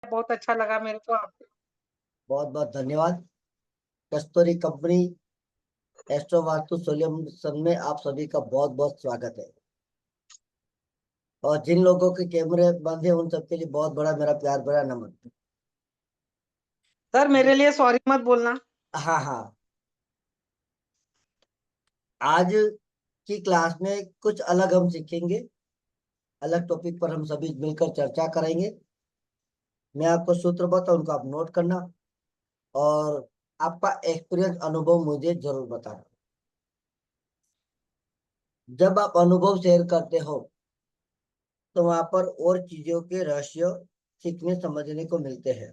बहुत अच्छा लगा मेरे को। बहुत बहुत धन्यवाद। कस्तूरी कंपनी एस्ट्रो वास्तु सोल्यूशन में आप सभी का बहुत बहुत स्वागत है। और जिन लोगों के कैमरे बंद है उन सबके लिए बहुत बड़ा मेरा प्यार भरा नमन। सर मेरे लिए सॉरी मत बोलना। हाँ हाँ। आज की क्लास में कुछ अलग हम सीखेंगे। अलग टॉपिक पर हम सभी मिलकर चर्चा करेंगे। मैं आपको सूत्र बताऊं, उनको आप नोट करना और आपका एक्सपीरियंस अनुभव मुझे जरूर बताना। जब आप अनुभव शेयर करते हो तो वहां पर और चीजों के रहस्य सीखने समझने को मिलते हैं।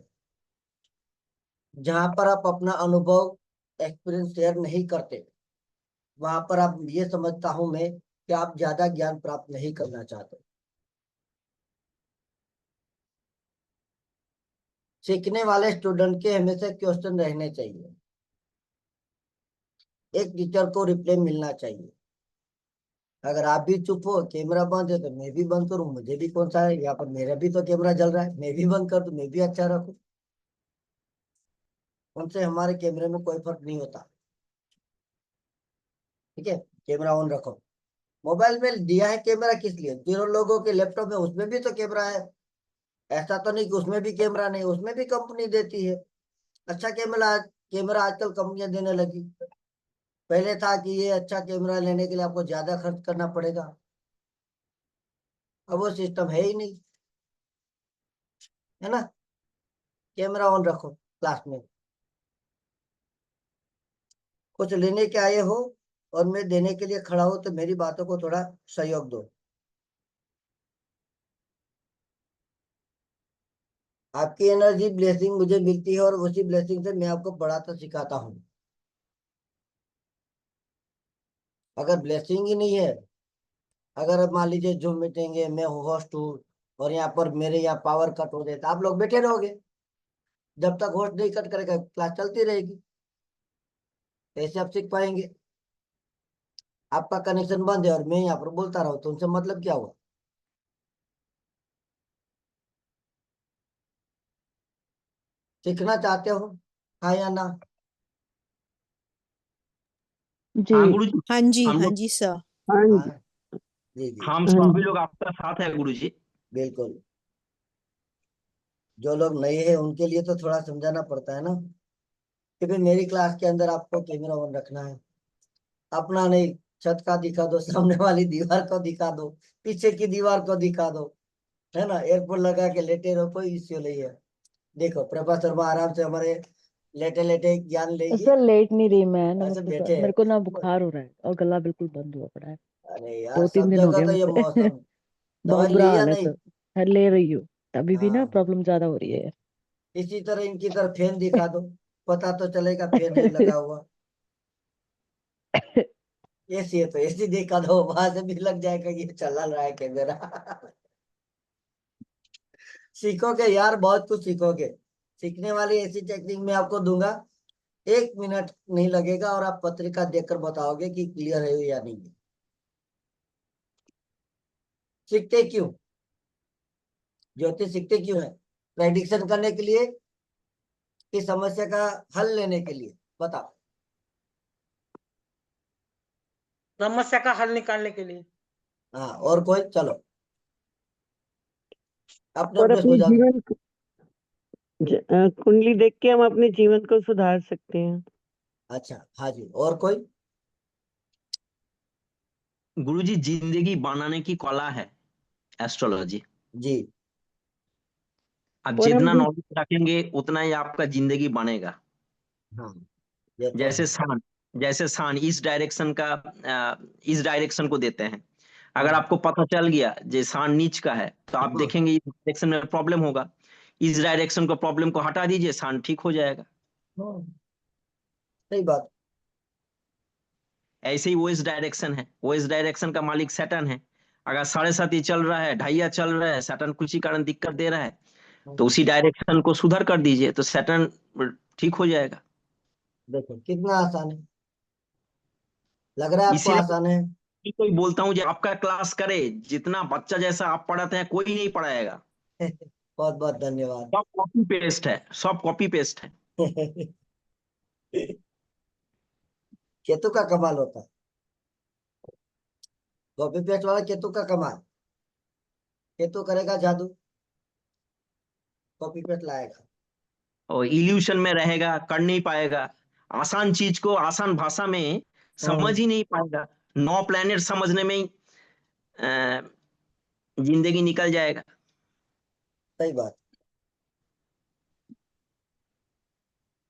जहां पर आप अपना अनुभव एक्सपीरियंस शेयर नहीं करते, वहां पर आप ये समझता हूं मैं कि आप ज्यादा ज्ञान प्राप्त नहीं करना चाहते। सीखने वाले स्टूडेंट के हमेशा क्वेश्चन रहने चाहिए। एक टीचर को रिप्लाई मिलना चाहिए। अगर आप भी चुप हो, कैमरा बंद है तो मैं भी बंद करूं, मुझे भी कौन सा है, यहाँ पर मेरा भी तो कैमरा जल रहा है, मैं भी बंद कर दूं, मैं भी अच्छा रखूं। उनसे हमारे कैमरे में कोई फर्क नहीं होता। ठीक है, कैमरा ऑन रखो। मोबाइल में दिया है कैमरा किस लिए? जिन लोगों के लैपटॉप है उसमें भी तो कैमरा है। ऐसा तो नहीं कि उसमें भी कैमरा नहीं, उसमें भी कंपनी देती है अच्छा कैमरा। कैमरा आजकल कंपनियां देने लगी। पहले था कि ये अच्छा कैमरा लेने के लिए आपको ज्यादा खर्च करना पड़ेगा। अब वो सिस्टम है ही नहीं, है ना। कैमरा ऑन रखो क्लास में। कुछ लेने के आए हो और मैं देने के लिए खड़ा हूं तो मेरी बातों को थोड़ा सहयोग दो। आपकी एनर्जी ब्लेसिंग मुझे मिलती है और उसी ब्लेसिंग से मैं आपको पढ़ाता सिखाता हूँ। अगर ब्लेसिंग ही नहीं है, अगर अब मान लीजिए जूम मीटिंग है, मैं होस्ट हूँ और यहाँ पर मेरे यहाँ पावर कट हो जाए तो आप लोग बैठे रहोगे। जब तक होस्ट नहीं कट करेगा क्लास चलती रहेगी। कैसे आप सीख पाएंगे? आपका कनेक्शन बंद है और मैं यहाँ पर बोलता रहा तो उनसे मतलब क्या हुआ? सीखना चाहते हो, हाँ या ना? जी। हाँ गुरु जी। हाँ जी, हम हाँ लोग जी सर। हाँ हाँ जी। जी जी हम हाँ सभी जी। लोग आपका साथ है गुरु जी। बिल्कुल। जो लोग नए हैं उनके लिए तो थोड़ा समझाना पड़ता है ना कि भाई मेरी क्लास के अंदर आपको कैमरा ऑन रखना है। अपना नहीं, छत का दिखा दो, सामने वाली दीवार को दिखा दो, पीछे की दीवार को दिखा दो, है ना। एयरपोर्ट लगा के लेटे रहो, कोई इश्यू नहीं है। देखो प्रभा शर्मा आराम से हमारे लेटे लेटे ज्ञान लेगी। सर लेट नहीं रही मैं, ऐसे नमस्ते सर। बैठे मेरे को ना हैं। बुखार हो रहा है और गला बिल्कुल बंद हुआ पड़ा है। अरे यार, दो तीन सब दिन हो जगह गए तो ये मुझसे। मौसम। बहुत दवाई बुरा ली या हाल है नहीं? सर। मैं ले रही हूँ। अभी भी ना हाँ, प्रॉब्लम ज्यादा हो रही है। इसी तरह इनकी तरफ फैन दिखा दो, पता तो चलेगा फैन है लगा हुआ। एसी है तो एसी दिखा दो, वहां से भी लग जाएगा ये चला रहा है कैमरा। सीखोगे यार, बहुत कुछ सीखोगे। सीखने वाली ऐसी टेक्निक मैं आपको दूंगा, 1 मिनट नहीं लगेगा और आप पत्रिका देखकर बताओगे कि क्लियर है या नहीं है। सीखते क्यों? ज्योतिष सीखते क्यों है? प्रेडिक्शन करने के लिए कि समस्या का हल लेने के लिए? बताओ। समस्या का हल निकालने के लिए। हाँ, और कोई? चलो अपने और अपने अपनी सुझाव। जीवन कुंडली देख के हम अपने जीवन को सुधार सकते हैं। अच्छा, हाँ जी, और कोई? गुरु जी, जिंदगी बनाने की कला है एस्ट्रोलॉजी। जी आप और हम जितना नॉलेज रखेंगे उतना ही आपका जिंदगी बनेगा। हाँ, ये तो है। जैसे सान जैसे सान इस डायरेक्शन का इस डायरेक्शन को देते हैं। अगर हाँ आपको पता चल गया जे सान नीच का है तो आप हाँ देखेंगे इस डायरेक्शन में प्रॉब्लम होगा। इस डायरेक्शन को प्रॉब्लम को हटा दीजिए, सान ठीक हो जाएगा। हाँ, सही बात। ऐसे ही वो इस डायरेक्शन है, वो इस डायरेक्शन का मालिक सैटर्न है। अगर 7.5 ही चल रहा है, ढाइया चल रहा है, सैटर्न कुछ ही कारण दिक्कत दे रहा है, तो उसी डायरेक्शन को सुधर कर दीजिए तो सैटर्न ठीक हो जाएगा। देखो कितना आसान है। लग रहा है आपको इसीलिए आसान है? कोई बोलता हूँ कि आपका क्लास करे, जितना बच्चा जैसा आप पढ़ाते हैं कोई नहीं पढ़ाएगा। बहुत बहुत धन्यवाद। सब कॉपी पेस्ट है, सब कॉपी पेस्ट है। केतु का कमाल होता है, कॉपी पेस्ट वाला केतु का कमाल। केतु करेगा जादू, कॉपी पेस्ट लाएगा। और इल्यूशन में रहेगा, कर नहीं पाएगा। आसान चीज को आसान भाषा में समझ ही नहीं पाएगा। 9 प्लैनेट समझने में ही जिंदगी निकल जाएगा। सही बात।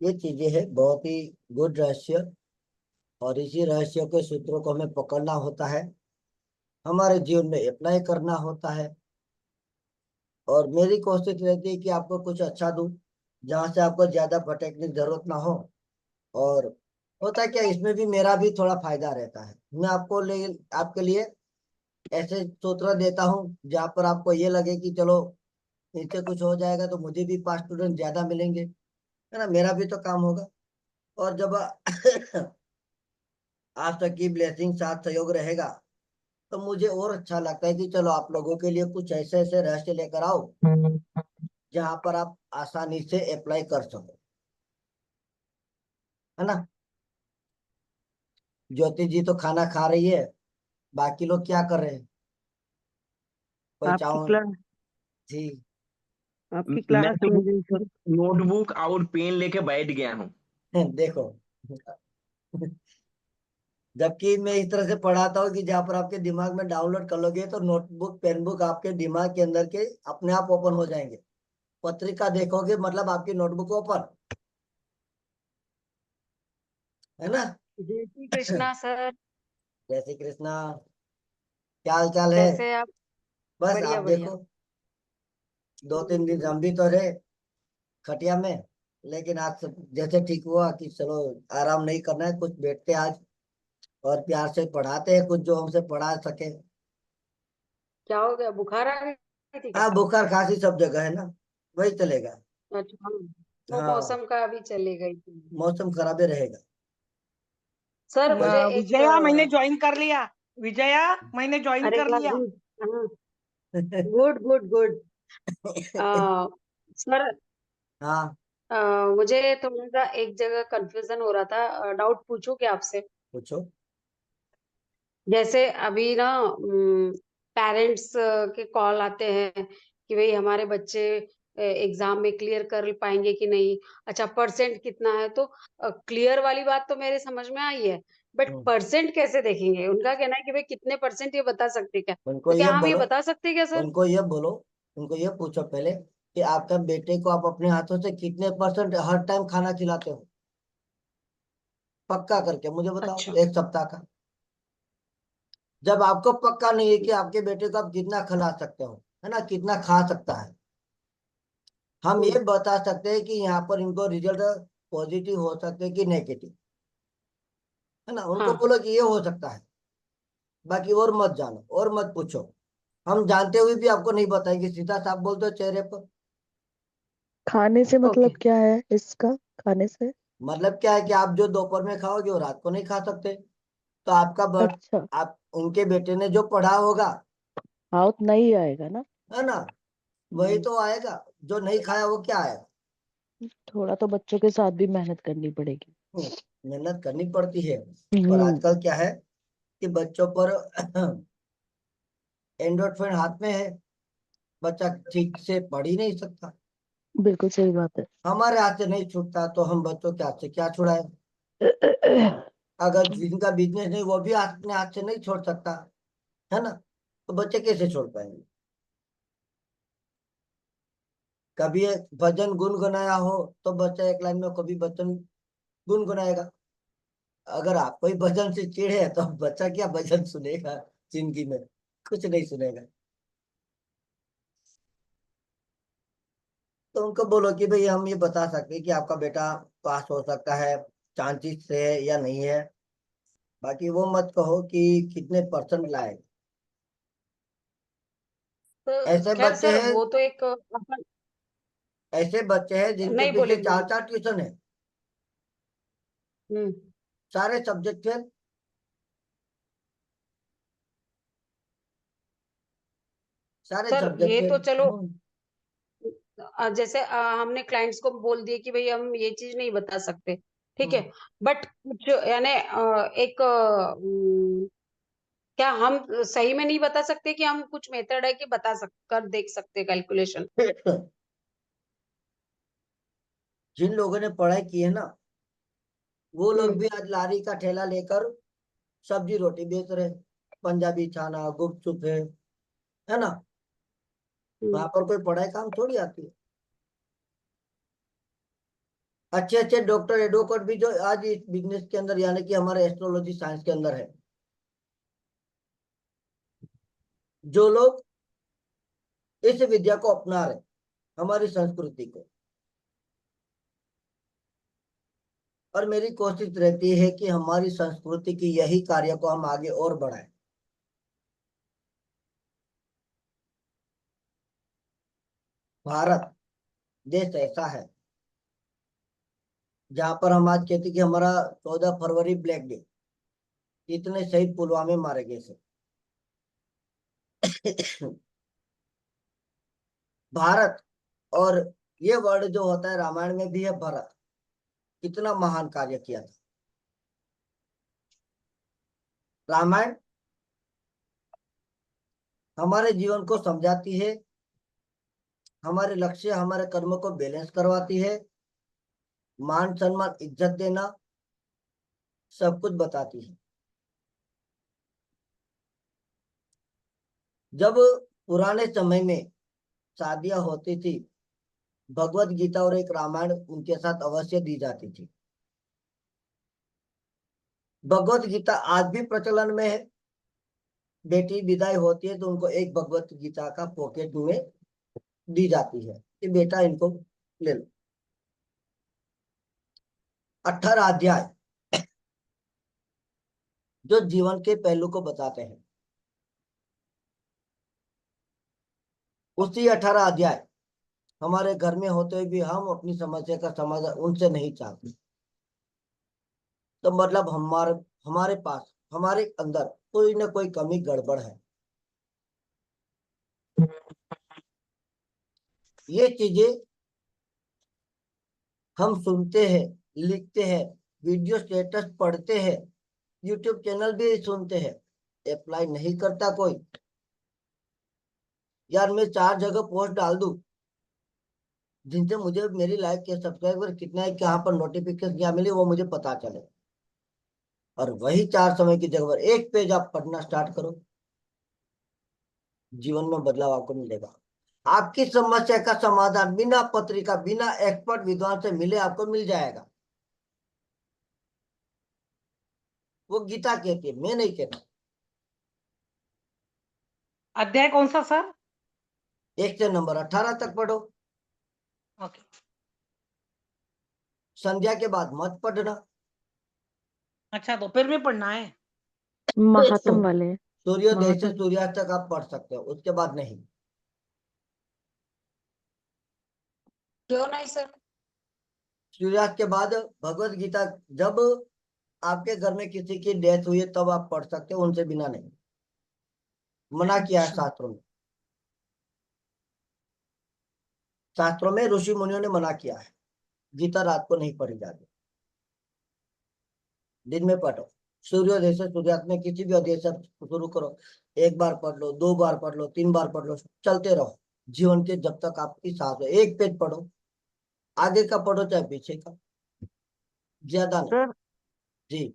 ये चीजें है बहुत ही गुड रहस्य, और इसी रहस्य के सूत्रों को हमें पकड़ना होता है, हमारे जीवन में अप्लाई करना होता है। और मेरी कोशिश रहती है कि आपको कुछ अच्छा दूं, जहां से आपको ज्यादा भटकने की जरूरत ना हो। और होता है क्या, इसमें भी मेरा भी थोड़ा फायदा रहता है। मैं आपके लिए ऐसे सूत्र देता हूँ जहाँ पर आपको ये लगे कि चलो इससे कुछ हो जाएगा तो मुझे भी 5 स्टूडेंट ज्यादा मिलेंगे, है ना, मेरा भी तो काम होगा। और जब आप सबकी ब्लेसिंग साथ सहयोग रहेगा तो मुझे और अच्छा लगता है कि चलो आप लोगों के लिए कुछ ऐसे ऐसे रहस्य लेकर आओ जहां पर आप आसानी से अप्लाई कर सको, है ना। ज्योति जी तो खाना खा रही है, बाकी लोग क्या कर रहे हैं? कोई आपकी चाहो क्लास जी। आपकी मैं क्लास तो चल रही सर। नोटबुक और पेन लेके बैठ गया हूँ। देखो, जबकि मैं इस तरह से पढ़ाता हूँ कि जहाँ पर आपके दिमाग में डाउनलोड कर लोगे तो नोटबुक पेन बुक आपके दिमाग के अंदर के अपने आप ओपन हो जाएंगे। पत्रिका देखोगे मतलब आपकी नोटबुक ओपन, है ना। जय श्री कृष्णा सर। जय श्री कृष्णा। क्या हाल चाल है? कैसे आप? बस आप बढ़िया बढ़िया। देखो, 2-3 दिन हम भी तो रहे खटिया में, लेकिन आज जैसे ठीक हुआ कि चलो आराम नहीं करना है, कुछ बैठते आज और प्यार से पढ़ाते हैं कुछ जो हमसे पढ़ा सके। क्या हो गया, बुखार आ गई थी क्या? हाँ, बुखार खांसी सब जगह है ना, वही चलेगा। अच्छा हाँ, वो हाँ, मौसम का अभी चले गई थी। मौसम खराब ही रहेगा। सर मुझे एक विजया मैंने ज्वाइन कर लिया। विजया मैंने ज्वाइन अरे कर वाह, लिया। गुड। हाँ, गुड गुड गुड। सर, हाँ, मुझे थोड़ा सा एक जगह कंफ्यूजन हो रहा था, डाउट पूछूं क्या आपसे? पूछो। जैसे अभी ना पेरेंट्स के कॉल आते हैं कि भाई हमारे बच्चे एग्जाम में क्लियर कर पाएंगे कि नहीं। अच्छा, परसेंट कितना है? तो क्लियर वाली बात तो मेरे समझ में आई है, बट हम्म, परसेंट कैसे देखेंगे? उनका कहना है कि भाई कितने परसेंट, ये बता सकते क्या? उनको तो ये क्या हम ये बोलो, बता सकते क्या सर? उनको ये बोलो, उनको ये पूछो पहले कि आपका बेटे को आप अपने हाथों से कितने परसेंट हर टाइम खाना खिलाते हो, पक्का करके मुझे बताओ, अच्छा। 1 सप्ताह का। जब आपको पक्का नहीं है कि आपके बेटे को आप कितना खिला सकते हो, है ना, कितना खा सकता है, हम हम्म। ये बता सकते हैं कि यहाँ पर इनको रिजल्ट पॉजिटिव हो सकते हैं कि नेगेटिव, है ना। उनको हाँ। बोलो कि ये हो सकता है, बाकी और मत जानो और मत पूछो। हम जानते हुए भी आपको नहीं बताएंगे, सीधा साफ बोल दो चेहरे पर। खाने से ओके। मतलब क्या है इसका? खाने से मतलब क्या है कि आप जो दोपहर में खाओगे वो रात को नहीं खा सकते। तो आपका अच्छा, आप उनके बेटे ने जो पढ़ा होगा, हाँ उतना ही आएगा ना। है ना, वही हम्म, तो आएगा। जो नहीं खाया वो क्या आएगा। थोड़ा तो बच्चों के साथ भी मेहनत करनी पड़ेगी। मेहनत करनी पड़ती है। पर हम्म, आजकल क्या है कि बच्चों पर एंड्रॉइड फोन हाथ में है, बच्चा ठीक से पढ़ ही नहीं सकता। बिल्कुल सही बात है। हमारे हाथ से नहीं छूटता तो हम बच्चों के हाथ से क्या छुड़ाए। अगर जिनका बिजनेस नहीं वो भी अपने हाथ से नहीं छोड़ सकता, है ना, तो बच्चे कैसे छोड़ पाएंगे। कभी एक भजन गुनगुनाया हो तो बच्चा एक लाइन में कभी भजन गुनगुनाएगा। अगर आप कोई भजन से चिढ़े तो बच्चा क्या भजन सुनेगा, जिंदगी में कुछ नहीं सुनेगा। तो उनको बोलो कि भाई हम ये बता सकते हैं कि आपका बेटा पास हो सकता है, चांसेस से है या नहीं है। बाकी वो मत कहो कि कितने परसेंट लाए। तो ऐसे खैर बच्चे सर, हैं, वो तो एक अपन ऐसे बच्चे हैं जिनके नहीं पीछे बोले चार बोले। चार ट्यूशन है, हम्म। सारे सब्जेक्ट फेल, सारे सर सब्जेक्ट ये तो फेल। चलो जैसे हमने क्लाइंट्स को बोल दिए कि भाई हम ये चीज नहीं बता सकते, ठीक है, बट कुछ यानी एक क्या हम सही में नहीं बता सकते कि हम कुछ मेथड है कि कर देख सकते कैलकुलेशन? जिन लोगों ने पढ़ाई की है ना, वो लोग हम्म भी आज लारी का ठेला लेकर सब्जी रोटी बेच रहे हैं। पंजाबी खाना, गुपचुप है ना। वहां हम्म पर कोई पढ़ाई काम थोड़ी आती है। अच्छे अच्छे डॉक्टर एडवोकेट भी जो आज इस बिजनेस के अंदर, यानी कि हमारे एस्ट्रोलॉजी साइंस के अंदर है, जो लोग इस विद्या को अपना रहे, हमारी संस्कृति को। और मेरी कोशिश रहती है कि हमारी संस्कृति की यही कार्य को हम आगे और बढ़ाएं। भारत देश ऐसा है जहां पर हम आज कहते हैं कि हमारा 14 फरवरी ब्लैक डे, इतने शहीद पुलवामा मारे गए थे। भारत, और ये वर्ड जो होता है रामायण में भी है, भरत, कितना महान कार्य किया था। रामायण हमारे जीवन को समझाती है, हमारे लक्ष्य हमारे कर्म को बैलेंस करवाती है, मान सम्मान इज्जत देना सब कुछ बताती है। जब पुराने समय में शादियां होती थी, भगवत गीता और एक रामायण उनके साथ अवश्य दी जाती थी। भगवत गीता आज भी प्रचलन में है। बेटी विदाई होती है तो उनको एक भगवत गीता का पॉकेट में दी जाती है कि बेटा इनको ले लो। 18 अध्याय जो जीवन के पहलू को बताते हैं। उसी 18 अध्याय हमारे घर में होते हुए भी हम अपनी समस्या का समाधान उनसे नहीं चाहते, तो मतलब हमारे हमारे पास, हमारे अंदर कोई ना कोई कमी गड़बड़ है। ये चीजें हम सुनते हैं, लिखते हैं, वीडियो स्टेटस पढ़ते हैं, यूट्यूब चैनल भी सुनते हैं, अप्लाई नहीं करता कोई। यार मैं 4 जगह पोस्ट डाल दूं जिनसे मुझे मेरी लाइक के सब्सक्राइबर कितना है, कहाँ पर नोटिफिकेशन क्या मिले, वो मुझे पता चले। और वही 4 समय की जगह पर एक पेज आप पढ़ना स्टार्ट करो, जीवन में बदलाव आपको मिलेगा। आपकी समस्या का समाधान बिना पत्रिका, बिना एक्सपर्ट विद्वान से मिले आपको मिल जाएगा। वो गीता कहती है, मैं नहीं कहता। अध्याय कौन सा सर? 1 से नंबर 18 तक पढ़ो। ओके। संध्या के बाद मत पढ़ना। अच्छा, दोपहर में पढ़ना है? महात्म वाले। सूर्योदय से महात्म। सूर्यास्त तक आप पढ़ सकते हो, उसके बाद नहीं। क्यों नहीं सर? सूर्यास्त के बाद भगवत गीता, जब आपके घर में किसी की डेथ हुई है तब आप पढ़ सकते हो, उनसे बिना नहीं। मना किया है अच्छा। शास्त्रों में। शास्त्रों में ऋषि मुनियों ने मना किया है, गीता रात को नहीं पढ़ी जाती, दिन में पढ़ो। सूर्योदय से सूर्यास्त में किसी भी अध्याय से शुरू करो। 1 बार पढ़ लो, 2 बार पढ़ लो, 3 बार पढ़ लो, चलते रहो जीवन के जब तक आपकी सांस हो। 1 पेज पढ़ो, आगे का पढ़ो चाहे पीछे का, ज्यादा नहीं। सर जी।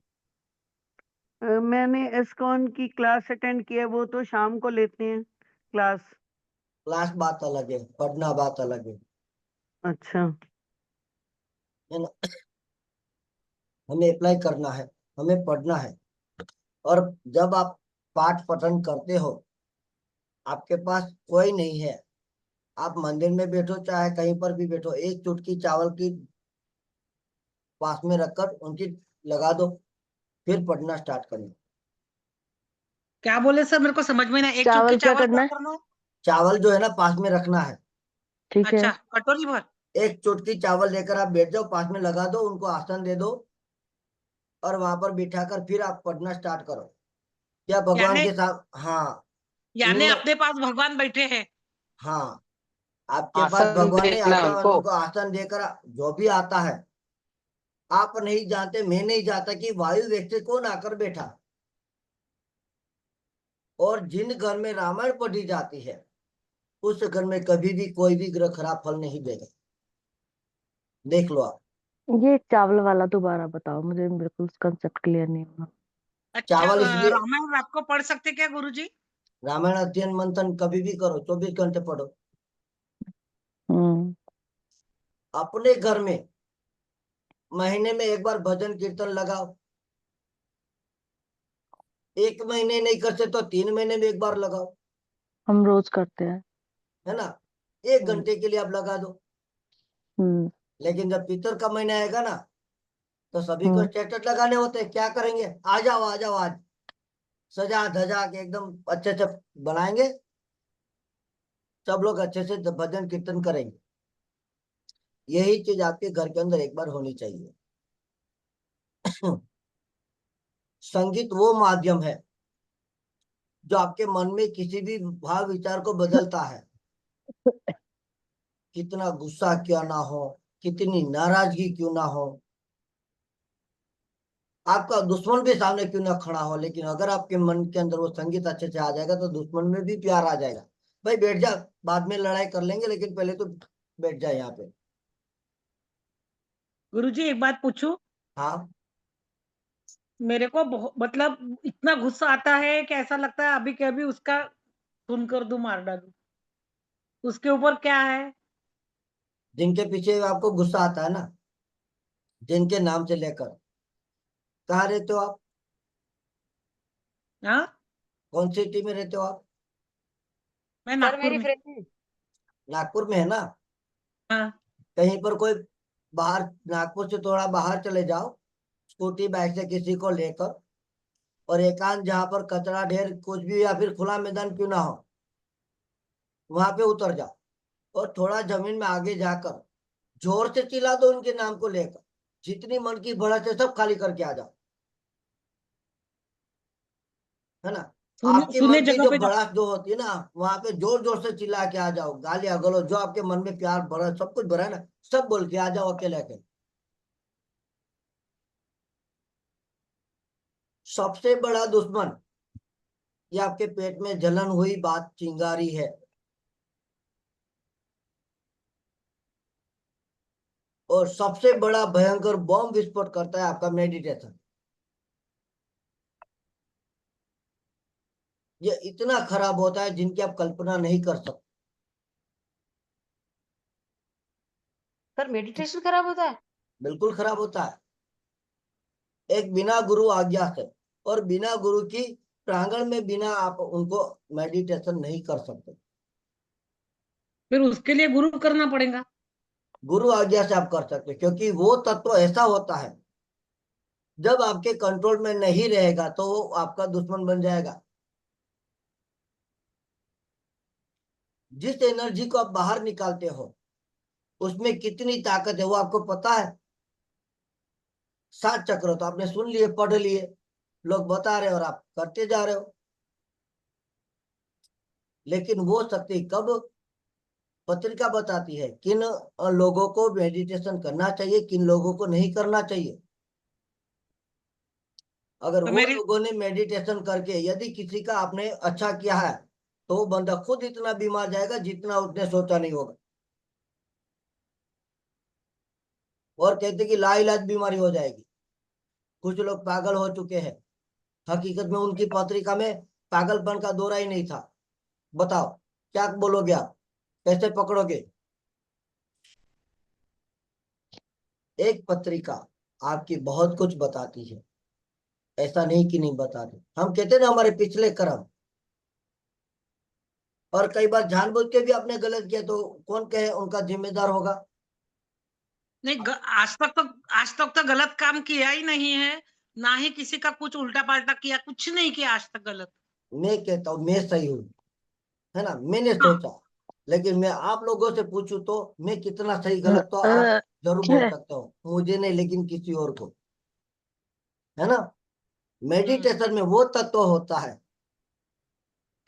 मैंने एस्कॉन की क्लास अटेंड की है, वो तो शाम को लेते हैं क्लास। क्लास बात अलग है, पढ़ना बात अलग अच्छा। है ना। हमें अप्लाई करना है, हमें पढ़ना है। और जब आप पाठ पठन करते हो, आपके पास कोई नहीं है, आप मंदिर में बैठो चाहे कहीं पर भी बैठो, एक चुटकी चावल की पास में रखकर उनकी लगा दो, फिर पढ़ना स्टार्ट करें। क्या बोले सर? मेरे को समझ में ना, एक चुटकी चावल क्या चावल करना क्या है? करना है? चावल जो है ना पास में रखना है। ठीक है। अच्छा, कटोरी भर? एक चुटकी चावल लेकर आप बैठ जाओ, पास में लगा दो, उनको आसन दे दो, और वहां पर बिठाकर फिर आप पढ़ना स्टार्ट करो। क्या भगवान यानी के साथ, हाँ। यानी निम्न, अपने पास भगवान बैठे हैं? हाँ, आपके पास आसन भगवान ने देना आता उनको। उनको आसन देकर जो भी आता है, आप नहीं जानते, मैं नहीं जानता कि वायु व्यक्ति कौन आकर बैठा। और जिन घर में रामायण पढ़ी जाती है उस घर में कभी भी कोई भी ग्रह खराब फल नहीं देगा। देख लो आप। ये चावल वाला दोबारा बताओ, मुझे बिल्कुल कंसेप्ट क्लियर नहीं हुआ। अच्छा चावल इसलिए, रामायण रात को पढ़ सकते क्या गुरुजी? रामायण अध्ययन मंथन कभी भी करो, 24 घंटे पढ़ो। हम्म। अपने घर में महीने में एक बार भजन कीर्तन लगाओ। 1 महीने नहीं कर सकते तो 3 महीने में एक बार लगाओ, हम रोज करते हैं। है ना। 1 घंटे के लिए आप लगा दो। हम्म। लेकिन जब पितर का महीना आएगा ना, तो सभी को हम्म। स्टेटस लगाने होते हैं। क्या करेंगे, आ जाओ आ जाओ, आज सजा धजा के एकदम अच्छे से बनाएंगे, सब लोग अच्छे से भजन कीर्तन करेंगे। यही चीज आपके घर के अंदर एक बार होनी चाहिए। संगीत वो माध्यम है जो आपके मन में किसी भी भाव विचार को बदलता है। कितना गुस्सा क्यों ना हो, कितनी नाराजगी क्यों ना हो, आपका दुश्मन भी सामने क्यों ना खड़ा हो, लेकिन अगर आपके मन के अंदर वो संगीत अच्छे से आ जाएगा तो दुश्मन में भी प्यार आ जाएगा। भाई बैठ जा, बाद में लड़ाई कर लेंगे, लेकिन पहले तो बैठ जा यहाँ पे। गुरुजी एक बात पूछूं? हाँ, मेरे को मतलब इतना गुस्सा आता है कि ऐसा लगता है अभी के अभी उसका खून कर दूं, मार डालूं। उसके ऊपर क्या है? जिनके पीछे आपको गुस्सा आता है ना, जिनके नाम से लेकर, कहाँ रहते हो आप, हाँ, कौन सी सिटी में रहते हो आप? मैं सर नागपुर मेरी में। फ्रेंड नागपुर में है ना। हाँ, कहीं पर कोई बाहर, नागपुर से थोड़ा बाहर चले जाओ, स्कूटी बाइक से किसी को लेकर, और एकांत जहां पर कचरा ढेर कुछ भी या फिर खुला मैदान क्यों ना हो, वहां पे उतर जाओ और थोड़ा जमीन में आगे जाकर जोर से चिल्ला दो उनके नाम को लेकर। जितनी मन की भड़क है सब खाली करके आ जाओ, है ना। आपके सुने मन की जगह जो पे भड़ास जो होती है ना, वहां पे जोर जोर से चिल्ला के आ जाओ, गालियां गलो जो आपके मन में प्यार भरा सब कुछ भरा है ना, सब बोल के आ जाओ अकेले अकेले। सबसे बड़ा दुश्मन ये आपके पेट में जलन हुई बात चिंगारी है, और सबसे बड़ा भयंकर बॉम्ब विस्फोट करता है आपका मेडिटेशन। ये इतना खराब होता है जिनकी आप कल्पना नहीं कर सकते। सर मेडिटेशन खराब होता है? बिल्कुल खराब होता है। एक बिना गुरु आज्ञा से और बिना गुरु की प्रांगण में बिना आप उनको मेडिटेशन नहीं कर सकते। फिर उसके लिए गुरु करना पड़ेगा। गुरु आज्ञा से आप कर सकते, क्योंकि वो तत्व ऐसा होता है जब आपके कंट्रोल में नहीं रहेगा तो वो आपका दुश्मन बन जाएगा। जिस एनर्जी को आप बाहर निकालते हो उसमें कितनी ताकत है वो आपको पता है। 7 चक्र तो आपने सुन लिए, पढ़ लिए, लोग बता रहे और आप करते जा रहे हो। लेकिन वो शक्ति कब पत्रिका बताती है किन लोगों को मेडिटेशन करना चाहिए, किन लोगों को नहीं करना चाहिए। अगर तो वो मेरी लोगों ने मेडिटेशन करके यदि किसी का आपने अच्छा किया है तो वो बंदा खुद इतना बीमार जाएगा जितना उसने सोचा नहीं होगा, और कहते कि लाइलाज बीमारी हो जाएगी। कुछ लोग पागल हो चुके हैं, हकीकत में उनकी पत्रिका में पागलपन का दौरा ही नहीं था। बताओ क्या बोलोगे आप, कैसे पकड़ोगे? एक पत्रिका आपकी बहुत कुछ बताती है, ऐसा नहीं कि नहीं बताती। हम कहते ना हमारे पिछले कर्म, और कई बार जानबूझ के भी आपने गलत किया तो कौन कहे उनका जिम्मेदार होगा? नहीं, आज तक तो गलत काम किया ही नहीं है। ना ही किसी का कुछ उल्टा पाल्टा किया, कुछ नहीं किया आज तक गलत। मैं कहता हूँ मैं सही हूँ, है ना, मैंने हाँ, सोचा। लेकिन मैं आप लोगों से पूछूं तो मैं कितना सही गलत तो आप जरूर बोल सकते हो, मुझे नहीं लेकिन किसी और को, है ना। मेडिटेशन में वो तत्व होता है,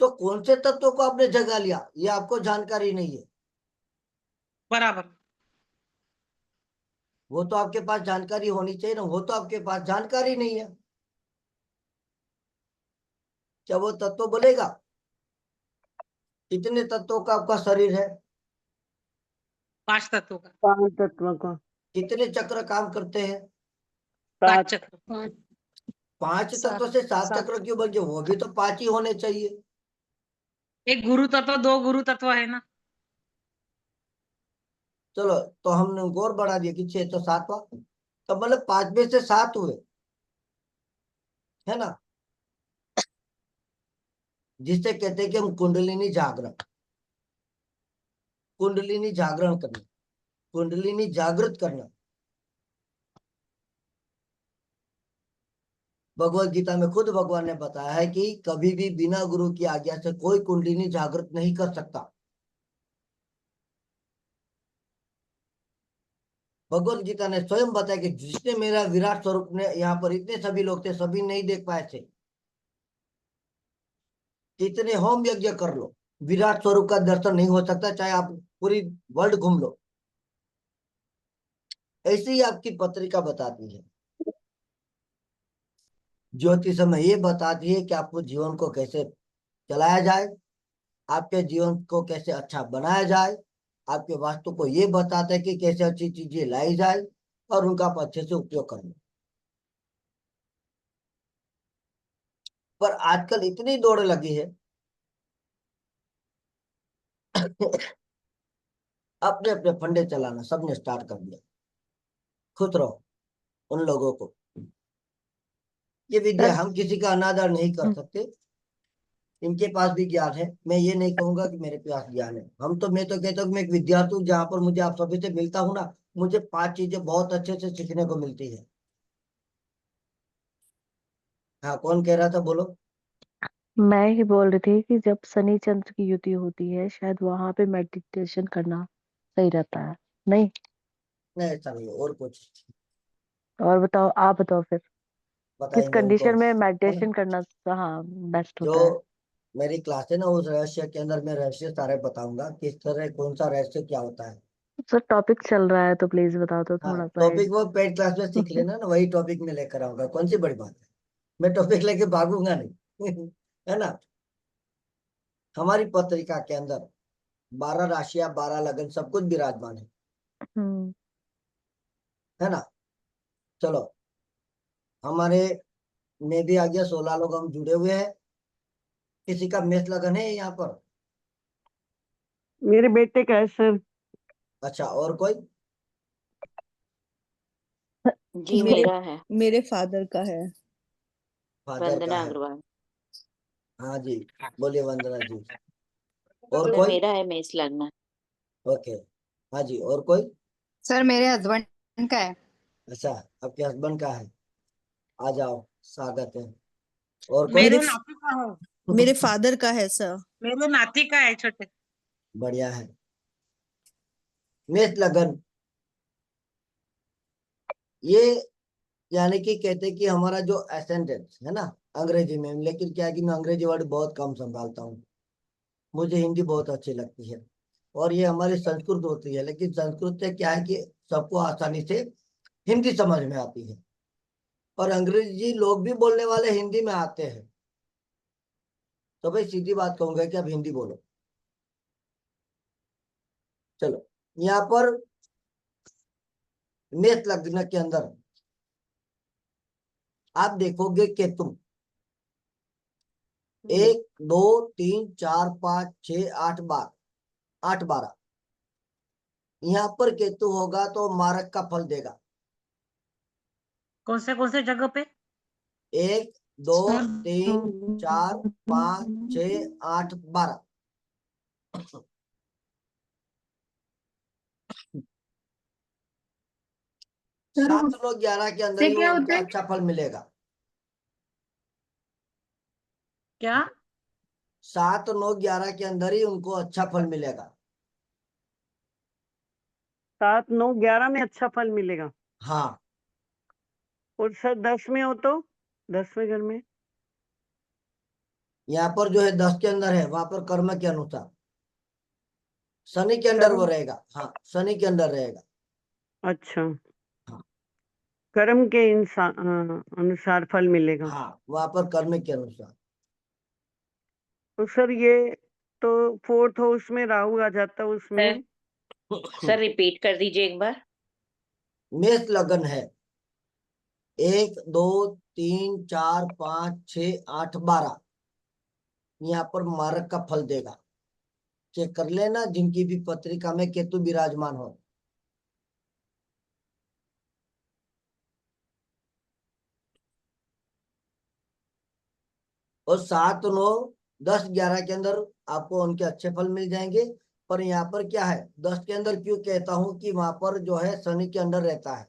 तो कौन से तत्व को आपने जगा लिया ये आपको जानकारी नहीं है। बराबर। वो तो आपके पास जानकारी होनी चाहिए ना, वो तो आपके पास जानकारी नहीं है। क्या वो तत्व बोलेगा कितने तत्वों का आपका शरीर है, 5 तत्वों का। 5 तत्वों का। कितने चक्र काम करते हैं? 5 7। चक्र। 5 सात तत्व से 7 सात चक्र क्यों बन गए? वो भी तो 5 ही होने चाहिए। एक गुरु तत्व, 2 गुरु तत्व है ना। चलो, तो हमने गौर बढ़ा दिया कि 6 तो 7 हुआ, तो मतलब 5 में से 7 हुए, है ना, जिससे कहते हैं कि हम कुंडलिनी जागरण, कुंडलिनी जागरण करना, कुंडलिनी जागृत करना। भगवत गीता में खुद भगवान ने बताया है कि कभी भी बिना गुरु की आज्ञा से कोई कुंडलिनी जागृत नहीं कर सकता। भगवत गीता ने स्वयं बताया कि जिसने मेरा विराट स्वरूप ने, यहाँ पर इतने सभी लोग थे, सभी नहीं देख पाए थे, कितने होम यज्ञ कर लो, विराट स्वरूप का दर्शन नहीं हो सकता, चाहे आप पूरी वर्ल्ड घूम लो। ऐसे ही आपकी पत्रिका बताती है, ज्योतिष में ये बताती है कि आपको जीवन को कैसे चलाया जाए, आपके जीवन को कैसे अच्छा बनाया जाए, आपके वास्तु को ये बताता है कि कैसे अच्छी चीजें लाई जाए और उनका आप अच्छे से उपयोग करना। पर आजकल इतनी दौड़ लगी है अपने अपने फंडे चलाना सबने स्टार्ट कर दिया। खुश रहो उन लोगों को, ये विद्या, सर हम किसी का अनादर नहीं कर सकते। इनके पास भी ज्ञान है, मैं ये नहीं कहूंगा कि मेरे पास ज्ञान है। मैं तो कहता हूँ कि मैं एक विद्यार्थी हूँ, जहां पर मुझे आप सभी से मिलता हूँ ना, मुझे 5 चीजें बहुत अच्छे से सीखने को मिलती है। हाँ, कौन कह रहा था, बोलो। मैं ही बोल रही थी कि जब शनि चंद्र की युति होती है शायद वहां पे मेडिटेशन करना सही रहता है, नहीं? नहीं, ऐसा नहीं है, और कुछ और बताओ, आप बताओ फिर किस बताएंगे उनको, कंडीशन में है ना। मेडिटेशन करना हाँ बेस्ट जो होता है? मेरी क्लास है ना, उस रहस्य के अंदर मैं रहस्य सारे बताऊंगा, किस तरह कौन सा रहस्य क्या होता है। सर टॉपिक चल रहा है तो प्लीज बता दो हाँ, थोड़ा सा टॉपिक वो पेड क्लास में सीख लेना ना, वही टॉपिक में लेकर आऊंगा, कौन सी बड़ी बात है, मैं टॉपिक लेके भागूंगा नहीं है ना। हमारी पत्रिका के अंदर 12 राशियां, 12 लगन सब कुछ विराजमान हम्म। है ना। चलो, हमारे में भी आ गया, 16 लोग हम जुड़े हुए हैं। किसी का मेष लगन है यहाँ पर? मेरे बेटे का है सर। अच्छा, और कोई? जी मेरे मेरा है। मेरे फादर का है। फादर का वंदना है? अग्रवाल। हाँ जी, बोलिए वंदना जी। और सर कोई? मेरा है मेष लग्न। ओके, हाँ जी, और कोई? सर मेरे हस्बैंड का है। अच्छा, आपके हस्बैंड का है, आ जाओ, स्वागत है। और मेरे मेरे कोई? नाती का है। मेरे फादर का है सर। मेरे नाती का है छोटे। बढ़िया है। मेष लगन, ये यानी कि कहते हैं कि हमारा जो एसेंडेंट है ना, अंग्रेजी में, लेकिन क्या है कि मैं अंग्रेजी वर्ड बहुत कम संभालता हूँ, मुझे हिंदी बहुत अच्छी लगती है। और ये हमारी संस्कृत होती है, लेकिन संस्कृत से क्या है कि सबको आसानी से हिंदी समझ में आती है, और अंग्रेजी लोग भी बोलने वाले हिंदी में आते हैं। तो भाई सीधी बात कहूंगा कि आप हिंदी बोलो। चलो, यहाँ पर मेष लग्न के अंदर आप देखोगे केतु, 1 2 3 4 5 6 8 12, 8 12, यहाँ पर केतु होगा तो मारक का फल देगा। कौन से जगह पे? 1 2 3 4 5 6 8 12, 7 9 11 के अंदर से ही वो क्या उनका होता है? अच्छा फल मिलेगा। क्या? 7 9 11 के अंदर ही उनको अच्छा फल मिलेगा। 7 9 11 में अच्छा फल मिलेगा। हाँ, और सर 10 में हो तो 10वें घर में। यहाँ पर जो है 10 के अंदर है, वहां पर कर्म के अनुसार। शनि के अंडर वो कर्म रहेगा। हाँ, शनि के अंडर रहेगा। अच्छा, हाँ कर्म के इंसान अनुसार फल मिलेगा। हाँ, वहां पर कर्म के अनुसार। तो सर ये तो फोर्थ हाउस में राहु आ जाता उसमें। सर रिपीट कर दीजिए एक बार। मेष लगन है, 1 2 3 4 5 6 8 12, यहाँ पर मारक का फल देगा। चेक कर लेना जिनकी भी पत्रिका में केतु विराजमान हो। और 7 9 10 11 के अंदर आपको उनके अच्छे फल मिल जाएंगे। पर यहाँ पर क्या है, 10 के अंदर क्यों कहता हूं कि वहां पर जो है शनि के अंदर रहता है।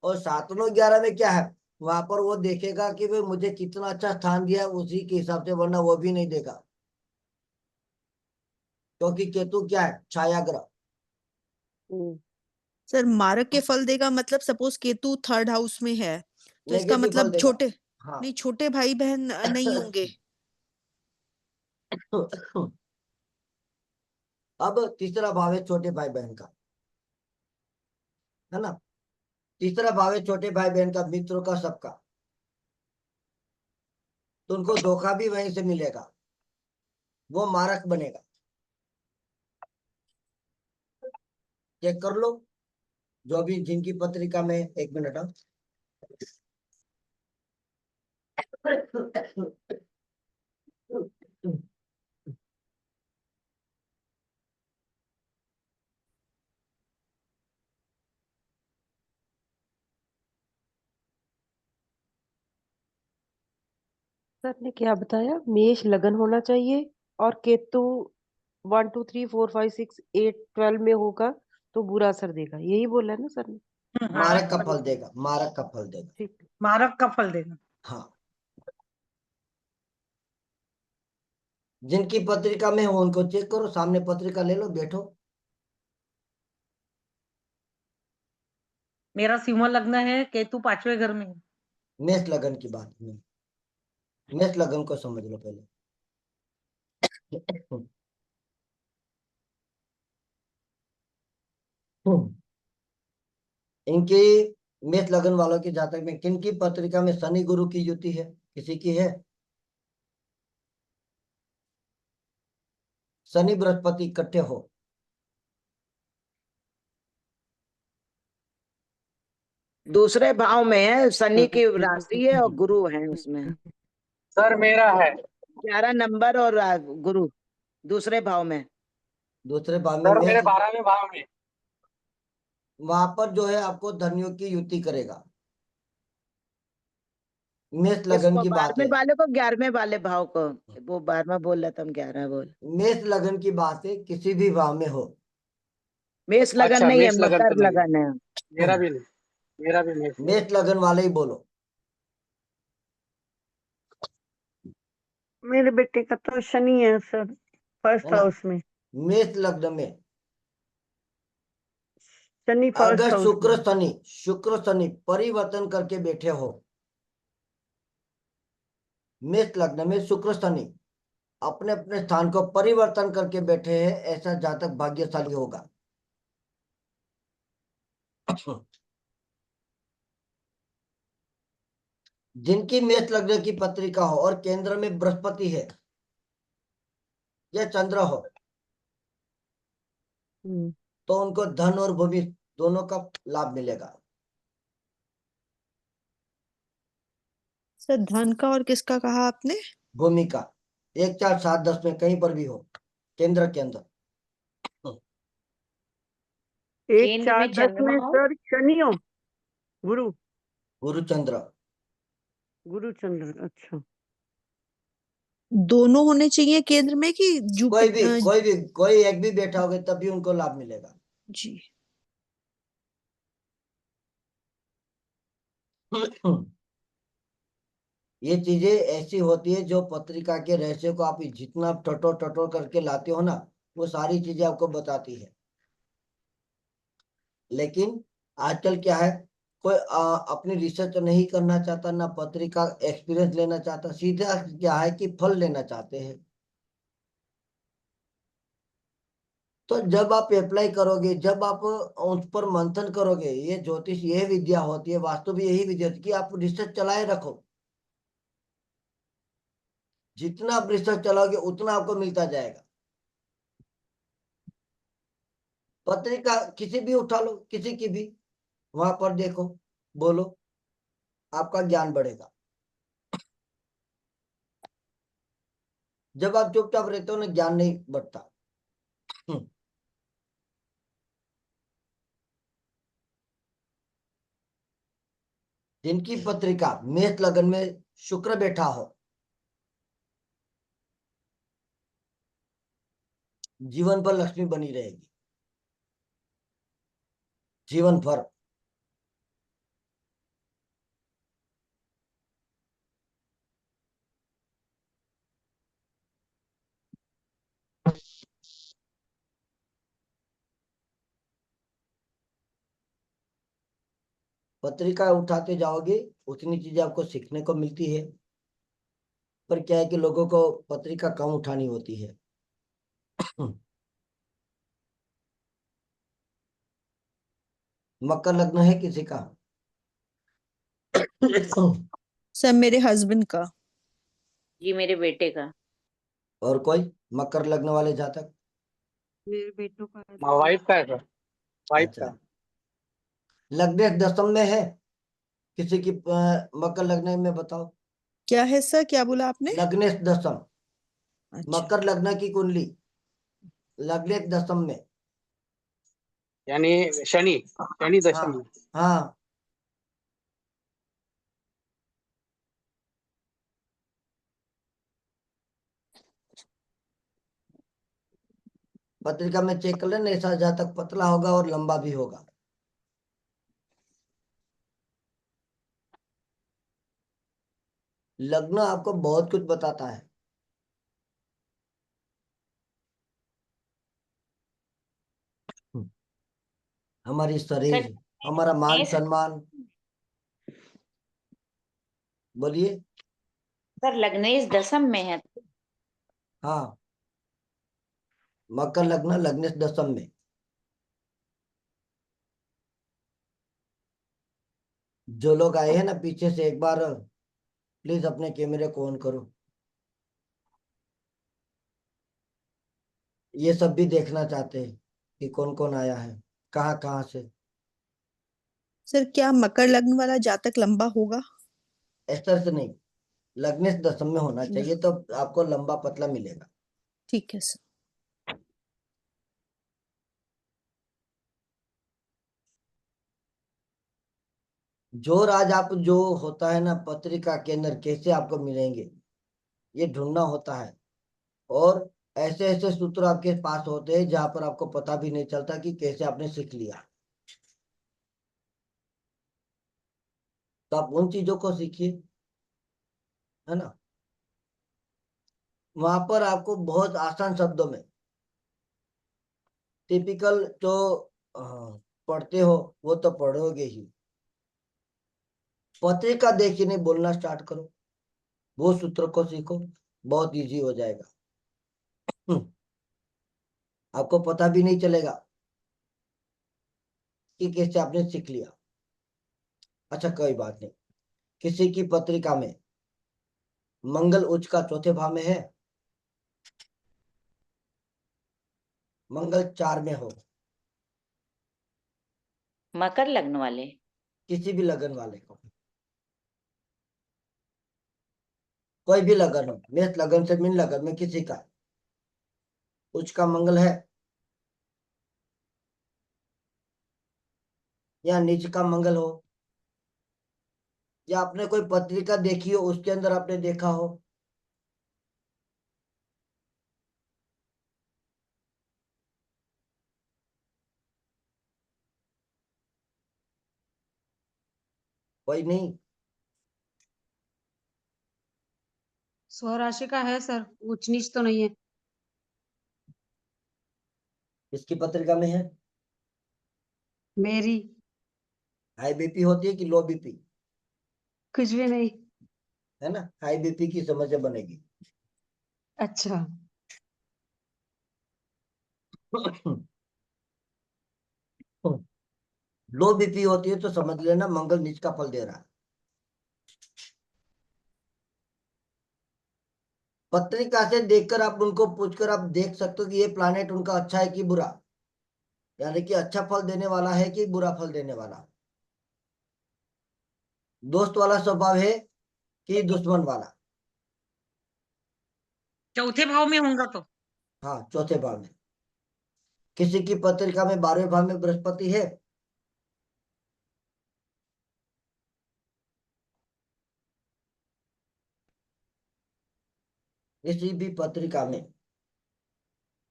और 7 9 11 में क्या है, वहां पर वो देखेगा कि भाई मुझे कितना अच्छा स्थान दिया है, उसी के हिसाब से, वरना वो भी नहीं देगा। क्योंकि केतु क्या है, छाया ग्रह। सर मारक के फल देगा मतलब सपोज केतु थर्ड हाउस में है तो इसका नेगेटिव फल मतलब देगा। छोटे हाँ। नहीं छोटे भाई बहन नहीं होंगे। अब तीसरा भाव है छोटे भाई बहन का, है ना। तीसरा भाव है छोटे भाई बहन का, मित्रों का, सबका। तो उनको धोखा भी वहीं से मिलेगा, वो मारक बनेगा। चेक कर लो जो भी जिनकी पत्रिका में। 1 मिनट। सर ने क्या बताया? मेष लगन होना चाहिए और केतु 1 2 3 4 5 6 8 12 में होगा तो बुरा असर देगा, यही बोला है ना सर ने? मारक का फल देगा, मारक का फल देगा। ठीक। मारक का फल देगा। हाँ, जिनकी पत्रिका में हो उनको चेक करो, सामने पत्रिका ले लो, बैठो। मेरा सिंह लग्न है, केतु 5वें घर में है। मेष लगन की बात नहीं, मेष लगन को समझ लो पहले। इनकी मेष लगन वालों के जातक में किन की पत्रिका में शनि गुरु की युति है? किसी की है? शनि बृहस्पति इकट्ठे हो। दूसरे भाव में है, शनि की राशि है और गुरु है उसमें। सर मेरा है 11 नंबर और गुरु दूसरे भाव में। दूसरे भाव में सर, मेरे मेष, 12वें भाव में। वहां पर जो है आपको धनियों की युति करेगा। मेष लगन इसको की बात 12वें है। वाले को 11वें वाले भाव को, वो 12वां बोल रहा था, हम 11 बोल। मेष लगन की बात है, किसी भी भाव में हो। मेष लगन अच्छा, नहीं है, मेष लगन तो मकर नहीं है। लगन है। मेरा भी नहीं, मेरा भी मेष लगन। मेष लगन वाले ही बोलो। मेरे बेटे का तो शनि है सर, है फर्स्ट ना, हाउस में। मेष लग्न में शनि फर्स्ट अगर हाउस शुक्र में। शनि, शुक्र शनि परिवर्तन करके बैठे हो, मेष लग्न में शुक्र शनि अपने अपने स्थान को परिवर्तन करके बैठे हैं, ऐसा जातक भाग्यशाली होगा। जिनकी मेष लग्न की पत्रिका हो और केंद्र में बृहस्पति है या चंद्र हो, तो उनको धन और भूमि दोनों का लाभ मिलेगा। सर धन का और किसका कहा आपने? भूमि का। 1 4 7 10 में कहीं पर भी हो, केंद्र के अंदर। 1 केंद्र 4 में 10 चंद्रमा में हो। सर शनि हो, गुरु गुरु चंद्र। गुरु चंद्र। अच्छा, दोनों होने चाहिए केंद्र में कि कोई एक भी बैठा होगा तब भी उनको लाभ मिलेगा। जी। ये चीजें ऐसी होती है जो पत्रिका के रहस्य को आप जितना टटोर टटोर करके लाते हो ना, वो सारी चीजें आपको बताती है। लेकिन आजकल क्या है, कोई अपनी रिसर्च नहीं करना चाहता, ना पत्रिका एक्सपीरियंस लेना चाहता, सीधा क्या है कि फल लेना चाहते हैं। तो जब आप अप्लाई करोगे, जब आप उस पर मंथन करोगे, ये ज्योतिष यह विद्या होती है, वास्तु भी यही विद्या होती है कि आप रिसर्च चलाए रखो। जितना आप रिसर्च चलाओगे उतना आपको मिलता जाएगा। पत्रिका किसी भी उठा लो, किसी की भी, वहां पर देखो, बोलो, आपका ज्ञान बढ़ेगा। जब आप चुपचाप रहते हो ना, ज्ञान नहीं बढ़ता। जिनकी पत्रिका मेष लगन में शुक्र बैठा हो, जीवन पर लक्ष्मी बनी रहेगी, जीवन भर। पत्रिका उठाते जाओगे उतनी चीजें आपको सीखने को मिलती है, पर क्या है कि लोगों को पत्रिका कम उठानी होती है। मकर लग्न है किसी का? सर मेरे हस्बैंड का। जी मेरे बेटे का। और कोई मकर लग्न वाले जातक? मेरे बेटों का है। वाइफ का है सर, वाइफ अच्छा, का। लग्न दशम में है किसी की? मकर लग्न में बताओ। क्या है सर, क्या बोला आपने? लग्न दशम, अच्छा, मकर लग्न की कुंडली लग्न दशम में। यानी शनि, शनि हाँ दशम में। हाँ, पत्रिका में चेक कर लेना, ऐसा जातक पतला होगा और लंबा भी होगा। लग्न आपको बहुत कुछ बताता है। हमारी सर शरीर, हमारा मान मेष सम्मान। बोलिए। सर लग्नेश दशम में है। हाँ, मकर लग्न लग्न दशम में। जो लोग आए हैं ना पीछे से, एक बार प्लीज अपने कैमरे को ऑन करो। ये सब भी देखना चाहते हैं कि कौन कौन आया है, कहाँ कहाँ से। सर क्या मकर लग्न वाला जातक लंबा होगा? इस तरह से नहीं, लग्न दशम में होना न, चाहिए, तो आपको लंबा पतला मिलेगा। ठीक है सर। जो राज आप जो होता है ना पत्रिका के अंदर, कैसे आपको मिलेंगे ये ढूंढना होता है। और ऐसे ऐसे सूत्र आपके पास होते हैं जहां पर आपको पता भी नहीं चलता कि कैसे आपने सीख लिया। तो आप उन चीजों को सीखिए, है ना। वहां पर आपको बहुत आसान शब्दों में, टिपिकल जो पढ़ते हो वो तो पढ़ोगे ही, पत्रिका देखिए नहीं बोलना स्टार्ट करो, वो सूत्र को सीखो, बहुत इजी हो जाएगा। आपको पता भी नहीं चलेगा कि कैसे आपने सीख लिया। अच्छा कोई बात नहीं। किसी की पत्रिका में मंगल उच्च का चौथे भाव में है, मंगल 4 में हो, मकर लग्न वाले। किसी भी लगन वाले को, कोई भी लगन हो, मेष लगन से मीन लगन में किसी का उच्च का मंगल है, या नीच का मंगल हो, या आपने कोई पत्रिका देखी हो उसके अंदर आपने देखा हो, कोई नहीं। स्वराशि का है सर, ऊंच नीच तो नहीं है। इसकी पत्रिका में है। मेरी हाई बीपी होती है कि लो बीपी? कुछ भी नहीं। है ना, हाई बीपी की समस्या बनेगी। अच्छा। लो बीपी होती है तो समझ लेना मंगल नीच का फल दे रहा है। पत्रिका से देखकर आप उनको पूछकर आप देख सकते हो कि ये प्लानेट उनका अच्छा है कि बुरा, यानी कि अच्छा फल देने वाला है कि बुरा फल देने वाला, दोस्त वाला स्वभाव है कि दुश्मन वाला। चौथे भाव में होगा तो हाँ, चौथे भाव में। किसी की पत्रिका में 12वें भाव में बृहस्पति है, किसी भी पत्रिका में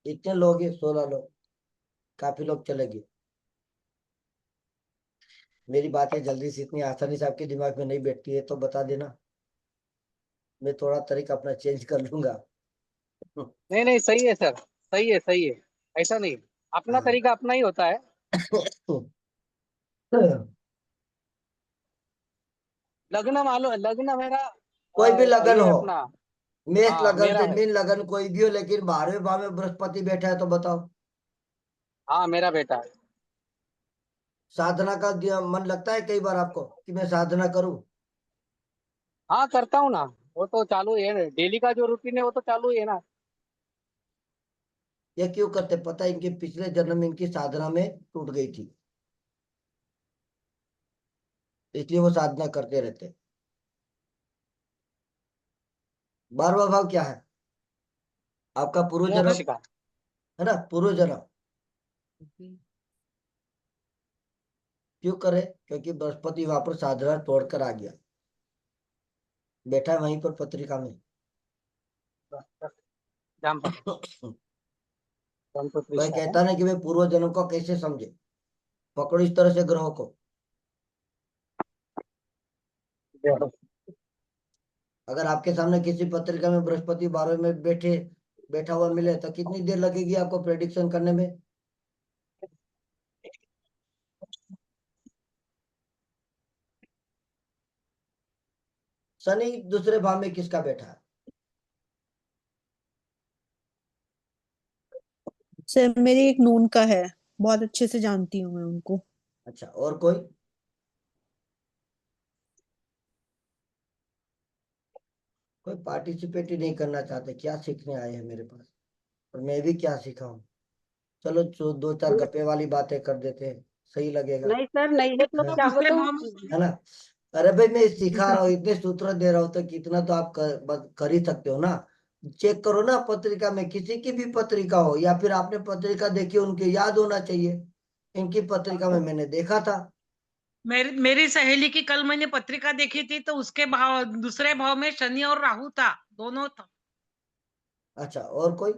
इतने लोग हैं, 16 लोग, काफी लोग चले गए। मेरी बातें जल्दी से इतनी आसानी से आपके दिमाग में नहीं बैठती है तो बता देना, मैं थोड़ा तरीका अपना चेंज कर लूंगा। नहीं नहीं, सही है सर, सही है सही है, ऐसा नहीं, अपना हाँ। तरीका अपना ही होता है। लग्न मालूम, लग्न मेरा कोई भी लगन ये हो, अपना, मेष हाँ लगन मेरा से है, मीन लगन कोई भी हो, लेकिन 12वें भाव में बृहस्पति बैठा है तो बताओ, हाँ मेरा बेटा है। साधना का मन लगता है कई बार आपको कि मैं साधना करूं? हाँ करता हूँ ना, वो तो चालू ही है, डेली का जो रूटीन है वो तो चालू ही है ना। ये क्यों करते पता है? इनके पिछले जन्म में इनकी साधना में टूट गई थी, इसलिए वो साधना करते रहते। 12वां भाव क्या है? आपका पूर्व जन्म मोक्ष का। है ना, पूर्व जन्म। क्यों करे? क्योंकि बृहस्पति वहां पर साधना तोड़कर आ गया, बैठा है वहीं पर पत्रिका में। जाम पर, कोई कहता नहीं कि वे पूर्व जन्म को कैसे समझे, पकड़ो इस तरह से ग्रहों को। अगर आपके सामने किसी पत्रिका में बृहस्पति 12वें में बैठा हुआ मिले तो कितनी देर लगेगी आपको प्रेडिक्शन करने में? शनि दूसरे भाव में किसका बैठा है? सर मेरी एक नून का है, बहुत अच्छे से जानती हूँ मैं उनको। अच्छा, और कोई? कोई पार्टिसिपेट ही नहीं करना चाहते, क्या सीखने आए हैं मेरे पास, और मैं भी क्या सीखा हूँ। चलो दो चार गप्पे वाली बातें कर देते हैं, सही लगेगा, नहीं सर, नहीं है तो हाँ। क्या दूसरे बताऊं? भाव में है ना? अरे भाई मैं सिखा रहा हूँ, इतने सूत्र दे रहा हूँ तो कितना तो आप कर ही सकते हो ना। चेक करो ना, पत्रिका में किसी की भी पत्रिका हो या फिर आपने पत्रिका देखी, उनके याद होना चाहिए। इनकी पत्रिका में मैंने देखा था। मेरी सहेली की कल मैंने पत्रिका देखी थी, तो उसके भाव दूसरे भाव में शनि और राहु था, दोनों था। अच्छा, और कोई?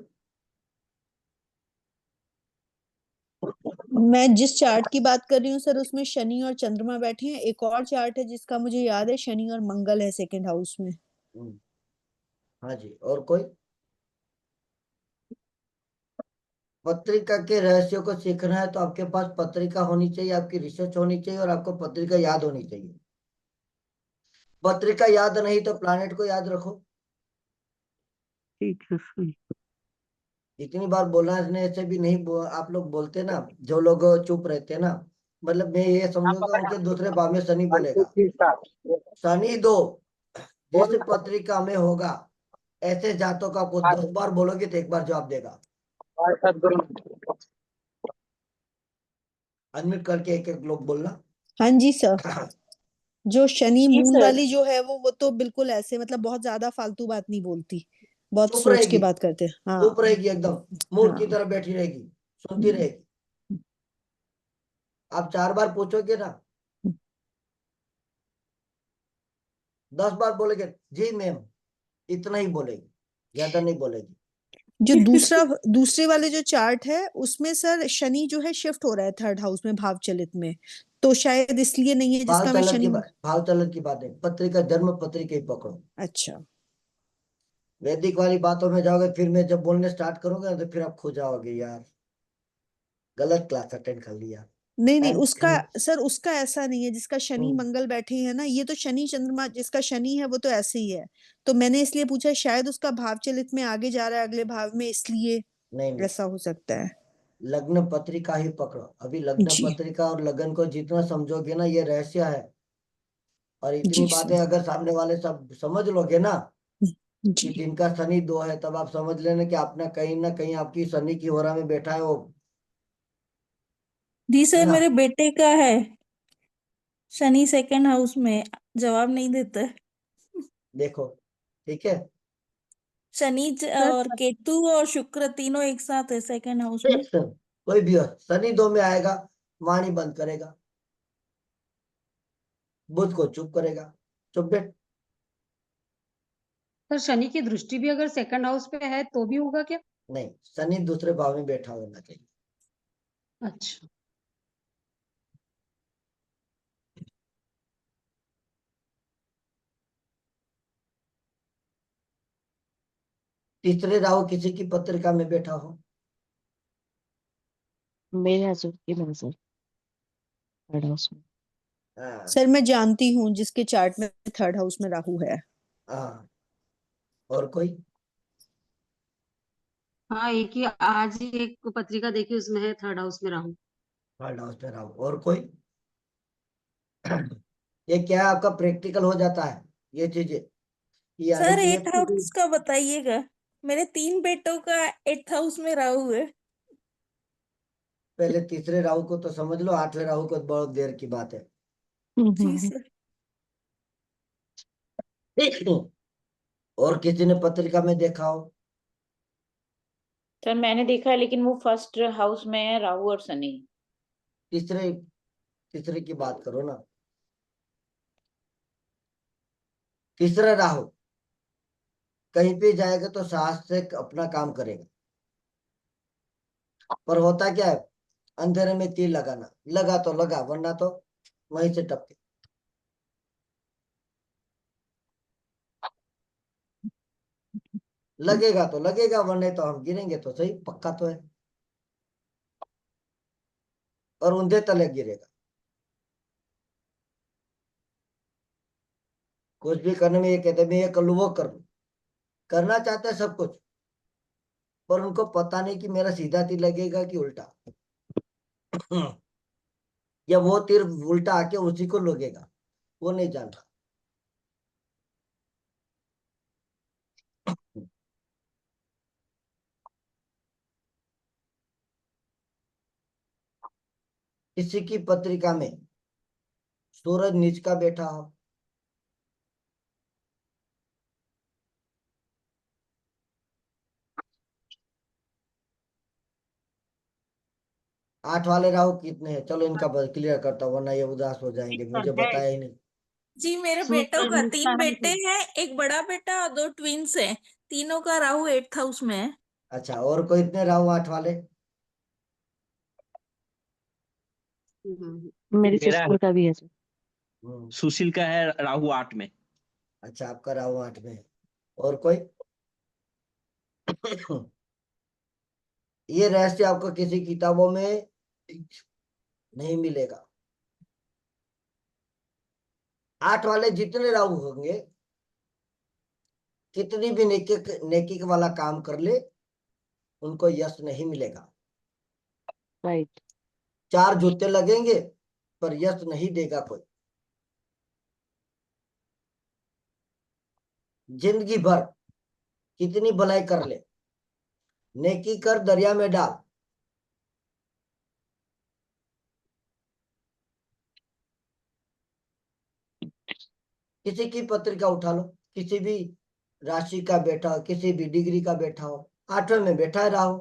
मैं जिस चार्ट की बात कर रही हूँ सर, उसमें शनि और चंद्रमा बैठे हैं। एक और चार्ट है जिसका मुझे याद है, शनि और मंगल है सेकंड हाउस में। हाँ जी, और कोई? पत्रिका के रहस्यों को सीखना है तो आपके पास पत्रिका होनी चाहिए, आपकी रिसर्च होनी चाहिए, और आपको पत्रिका याद होनी चाहिए। पत्रिका याद नहीं तो प्लानेट को याद रखो। ठीक है सही। इतनी बार बोलने से भी नहीं आप लोग बोलते ना, जो लोग चुप रहते ना, मतलब मैं ये समझूंगा उनके दूसरे भाव में शनि बोलेगा। शनि दो जिस पत्रिका में होगा, ऐसे जातों का आपको 10 बार बोलोगे तो एक बार जवाब देगा। अनम्यूट करके एक एक लोग बोलना। हाँ जी सर। जो शनि जी मून सर। वाली जो है वो तो बिल्कुल ऐसे, मतलब बहुत ज्यादा फालतू बात नहीं बोलती, बहुत चुप सोच के रहेगी, बात करते हैं। हाँ चुप रहेगी, एकदम मूर्ख की हाँ। तरह बैठी रहेगी, सुनती रहेगी। आप 4 बार पूछोगे ना, 10 बार बोलेगे जी मैम, इतना ही बोलेगी, ज्यादा नहीं बोलेगी। जो दूसरे वाले जो चार्ट है उसमें सर शनि जो है शिफ्ट हो रहा है थर्ड हाउस में भाव चलित में, तो शायद इसलिए नहीं है जिसका मैं शनि। भाव चलन की बात है, पत्रिका जन्म पत्रिका ही पकड़ो। अच्छा। वैदिक वाली बातों में जाओगे फिर मैं जब बोलने स्टार्ट करूंगा तो फिर आप खो जाओगे यार, गलत क्लास अटेंड कर लिया। नहीं नहीं, उसका सर उसका ऐसा नहीं है, जिसका शनि मंगल बैठे हैं ना, ये तो शनि चंद्रमा, जिसका शनि है वो तो ऐसे ही है। तो मैंने इसलिए पूछा, शायद उसका भाव चलित में आगे जा रहा है अगले भाव में, इसलिए नहीं नहीं ऐसा हो सकता है। लग्न पत्रिका ही पकड़ो। अभी लग्न जी पत्रिका और लगन को जितना समझोगे ना, ये रहस्य है। और इतनी जी बातें सर अगर सामने वाले सब समझ लोगे ना कि जी जिनका शनि 2 है, तब आप समझ लेना कि आपने कहीं ना कहीं आपकी शनि की होरा में बैठा है वो, जी है सर ना। मेरे बेटे का है शनि सेकंड हाउस में, जवाब नहीं देता है। देखो, ठीक है। शनि सर और केतु और शुक्र तीनों एक साथ है सेकंड हाउस में। कोई भी हो, शनि 2 में आएगा, वाणी बंद करेगा, बुध को चुप करेगा, चुप बैठ। सर शनि की दृष्टि भी अगर सेकंड हाउस पे है तो भी होगा क्या? नहीं, शनि दूसरे भाव में बैठा होना चाहिए। अच्छा। तीसरे राहु किसी की पत्रिका में बैठा हो, मेरे हस्बैंड की नहीं सर, थर्ड हाउस में। हाँ सर मैं जानती हूँ जिसके चार्ट में थर्ड हाउस में राहु है। हाँ। और कोई? हाँ, एक ही आज ही एक पत्रिका देखी, उसमें है थर्ड हाउस में राहु। थर्ड हाउस में राहु। और कोई? ये क्या है, आपका प्रैक्टिकल हो जाता है ये चीजें। यानी सर कि ये एट हाउस का बताइएगा, मेरे 3 बेटों का 8th हाउस में राहु है। पहले तीसरे राहु को तो समझ लो, 8वें राहु को बहुत देर की बात है। जी सर। और किसी ने पत्रिका में देखा हो? सर मैंने देखा है, लेकिन वो फर्स्ट हाउस में है राहु और शनि। तीसरे तीसरे की बात करो ना। तीसरा राहु कहीं पे जाएगा तो साहस से अपना काम करेगा, पर होता क्या है, अंधेरे में तीर लगाना, लगा तो लगा, वरना तो वहीं से टपके। लगेगा तो लगेगा, वरना तो हम गिरेंगे तो सही, पक्का तो है। और ऊंधे तले गिरेगा। कुछ भी करने में ये कहते हैं मैं ये कर लूं, वो कर लूं, करना चाहते हैं सब कुछ, पर उनको पता नहीं कि मेरा सीधा तीर लगेगा कि उल्टा। या वो तीर उल्टा आके उसी को लगेगा, वो नहीं जानता। किसी की पत्रिका में सूरज नीच का बैठा हो, आठ वाले राहु कितने हैं, चलो इनका क्लियर करता हूँ, वरना ये उदास हो जाएंगे, मुझे है बताया ही नहीं। जी मेरे बेटों सूर्य का नीचा 3 है बेटे तो। हैं, एक बड़ा बेटा और 2 ट्विंस हैं। तीनों का राहु 8th हाउस में है। अच्छा, और कोई इतने राहु 8 वाले? मेरी मेरा सिस्टर का भी है सर। सुशील का है राहु 8 में। अच्छा, आपका राहु 8 में है। और कोई? ये रहस्य आपको किसी किताबों में नहीं मिलेगा। 8 वाले जितने राहु होंगे, कितनी भी नेकी वाला काम कर ले, उनको यश नहीं मिलेगा। राइट। 4 जूते लगेंगे, पर यश नहीं देगा कोई। जिंदगी भर कितनी भलाई कर ले, नेकी कर दरिया में डाल, किसी की पत्रिका उठा लो, किसी भी राशि का बैठा हो, किसी भी डिग्री का बैठा हो, 8वें में बैठा है राहु,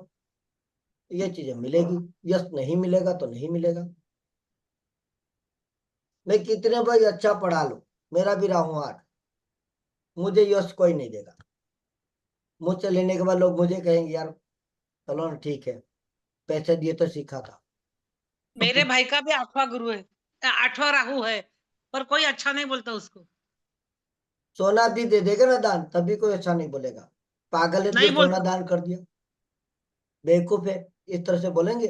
ये चीजें मिलेगी। यश नहीं मिलेगा तो नहीं मिलेगा। मैं कितने भाई अच्छा पढ़ा लूं, मेरा भी राहु 8, मुझे यश कोई नहीं देगा। मुझसे लेने के बाद लोग मुझे कहेंगे यार चलो ना ठीक है, पैसे दिए तो सीखा था। मेरे भाई का भी 8वां गुरु है, 8वां राहु है, पर कोई अच्छा नहीं बोलता उसको। सोना भी दे देगा ना दान, तभी कोई अच्छा नहीं बोलेगा। पागल है तो नहीं जो सोना बोलता। दान कर दिया, बेवकूफ है, इस तरह से बोलेंगे।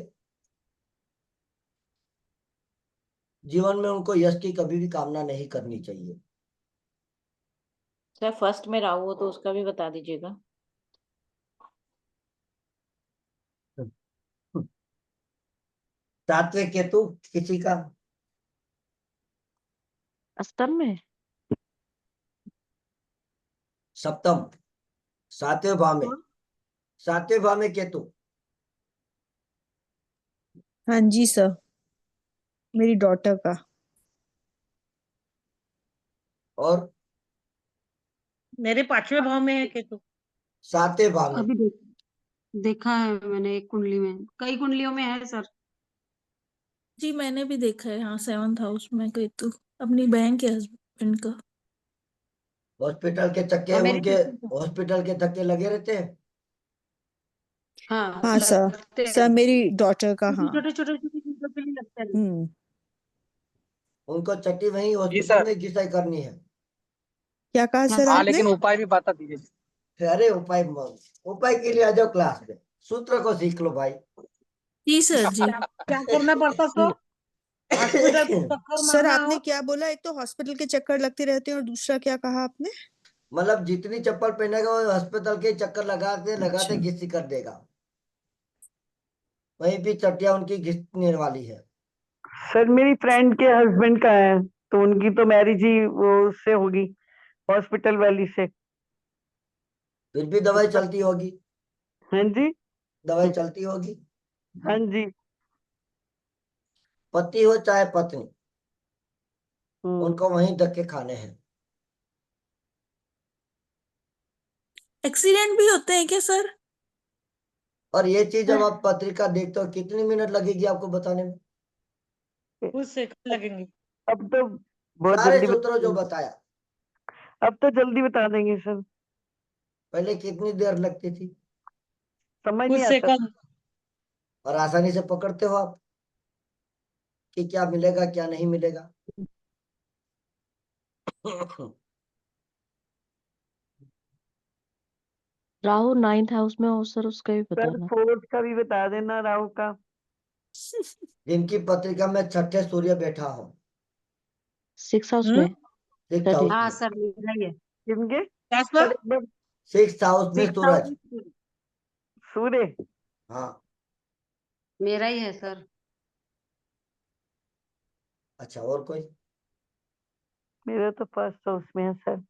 जीवन में उनको यश की कभी भी कामना नहीं करनी चाहिए। सर फर्स्ट में राहु हो तो उसका भी बता दीजिएगा। सातवें केतु किसी का, अष्टम में। सप्तम, सातवें भाव में, सातवें भाव में केतु। हाँ जी सर, मेरी डॉटर का। और मेरे 5वें भाव में है केतु। सातवें भाव में, अभी देखा है मैंने एक कुंडली में, कई कुंडलियों में है सर। जी मैंने भी देखा है, हाँ 7th हाउस में केतु, अपनी बहन के हस्बैंड का। हॉस्पिटल के चक्के और मेरी उनके, किस्मत है। हॉस्पिटल के धक्के लगे रहते हैं। हाँ हाँ सर, लगते सर हैं, मेरी डॉटर का। हाँ। छोटे छोटे छोटे चीजों के लिए लगते हैं। उनको चट्टी वहीं जी हॉस्पिटल सर। में घिसाई करनी है। क्या कहा क्या सर हाँ, आपने? लेकिन उपाय भी बता दीजिए। अरे उपाय, उपाय के लिए आ जाओ क्लास में, सूत्र को सीख लो भाई। जी सर जी। क्या करना पड़ता सर? हॉस्पिटल को चक्कर सर मारना आपने हो? क्या बोला? एक तो हॉस्पिटल के चक्कर लगते रहते हैं और दूसरा क्या कहा आपने? मतलब जितनी चप्पल पहनेगा वो हॉस्पिटल के चक्कर लगाते लगाते अच्छा। घिसी कर देगा, वहीं भी चट्टियां उनकी घिसने वाली है। सर मेरी फ्रेंड के हस्बैंड का है, तो उनकी तो मैरिज ही वो उससे होगी, हॉस्पिटल वाली से। फिर भी दवाई चलती होगी, हाँ जी। दवाई चलती होगी। हाँ जी। पति हो चाहे पत्नी, उनको वहीं धक्के खाने हैं। एक्सीडेंट भी होते हैं क्या सर? और ये चीज जब आप पत्रिका देखते हो कितनी मिनट लगेगी आपको बताने में? कुछ सेकंड लगेंगे। अब तो बहुत सारे जल्दी सूत्रों जो बता, बताया, अब तो जल्दी बता देंगे सर, पहले कितनी देर लगती थी? समझ कुछ नहीं आता। सेकंड। और आसानी से पकड़ते हो आप कि क्या मिलेगा क्या नहीं मिलेगा। राहु 9th हाउस में हो सर, उसका भी सर बताना। 4th का भी बता देना, राहु का। जिनकी पत्रिका में छठे सूर्य बैठा हो, 6th हाउस में। 6th हाउस हाँ में, सर मेरा ही है। किनके? क्या सर सर? एक बार। 6th हाउस में 6th हाउस सूरज। में सूर्य। हाँ, मेरा ही है सर। अच्छा और कोई? मेरा तो 1st हाउस में है सर।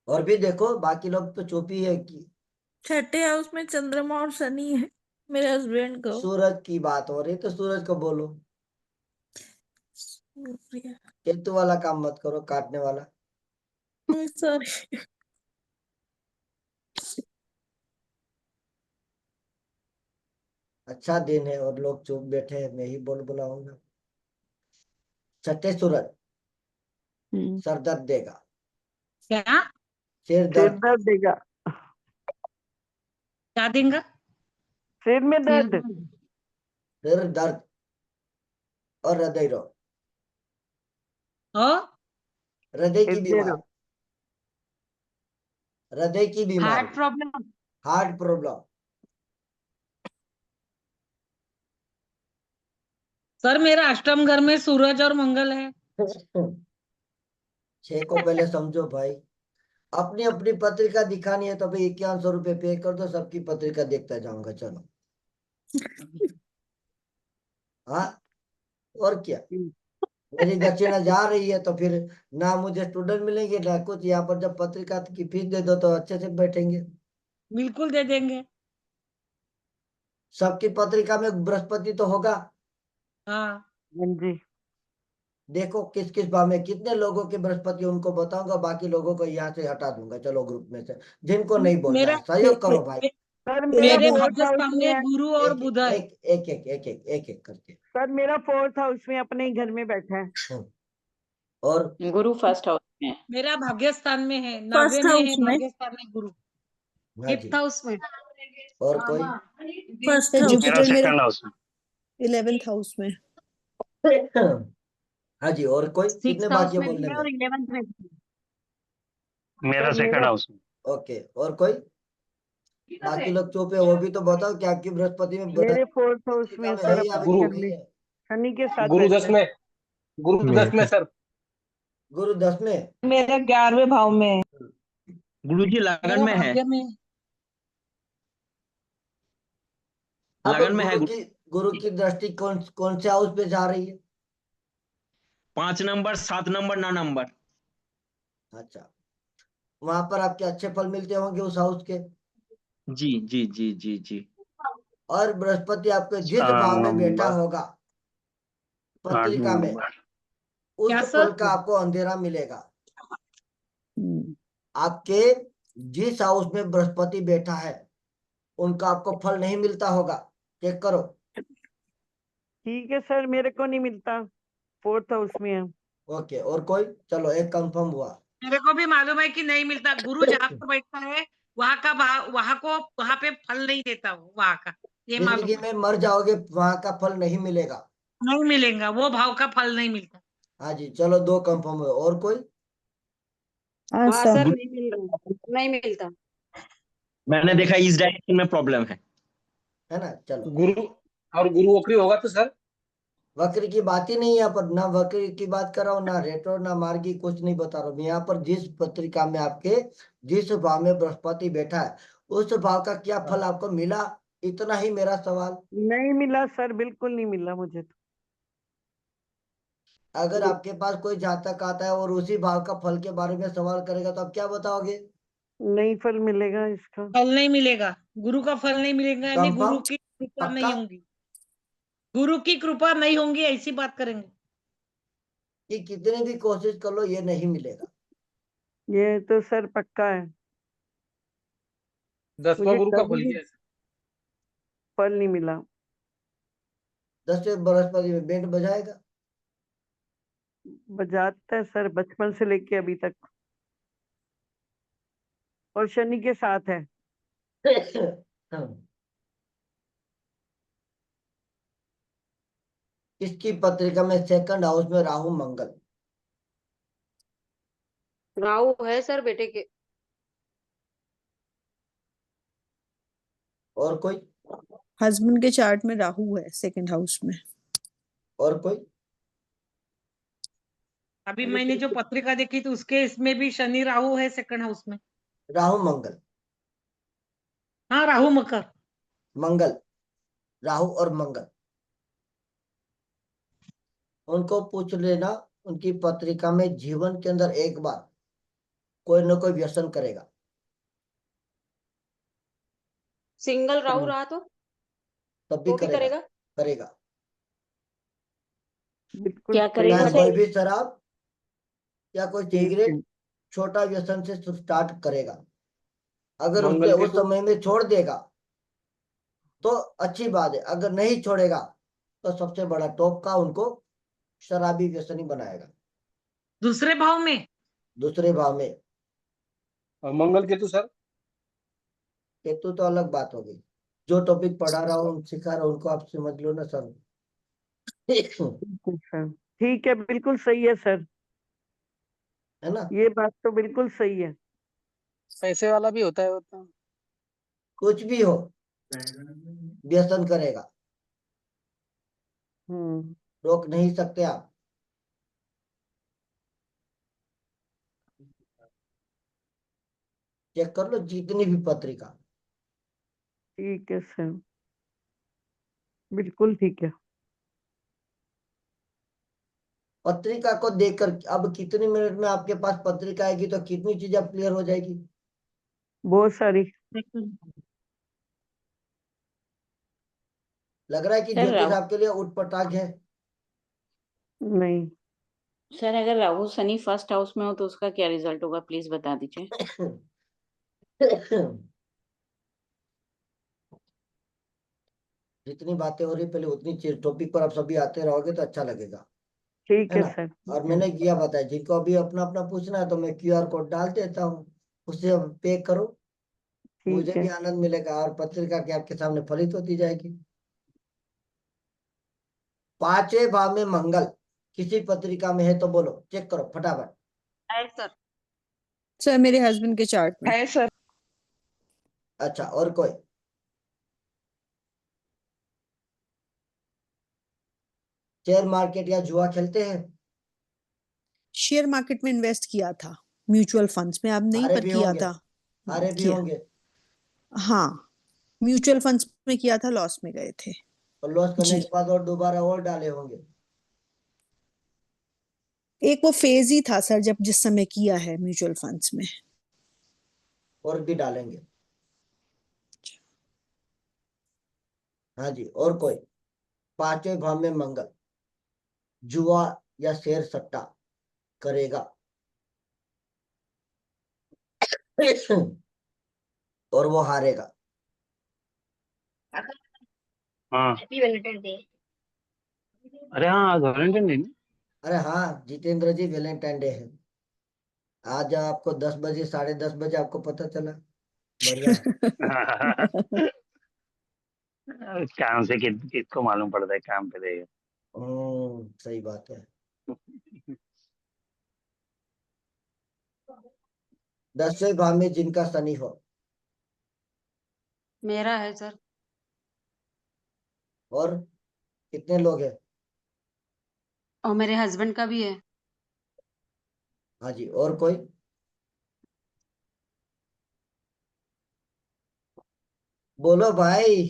और भी देखो, बाकी लोग तो चुप ही है कि 6ठे हाउस में चंद्रमा और शनि है मेरे हस्बैंड को। सूरज की बात हो रही तो सूरज को बोलो, केतु वाला काम मत करो, काटने वाला। सॉरी। अच्छा दिन है और लोग चुप बैठे हैं, मैं ही बोल बुलाऊंगा। छठे सूरज सर दर्द देगा, क्या? सिर सिर दर्द, दर्द देगा। क्या देंगे? सिर में सिर दर्द। दर्द। सिर दर्द और हृदय रोग, और हृदय की हृदय रोग। बीमारी, हृदय की बीमारी, heart problem. Heart problem. Sir मेरा अष्टम घर में सूरज और मंगल है। 6 को पहले समझो भाई। अपनी अपनी पत्रिका दिखानी है तो भाई 5100 रुपये पे कर दो, सबकी पत्रिका देखता जाऊंगा, चलो। हाँ, और क्या। मेरी दक्षिणा जा रही है तो फिर ना मुझे स्टूडेंट मिलेंगे ना कुछ। यहाँ पर जब पत्रिका की फीस दे दो तो अच्छे से बैठेंगे। बिल्कुल दे देंगे। सबकी पत्रिका में बृहस्पति तो होगा। हाँ हाँ जी। देखो किस किस भाव में कितने लोगों के बृहस्पति उनको बताऊंगा, बाकी लोगों को यहाँ से हटा दूंगा, चलो ग्रुप में से जिनको नहीं बोलना मेरा है सहयोग करो भाई। सर मेरा मेरे 4th भाग्य हाउस स्थान में में है। गुरु और एक बुध है। एक एक एक एक एक एक एक करके। सर मेरा 4th हाउस में अपने ही घर में बैठा है। और गुरु 1st हाउस में है। मेरा भाग्य स्थान में है, 9वें 1st में है, हाउस में। भाग्य स्थान में गुरु। हाँ जी, 5th हाउस में। और कोई? 1st sir house. जुपिटर मेरा सेकंड हाउस में। 11th हाउस में। हाँ जी, और कोई? कितने 6th बाकी हाउस है में भी बोलने है में? और 11th में भी है। मेरा सर सेकंड मेरा हाउस में। ओके, और कोई? बाकी लोग चुप है, वो भी तो बताओ कि आपकी बृहस्पति में मेरे 4th हाउस में पत्रिका है में सर, है या अपने गुरु घर नहीं में है? शनि के साथ गुरु बैठा 10 है। में, गुरु 10 में सर। गुरु 10 में। मेरा 11वें भाव में है। गुरु जी लगन मेरा में है। भाग्य में अब लगन में है गुरु की दृष्टि कौन से हाउस पे जा रही है? 5 नंबर, 7 नंबर, 9 नंबर। अच्छा, वहां पर आपके अच्छे फल मिलते होंगे उस हाउस के। जी जी जी जी जी। और बृहस्पति आपके जिस 4 भाव में बैठा नंबर, होगा 8 पत्रिका में, नंबर। उस क्या फल सर? का आपको अंधेरा मिलेगा। हम्म, आपके जिस हाउस में बृहस्पति बैठा है उनका आपको फल नहीं मिलता होगा। चेक करो। ठीक है सर, मेरे को नहीं मिलता, 4th हाउस में है। ओके, और कोई? चलो, एक कंफर्म हुआ। मेरे को भी मालूम है कि नहीं मिलता। गुरु जहाँ पर बैठता है वहां पे फल नहीं देता वो वहां का, ये मालूम जिंदगी है। में मर जाओगे वहां का फल नहीं मिलेगा। नहीं मिलेगा, वो भाव का फल नहीं मिलता। हाँ जी, चलो 2 कंफर्म हुए। और कोई? हाँ हाँ सर। सर, नहीं मिल रहा, नहीं मिलता। मैंने देखा इस डायरेक्शन में प्रॉब्लम है। है ना? चलो, गुरु और गुरु वक्री होगा तो सर वक्र की बात ही नहीं है यहाँ पर। ना वक्र की बात कर रहा हूँ, ना रेट्रो, ना मार्गी, कुछ नहीं बता रहा हूँ मैं। यहाँ पर जिस पत्रिका में आपके जिस भाव में बृहस्पति बैठा है उस भाव का क्या फल आपको मिला, इतना ही मेरा सवाल। नहीं मिला सर, बिल्कुल नहीं मिला मुझे तो। अगर आपके पास कोई जातक आता है और उसी भाव का फल के बारे में सवाल करेगा तो आप क्या बताओगे? नहीं फल मिलेगा इसका। फल नहीं मिलेगा, गुरु का फल नहीं मिलेगा, यानी गुरु कंफर्म? की कृपा पक्का? नहीं होगी। गुरु की कृपा नहीं होंगी, ऐसी बात करेंगे। कि कितनी भी कोशिश कर लो ये नहीं मिलेगा। ये तो सर पक्का है, 10वां मुझे गुरु का कभी फल भी क्या है? फल नहीं मिला। 10वें बृहस्पति में बैंड बजाएगा। बजाता है सर, बचपन से लेके अभी तक, और शनि के साथ है। इसकी पत्रिका में 2nd हाउस में राहु मंगल। राहु है सर बेटे के। और कोई? हस्बैंड के चार्ट में राहु है 2nd हाउस में। और कोई? अभी मैंने जो पत्रिका देखी तो उसके इसमें भी शनि राहु है 2nd हाउस में। राहु मंगल। हाँ, राहु मकर। मंगल, राहु और मंगल, उनको पूछ लेना। उनकी पत्रिका में जीवन के अंदर एक बार कोई ना कोई व्यसन करेगा। सिंगल राहु रहा तब भी तो भी करेगा। करेगा। करेगा। बिल्कुल क्या सही करेगा चाहे है। सर? कोई भी शराब या कोई ठीक है। सिगरेट, छोटा व्यसन से स्टार्ट करेगा। अगर उसने मंगल के उस तो समय में छोड़ देगा तो अच्छी बात है, अगर नहीं छोड़ेगा तो सबसे बड़ा टॉप का उनको शराबी व्यसनी बनाएगा। दूसरे भाव में। दूसरे भाव में और मंगल केतु सर केतु तो अलग बात होगी। जो टॉपिक पढ़ा रहा हूँ सिखा रहा हूँ उनको आप समझ लो ना सर। बिल्कुल सर, ठीक है, बिल्कुल सही है सर, है ना? ये बात तो बिल्कुल सही है। पैसे वाला भी होता है वो तो। कुछ भी हो, व्यसन करेगा, हम्म। रोक नहीं सकते आप। चेक कर लो जितनी भी पत्रिका। ठीक है सर, बिल्कुल ठीक है। पत्रिका को देखकर अब कितनी मिनट में आपके पास पत्रिका आएगी तो कितनी चीज अब क्लियर हो जाएगी। बहुत सारी। लग रहा है कि सर ज्योतिष राहु, आपके लिए उठपटांग है। नहीं सर अगर राहु शनि 1st हाउस में हो तो उसका क्या रिजल्ट होगा, प्लीज बता दीजिए। जितनी बातें हो रही पहले उतनी चीज टॉपिक पर आप सभी आते रहोगे तो अच्छा लगेगा। ठीक है है ना? सर। और मैंने किया बताया, जिनको अभी अपना अपना पूछना है तो मैं QR कोड डाल देता हूँ, उससे पे करो, मुझे ठीक भी है। आनंद मिलेगा और पत्रिका की आपके सामने फलित होती जाएगी। 5वें भाव में मंगल किसी पत्रिका में है तो बोलो, चेक करो फटाफट। है सर। सर मेरे हस्बैंड के चार्ट में। है सर। अच्छा, और कोई? शेयर मार्केट या जुआ खेलते हैं? शेयर मार्केट में इन्वेस्ट किया था, म्यूचुअल फंड्स में, अब नहीं हारे पर भी किया होंगे। था। हारे भी किया। होंगे। हाँ, म्यूचुअल फंड्स में किया था, लॉस में गए थे। और लॉस करने जी। के बाद और दोबारा और डाले होंगे। एक वो फेज ही था सर जब जिस समय किया है म्यूचुअल फंड्स में। और भी डालेंगे। हाँ जी, और कोई? पांचवें भाव में मंगल, जुआ या शेयर सट्टा करेगा और वो हारेगा। हाँ। Happy Valentine day. अरे हाँ, आज वैलेंटाइन डे। अरे हाँ जितेंद्र जी, वैलेंटाइन डे है आज। आपको 10 बजे 10:30 आपको पता चला, बढ़िया है। काम से किसको मालूम पड़ता है, काम पे रहेगा। सही बात है। 10वें भाव में जिनका शनि हो। मेरा है सर। और कितने लोग हैं? और मेरे हस्बैंड का भी है। हाँ जी, और कोई? बोलो भाई,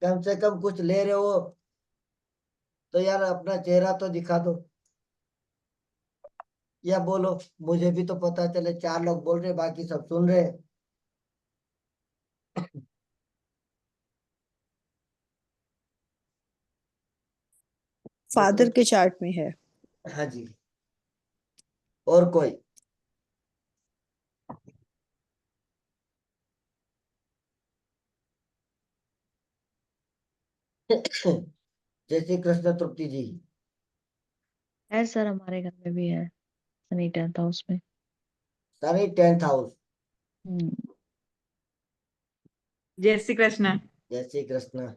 कम से कम कुछ ले रहे हो तो यार अपना चेहरा तो दिखा दो। या बोलो, मुझे भी तो पता चले। 4 लोग बोल रहे, बाकी सब सुन रहे। फादर के चार्ट में है। हाँ जी, और कोई? जय श्री कृष्ण तृप्ति जी। है सर, हमारे घर में भी है शनि 10th हाउस में। Shani 10th house. जय श्री कृष्ण। जय श्री कृष्ण।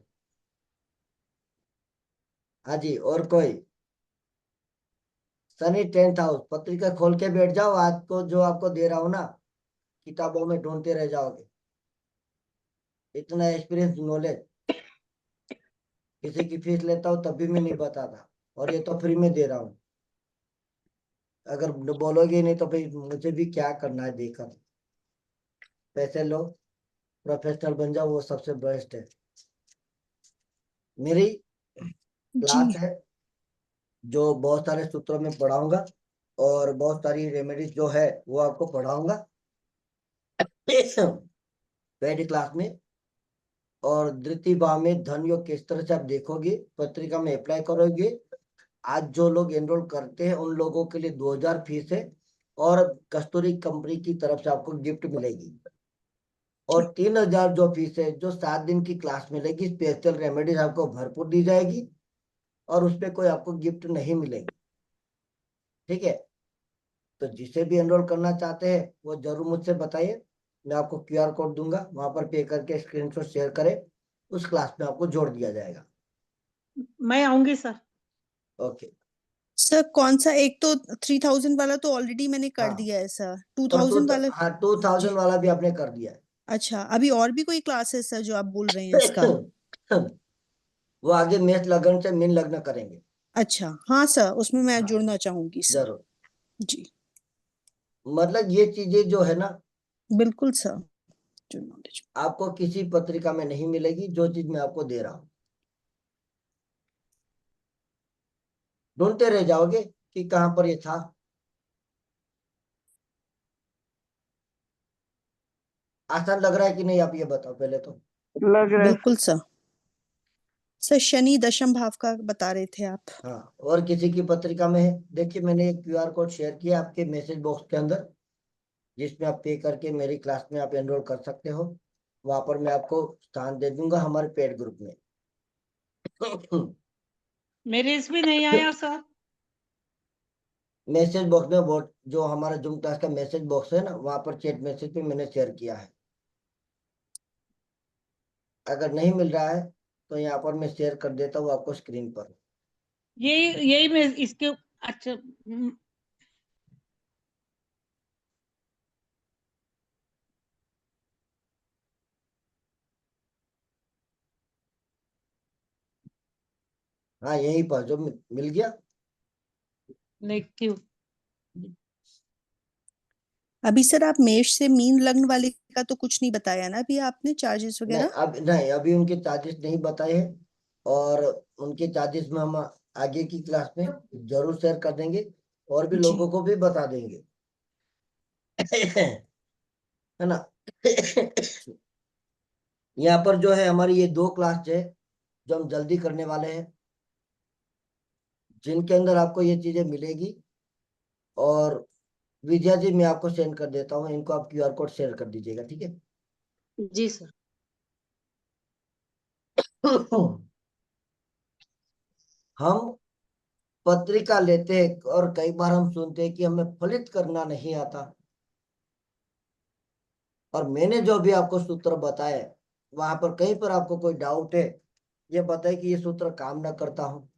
हाँ जी, और कोई? शनि 10th हाउस, पत्रिका खोल के बैठ जाओ। आज को जो आपको दे रहा हूं ना, किताबों में ढूंढते रह जाओगे। इतना एक्सपीरियंस, नॉलेज। किसी की फीस लेता हूँ तब भी मैं नहीं बताता, और ये तो फ्री में दे रहा हूँ। अगर बोलोगे नहीं तो भाई मुझे भी क्या करना है देकर। पैसे लो, प्रोफेशनल बन जाओ, वो सबसे बेस्ट है। मेरी क्लास जी। है जो बहुत सारे सूत्रों में पढ़ाऊंगा, और बहुत सारी रेमेडीज जो है वो आपको पढ़ाऊंगा पहली क्लास में। और द्वितीय भाव में धन योग किस तरह से आप देखोगे, पत्रिका में अप्लाई करोगे। आज जो लोग एनरोल करते हैं उन लोगों के लिए 2000 फीस है, और कस्तूरी कंपनी की तरफ से आपको गिफ्ट मिलेगी। और 3000 जो फीस है, जो 7 दिन की क्लास मिलेगी, स्पेशल रेमेडीज आपको भरपूर दी जाएगी, और उसपे कोई आपको गिफ्ट नहीं मिलेगी। ठीक है, तो जिसे भी एनरोल करना चाहते हैं वो जरूर मुझसे बताइए। मैं आपको QR कोड दूंगा, वहां पर पे करके स्क्रीनशॉट शेयर करें, उस क्लास में आपको जोड़ दिया जाएगा। मैं आऊंगी सर। ओके सर कौन सा? एक तो 3000 वाला तो ऑलरेडी मैंने कर हाँ, दिया है सर। और 2000 वाला। हाँ 2000 जी। वाला भी आपने कर दिया है। अच्छा, अभी और भी कोई क्लास है सर जो आप बोल रहे हैं इसका? वो आगे मेष लग्न से मीन लग्न करेंगे। अच्छा हाँ सर, उसमें मैं हाँ, जुड़ना चाहूंगी सर। जरूर। जी मतलब ये चीजें जो है ना, बिल्कुल सर, जुड़ना। आपको किसी पत्रिका में नहीं मिलेगी, जो चीज मैं आपको दे रहा हूँ। ढूंढते रह जाओगे कि कहां पर ये था। आसान लग रहा है कि नहीं, आप ये बताओ पहले तो। लग रहा है। बिल्कुल सर। सर शनि दशम भाव का बता रहे थे आप। हाँ, और किसी की पत्रिका में है, देखिए मैंने एक QR कोड शेयर किया आपके मैसेज बॉक्स के अंदर, जिसमें आप पे करके मेरी क्लास में आप एनरोल कर सकते हो। वहां पर मैं आपको स्थान दे दूंगा हमारे पेड ग्रुप में। मेरे इसमें नहीं आया सर। मैसेज बॉक्स में वो जो हमारा जूम क्लास का मैसेज बॉक्स है ना, वहां पर चैट मैसेज पे मैंने शेयर किया है। अगर नहीं मिल रहा है तो यहाँ पर मैं शेयर कर देता हूँ आपको स्क्रीन पर। यही यही मैं इसके। अच्छा हाँ, यहीं पर जो मिल गया। देखती हूँ। अभी सर आप मेष से मीन लग्न वाले का तो कुछ नहीं बताया ना अभी आपने, चार्जेस नहीं वगैरह? अब नहीं, अभी उनके चार्जेस नहीं बताए हैं, और उनके चार्जेस में हम आगे की क्लास में जरूर शेयर कर देंगे, और भी जी लोगों को भी बता देंगे। है ना। यहाँ पर जो है हमारी ये 2 क्लास है जो हम जल्दी करने वाले हैं, जिनके अंदर आपको ये चीजें मिलेगी। और विद्या जी, मैं आपको सेंड कर देता हूँ, इनको आप QR कोड शेयर कर दीजिएगा, ठीक है। जी सर। हम पत्रिका लेते हैं और कई बार हम सुनते हैं कि हमें फलित करना नहीं आता, और मैंने जो भी आपको सूत्र बताए वहां पर कहीं पर आपको कोई डाउट है, ये बताए कि ये सूत्र काम ना करता हूँ।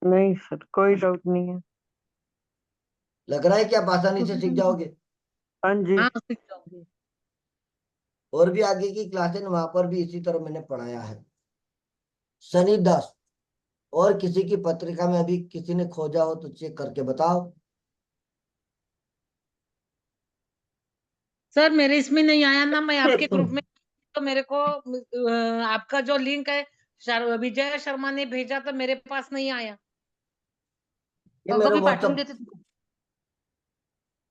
नहीं सर, कोई डाउट नहीं है। लग रहा है कि आप आसानी से सीख जाओगे। हाँ जी। हाँ सीख जाओगे। और भी आगे की क्लासें वहां पर भी इसी तरह मैंने पढ़ाया है। शनि 10, और किसी की पत्रिका में अभी किसी ने खोजा हो तो चेक करके बताओ। सर मेरे इसमें नहीं आया ना, मैं आपके ग्रुप में, तो मेरे को आपका जो लिंक है विजय शर्मा ने भेजा तो मेरे पास नहीं आया। ये मेरे व्हाट्सएप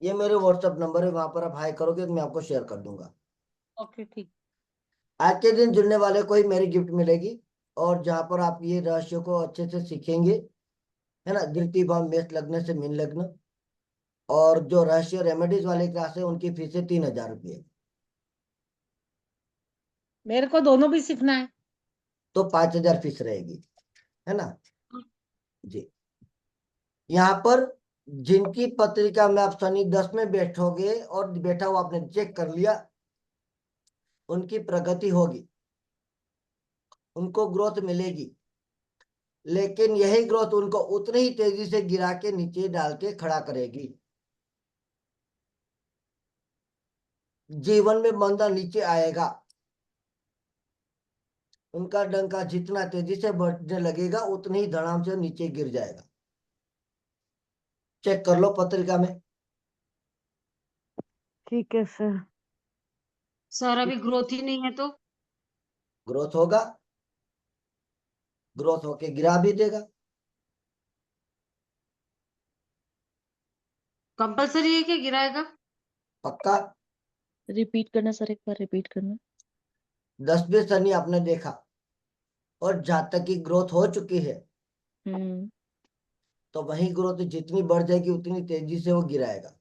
ये मेरे व्हाट्सएप नंबर है, वहां पर आप हाई करोगे तो मैं आपको शेयर कर दूंगा। ओके ठीक। आज के दिन जुड़ने वाले को ही मेरी गिफ्ट मिलेगी, और जहां पर आप ये रहस्य को अच्छे से सीखेंगे, है ना, द्वितीय भाव मेष लग्न से मीन लग्न, और जो रहस्य रेमेडीज वाली क्लास है उनकी फीस है 3000 रुपये। मेरे को दोनों भी सीखना है। तो 5000 फीस रहेगी, है ना जी। यहाँ पर जिनकी पत्रिका में आप शनि 10 में बैठोगे और बैठा हुआ आपने चेक कर लिया, उनकी प्रगति होगी, उनको ग्रोथ मिलेगी, लेकिन यही ग्रोथ उनको उतनी ही तेजी से गिरा के नीचे डाल के खड़ा करेगी। जीवन में मंदा नीचे आएगा, उनका डंका जितना तेजी से बढ़ने लगेगा उतनी ही धड़ाम से नीचे गिर जाएगा। चेक कर लो पत्रिका में। ठीक है सर। सर अभी ग्रोथ ही नहीं है तो? ग्रोथ होगा, ग्रोथ होके गिरा भी देगा। कंपलसरी है क्या गिराएगा? पक्का। रिपीट करना सर, एक बार रिपीट करना। 10वें शनि आपने देखा, और जहां तक की ग्रोथ हो चुकी है, तो वही ग्रोथ जितनी बढ़ जाएगी उतनी तेजी से वो गिराएगा।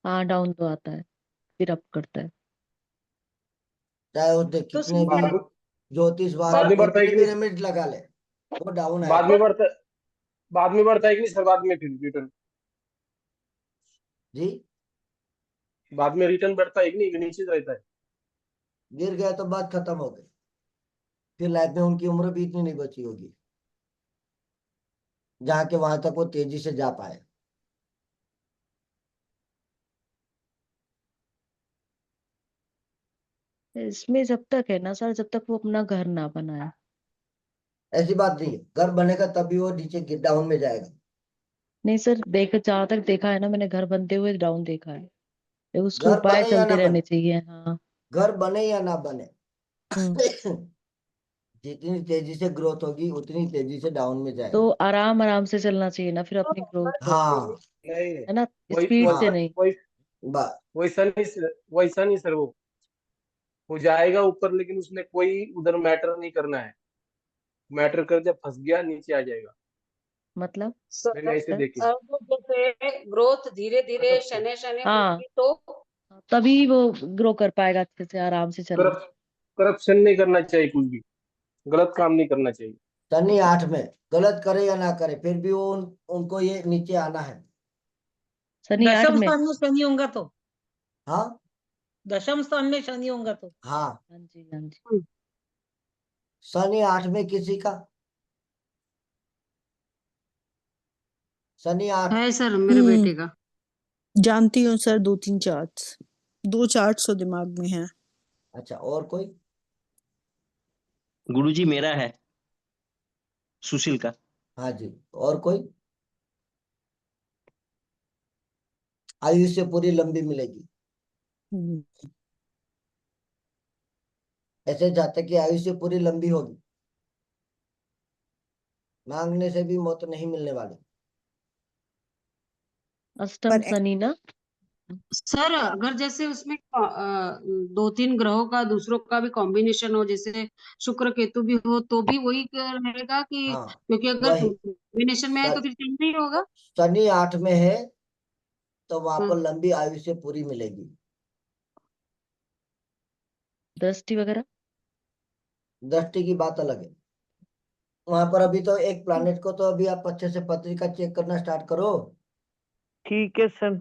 हाँ डाउन तो आता है, फिर अप करता है। चाहे उसने तो कितने भी ज्योतिषवाद बाद में बढ़ता है कितने कि भी नहीं? रेमेडी लगा ले, वो डाउन बाद आएगा। में बढ़ता है कि नहीं सर? बाद में फिर रिटर्न, जी, बाद में रिटर्न बढ़ता है कि नहीं, कि नीचे रहता है? गिर गया तो बात खत्म हो गई, फिर लाइफ में उनकी उम्र भी इतनी नहीं बची होगी जहाँ के वहां तक वो तेजी से जा पाए। इसमें जब तक है ना सर, जब तक वो अपना घर ना बनाए। ऐसी बात नहीं है, घर बनेगा तभी वो नीचे डाउन में जाएगा। नहीं सर, जहां तक देखा है ना मैंने, घर बनते हुए डाउन देखा है। उसके घर उपाय बने या चलते ना रहने बने, चाहिए। हाँ। घर बने या ना बने, हम्म। जितनी तेजी से ग्रोथ होगी उतनी तेजी से डाउन में जाएगा। तो आराम आराम से चलना चाहिए ना फिर अपनी ग्रोथ को, हाँ, नहीं है ना, वही स्पीड से नहीं। बस वैसा नहीं सर, वो जाएगा ऊपर, लेकिन उसने कोई उधर मैटर नहीं करना है। मैटर कर जब फंस गया नीचे आ जाएगा। मतलब मैंने ऐसे देखे। तो जैसे ग्रोथ धीरे धीरे शनि शनि हाँ, होगी तो? तभी वो ग्रो कर पाएगा अच्छे से, आराम से चलना। करप्शन नहीं करना चाहिए, कुछ भी गलत काम नहीं करना चाहिए। शनि 8 में गलत करे या ना करे फिर भी वो उनको ये नीचे आना है। शनि 8 दशम में? स्थान में शनि होगा तो? हाँ दशम स्थान में शनि होगा तो? हाँ, हाँ जी हाँ जी। शनि 8 में किसी का, शनि 8। है सर मेरे बेटे का। जानती हूँ सर, 2-3 चार्ट्स, 2 चार्ट्स तो दिमाग में है। अच्छा, और कोई? गुरुजी मेरा है, सुशील का। हाँ जी, और कोई? आयुष्य पूरी लंबी मिलेगी। ऐसे जातक की आयुष्य पूरी लंबी होगी, मांगने से भी मौत नहीं मिलने वाली। अष्टम पर शनि ना। सर अगर जैसे उसमें 2-3 ग्रहों का दूसरों का भी कॉम्बिनेशन हो, जैसे शुक्र केतु भी हो, तो भी वही रहेगा कि हाँ क्योंकि अगर वही, कॉम्बिनेशन में है तो फिर चेंज नहीं होगा। शनि 8 में है तो वहां पर हम्म। लंबी आयुष्य पूरी मिलेगी। दृष्टि वगैरह। दृष्टि की बात अलग है। वहां पर अभी तो एक प्लैनेट को तो अभी आप अच्छे से पत्रिका चेक करना स्टार्ट करो, ठीक है सर।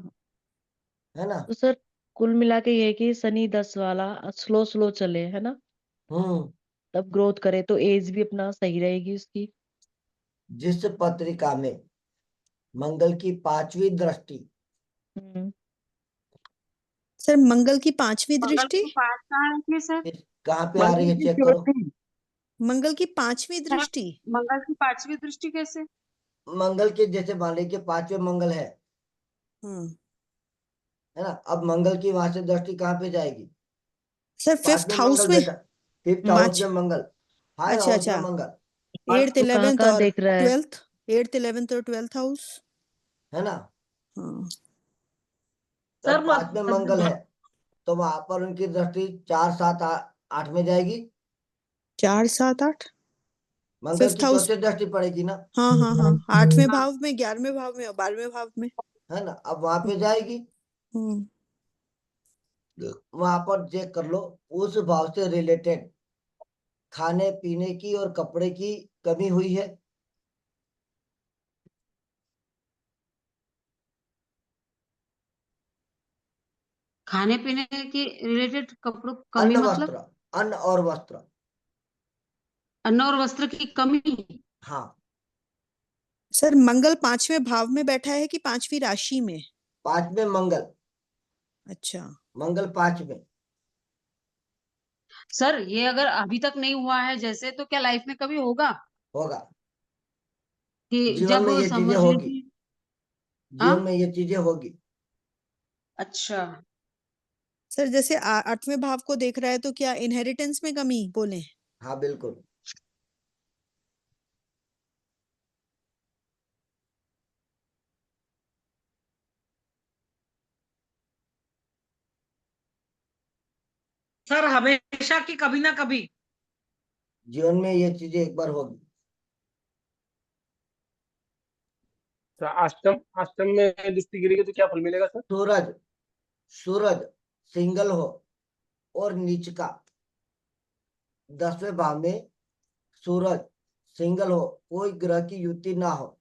है ना। तो सर कुल मिला के ये है कि शनि 10 वाला स्लो स्लो चले, है ना, हम्म। तब ग्रोथ करे तो एज भी अपना सही रहेगी उसकी। जिस पत्रिका में मंगल की 5वीं दृष्टि, हम्म। सर मंगल की 5वीं मंगल दृष्टि, की 5 कहाँ है सर? कहाँ पे आ रही मंगल है की चेक करो। चौथी। मंगल की 5वीं सर दृष्टि। मंगल की 5वीं दृष्टि कैसे? मंगल के जैसे मान लीजिए 5वें मंगल हम्म है ना। अब मंगल की वहां से दृष्टि कहाँ पे जाएगी? सर 5th 5वें हाउस मंगल में। बेटा, 5th हाउस में अच्छा मंगल, हाई अच्छा हाउस में अच्छा, मंगल, 8th तो कहाँ 11th कहाँ और देख रहा है? 12th, 8th 11th और 12th हाउस। है ना। हाँ सर अब 5वें मंगल है तो वहां पर उनकी दृष्टि 4 7 8 में जाएगी। 4 7 8 मंगल 5th की हाउस। चौथी दृष्टि पड़ेगी ना, हाँ हाँ हाँ, 8वें हाँ। भाव में, 11वें भाव में और 12वें भाव में। है ना। अब वहां पे जाएगी, हम्म वहां पर चेक कर लो उस भाव से रिलेटेड खाने पीने की और कपड़े की कमी हुई है। खाने पीने के रिलेटेड कपड़ों कमी अन्न मतलब? वस्त्र, अन्न और वस्त्र। अन्न और वस्त्र की कमी। हाँ, सर मंगल 5वें भाव में बैठा है कि 5वीं राशि में? 5वें मंगल, अच्छा। मंगल 5 में सर ये अगर अभी तक नहीं हुआ है जैसे, तो क्या लाइफ में कभी होगा होगा। कि जीवन जब में ये चीजें समझ होगी, लीजिए। जीवन हाँ में ये चीजें होगी। अच्छा। सर जैसे 8वें भाव को देख रहा है तो क्या इनहेरिटेंस में कमी बोले? हाँ बिल्कुल। सर हमेशा की कभी ना कभी। जीवन में ये चीजें एक बार होगी। तो अष्टम अष्टम में दृष्टि गिरेगी तो क्या फल मिलेगा सर? सूरज, सूरज सिंगल हो और नीच का 10वें भाव में सूरज सिंगल हो, कोई ग्रह की युति ना हो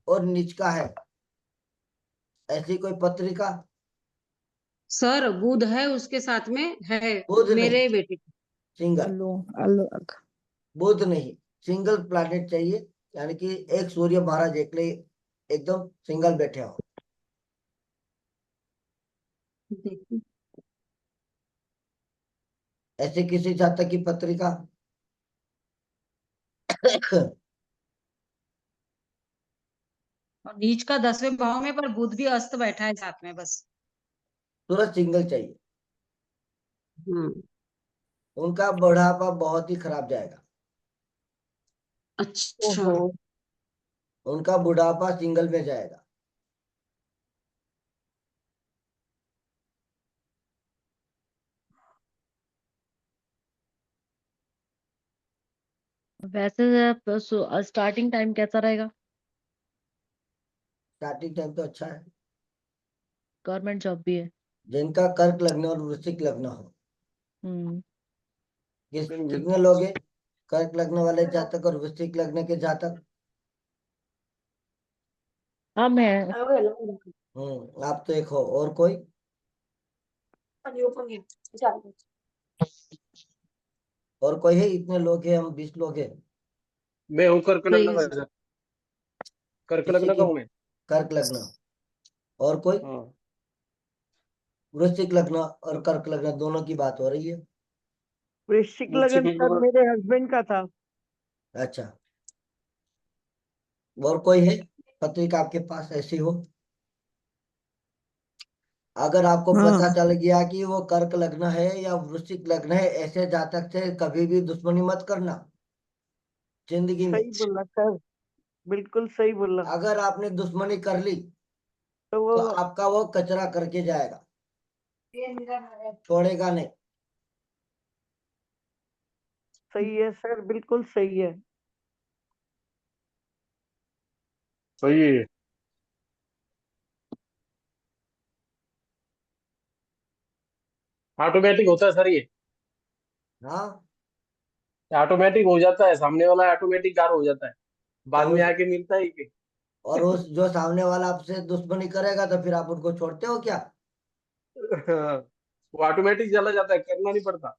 और नीच का है, ऐसी कोई पत्रिका। सर बुध है उसके साथ में है, बुध नहीं, मेरे बेटे की। सिंगल। अलग। बुध नहीं, सिंगल प्लैनेट चाहिए, यानी कि एक सूर्य महाराज एकले एकदम सिंगल बैठे हो। देखिए। ऐसे किसी जातक की पत्रिका और नीच का 10वें भाव में, पर बुध भी अस्त बैठा है साथ में बस। सूरज सिंगल चाहिए। हम्म। उनका बुढ़ापा बहुत ही खराब जाएगा। अच्छा। ओहो। उनका बुढ़ापा सिंगल में जाएगा। वैसे स्टार्टिंग टाइम कैसा रहेगा? स्टार्टिंग टाइम तो अच्छा है। गवर्नमेंट जॉब भी है। जिनका कर्क लग्न और वृश्चिक लग्न हो, हम्म। कितने लोग हैं कर्क लग्न वाले जातक और वृश्चिक लग्न के जातक? हाँ मैं। आप तो एक हो, और कोई? और कोई है? इतने लोग हैं, हम 20 लोग हैं। मैं हूँ कर्क नहीं लग्न है का सर। सर, कर्क किसी लग्न का की हूँ मैं। कर्क लग्न, और कोई? हाँ। वृश्चिक लग्न और कर्क लग्न दोनों की बात हो रही है। वृश्चिक वृश्चिक लगन सर लग्न मेरे हस्बैंड का था। अच्छा, और कोई है पत्रिका आपके पास ऐसी हो? अगर आपको हाँ पता चल गया कि वो कर्क लग्न है या वृश्चिक लग्न है, ऐसे जातक से कभी भी दुश्मनी मत करना जिंदगी में। सही बोला सर, बिल्कुल सही बोला। अगर आपने दुश्मनी कर ली तो तो वो आपका वो कचरा करके जाएगा, छोड़ेगा नहीं। सही है सर, बिल्कुल सही है। सही है ये। ऑटोमेटिक होता है सर ये, हाँ, ऑटोमेटिक हो जाता है, सामने वाला ऑटोमेटिक गायब हो जाता है, तो बाद में आके मिलता है कि और उस जो सामने वाला आपसे दुश्मनी करेगा तो फिर आप उनको छोड़ते हो क्या? वो ऑटोमेटिक चला जाता है, करना नहीं पड़ता।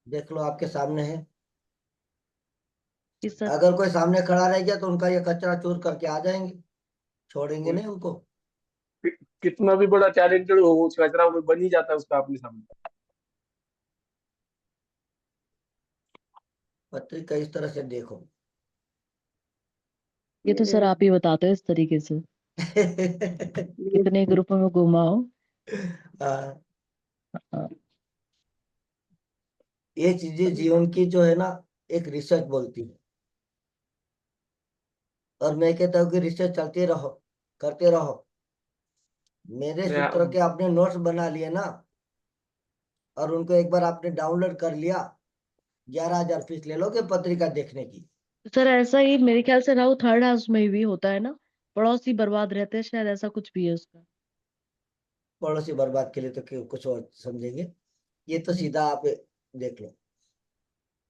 देख लो आपके सामने है। कि सर अगर कोई सामने खड़ा रह गया तो उनका ये कचरा चूर करके आ जाएंगे, छोड़ेंगे उन नहीं उनको। कितना भी बड़ा टैलेंटेड हो, वो कचरा वो बन ही जाता है उसका अपने सामने। पत्रिका इस तरह से देखो। ये तो सर आप ही बताते हो इस तरीके से, कितने ग्रुपों में घुमाओ। हाँ, हाँ, ये चीजें जीवन की जो है ना, एक रिसर्च बोलती है। और मैं कहता हूँ कि रिसर्च चलती रहो, करते रहो। मेरे सूत्र के आपने नोट्स बना लिए ना, और उनको एक बार आपने डाउनलोड कर लिया, 11,000 फीस ले लोगे पत्रिका देखने की। सर ऐसा ही मेरे ख्याल से राहु थर्ड हाउस में भी होता है ना, पड़ोसी बर्बाद रहते हैं, शायद ऐसा कुछ भी है उसका। पड़ोसी बर्बाद के लिए तो कुछ और समझेंगे, ये तो सीधा आप देख लो।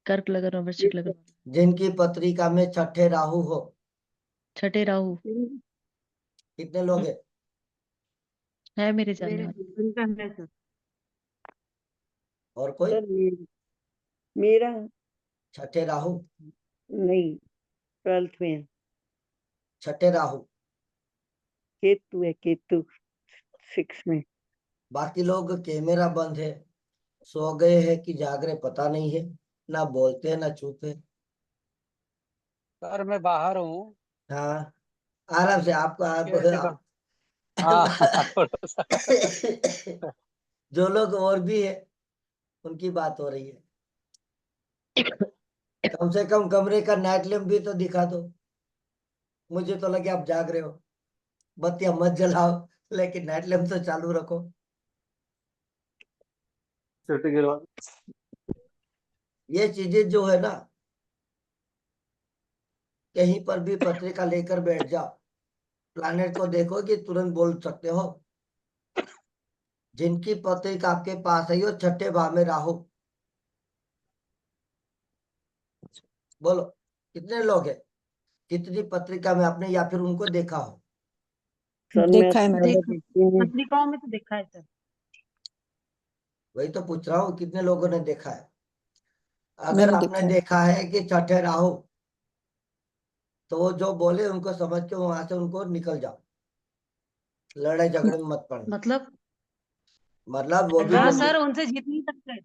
कर्क लगन और वृश्चिक लगन। जिनकी पत्रिका में छठे राहु हो, छठे राहु कितने लोग हैं? है मेरे जानने मेरे वाले। हस्बैंड का है सर। और कोई? सर मेरा छठे राहु, नहीं, 12th में है। छठे राहु। केतु है, केतु 6 में। बाकी लोग कैमरा बंद है, सो गए हैं कि जाग रहे पता नहीं है, ना बोलते हैं ना चुप है। सर मैं बाहर हूँ। हाँ, आराम से आपको कैसे तो हाँ थोड़ा सा। जो लोग और भी है उनकी बात हो रही है। कम से कम कमरे का नाइट लैम्प भी तो दिखा दो, मुझे तो लगे आप जाग रहे हो। बत्तियां मत जलाओ, लेकिन नाइट लैम्प तो चालू रखो। छोटे गिरवा ये चीजें जो है ना, कहीं पर भी पत्रिका लेकर बैठ जाओ, प्लैनेट को देखो कि तुरंत बोल सकते हो। जिनकी पत्रिका आपके पास है वो छठे भाव में राहु, बोलो कितने लोग हैं? कितनी पत्रिका में आपने या फिर उनको देखा हो? सर मैं देखा है मैंने। पहले देखते हैं। पत्रिकाओं में तो देखा है सर। वही तो पूछ रहा हूँ, कितने लोगों ने देखा है? अगर मैंने आपने देखा है। देखा है कि छठे राहु, तो वो जो बोले उनको समझ के वहां से उनको निकल जाओ, लड़ाई झगड़े में मत पड़ना। मतलब मतलब वो भी हाँ जो सर, उनसे जीत नहीं सकते।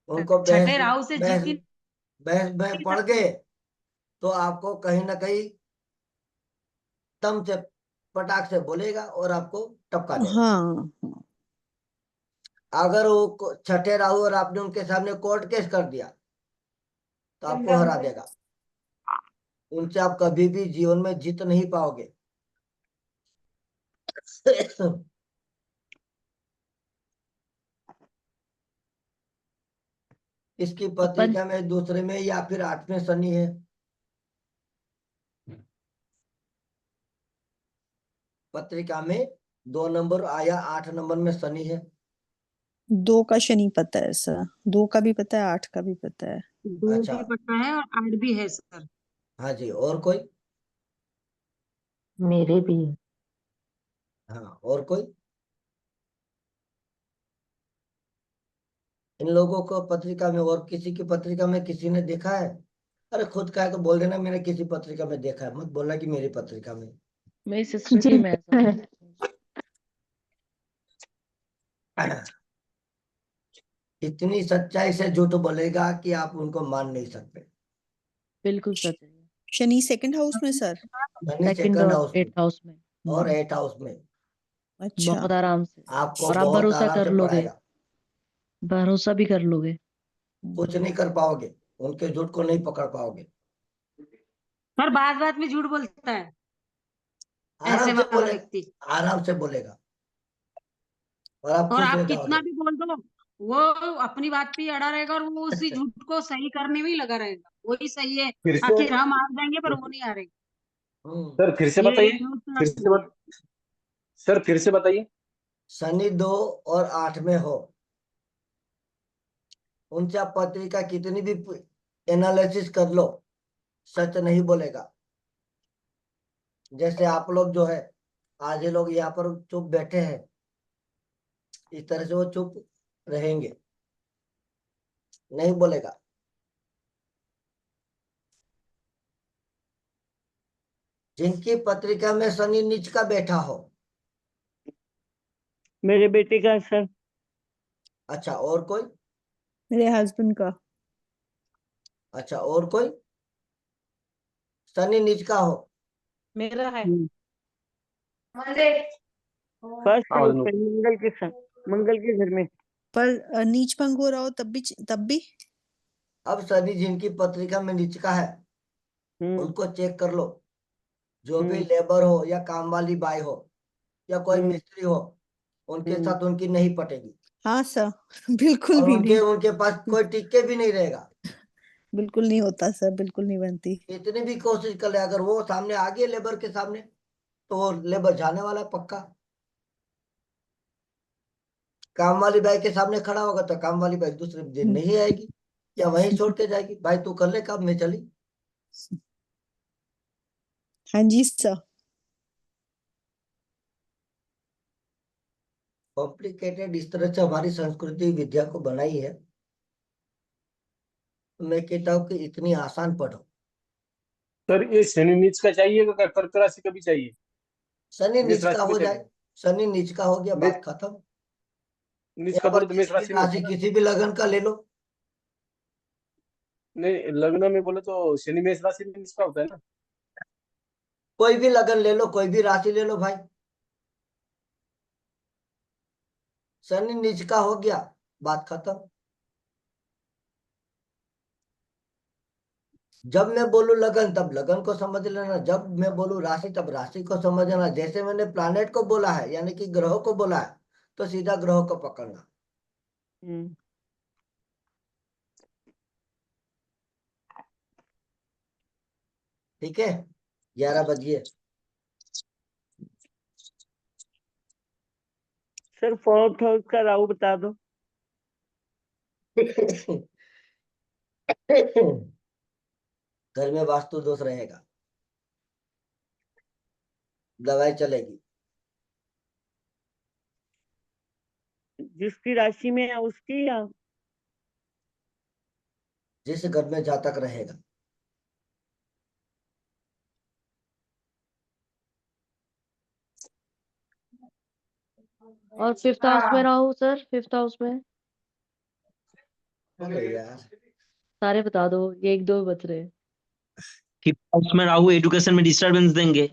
उनको बहस छठे राहु से जीत बहस ही बहस में नहीं पड़ सकते। गए तो आपको कहीं ना कहीं दम से पटाख से बोलेगा और आपको टपका देगा। हाँ अगर वो छठे राहु और आपने उनके सामने कोर्ट केस कर दिया तो आपको हरा देगा। उनसे आप कभी भी जीवन में जीत नहीं पाओगे। इसकी अपन पत्रिका में दूसरे में या फिर 8वें शनि है। पत्रिका में 2 नंबर आया, 8 नंबर में शनि है। 2 का शनि पता है सर, 2 का भी पता है, 8 का भी पता है। 2 अच्छा, भी पता है और 8 भी है सर। हाँ जी, और कोई? मेरे भी है। हाँ, और कोई? इन लोगों को पत्रिका में और किसी की पत्रिका में किसी ने देखा है? अरे खुद का है तो बोल देना मैंने किसी पत्रिका में देखा है, मत बोलना कि मेरी पत्रिका में। मेरी सिस्टर की मैं इतनी सच्चाई से झूठ बोलेगा कि आप उनको मान नहीं सकते। बिल्कुल सच है। शनि सेकंड हाउस में सर। शनि सेकंड सेकंड और हाउस में। 8th हाउस में। और 8 हाउस में अच्छा बहुत आराम से। आपको और आप बहुत भरोसा आराम कर से लोगे, पढ़ाएगा। भरोसा भी कर लोगे। कुछ नहीं कर पाओगे, उनके झूठ को नहीं पकड़ पाओगे। पर बात बात में झूठ बोलता है ऐसे आराम से वाला बोलेगा, व्यक्ति। आराम से बोलेगा और आप और खुश हो आप जाओगे। कितना भी बोल दो, वो अपनी बात पे ही अड़ा रहेगा और वो उसी झूठ को सही करने में ही लगा रहेगा। वही सही है, फिर से आखिर हम हार जाएंगे पर वो नहीं हारेगा। सर फिर से ये बताइए, झूठ का फिर से सर फिर से बताइए। शनि 2 और 8 में हो, उनसे आप पत्रिका कितनी भी एनालिसिस कर लो, सच नहीं बोलेगा। जैसे आप लोग जो है, आज ये लोग यहाँ पर चुप बैठे हैं, इस तरह से वो चुप रहेंगे, नहीं बोलेगा। जिनकी पत्रिका में शनि नीच का बैठा हो। मेरे बेटे का सर। अच्छा, और कोई? मेरे हस्बैंड का। अच्छा, और कोई? शनि नीच का हो। मेरा है। फर्स्ट हाउस में मंगल के साथ, मंगल के घर में। पर नीच भंग हो रहा हो तब भी अब शनि जिनकी पत्रिका में नीच का है, उनको चेक कर लो। जो भी लेबर हो या काम वाली बाई हो या कोई मिस्त्री हो, उनके साथ उनकी नहीं पटेगी। हाँ सर बिल्कुल और भी उनके नहीं, उनके पास कोई टिक्के भी नहीं रहेगा। बिल्कुल नहीं होता सर, बिल्कुल नहीं बनती। इतनी भी कोशिश कर ले, अगर वो सामने आ गई लेबर के सामने, तो वो लेबर जाने वाला है पक्का। काम वाली बाई के सामने खड़ा होगा तो काम वाली बाई दूसरे दिन नहीं आएगी, या वहीं छोड़ के जाएगी, भाई तू कर ले काम, मैं चली। हाँ जी सर। कॉम्प्लिकेटेड इस तरह से हमारी संस्कृति विद्या को बनाई है। मैं कहता हूँ कि इतनी आसान पढ़ो। सर ये शनि नीच का चाहिए क्या कर्क राशि का भी चाहिए? शनि मेष नीच का राशि हो में जाए, चाहिए? शनि नीच का हो गया, बात खत्म। नीच का यहाँ पर बोले तो मेष किसी भी राशि में होता राशि, है ना? किसी भी लगन का ले लो। नहीं, लग्न में बोले तो शनि मेष राशि में नीच का होता है ना? कोई भी लगन ले लो, कोई भी राशि ले लो भाई, शनि नीच का हो गया, बात खत्म। जब मैं बोलूं लगन तब लगन को समझ लेना, जब मैं बोलूं राशि तब राशि को समझ लेना। जैसे मैंने प्लैनेट को बोला है, यानी कि ग्रहों को बोला है, तो सीधा ग्रहों को पकड़ना। ठीक है, 11 बजिए। सर फोर्थ हाउस का राहु बता दो। घर में वास्तु दोष रहेगा, दवाई चलेगी। जिसकी राशि में है उसकी, या जिस घर में जातक रहेगा। और फिफ्थ हाउस में राहु सर, फिफ्थ हाउस में अरे यार, सारे बता दो, ये एक दो बच रहे। फिफ्थ हाउस में राहु एजुकेशन में डिस्टरबेंस देंगे,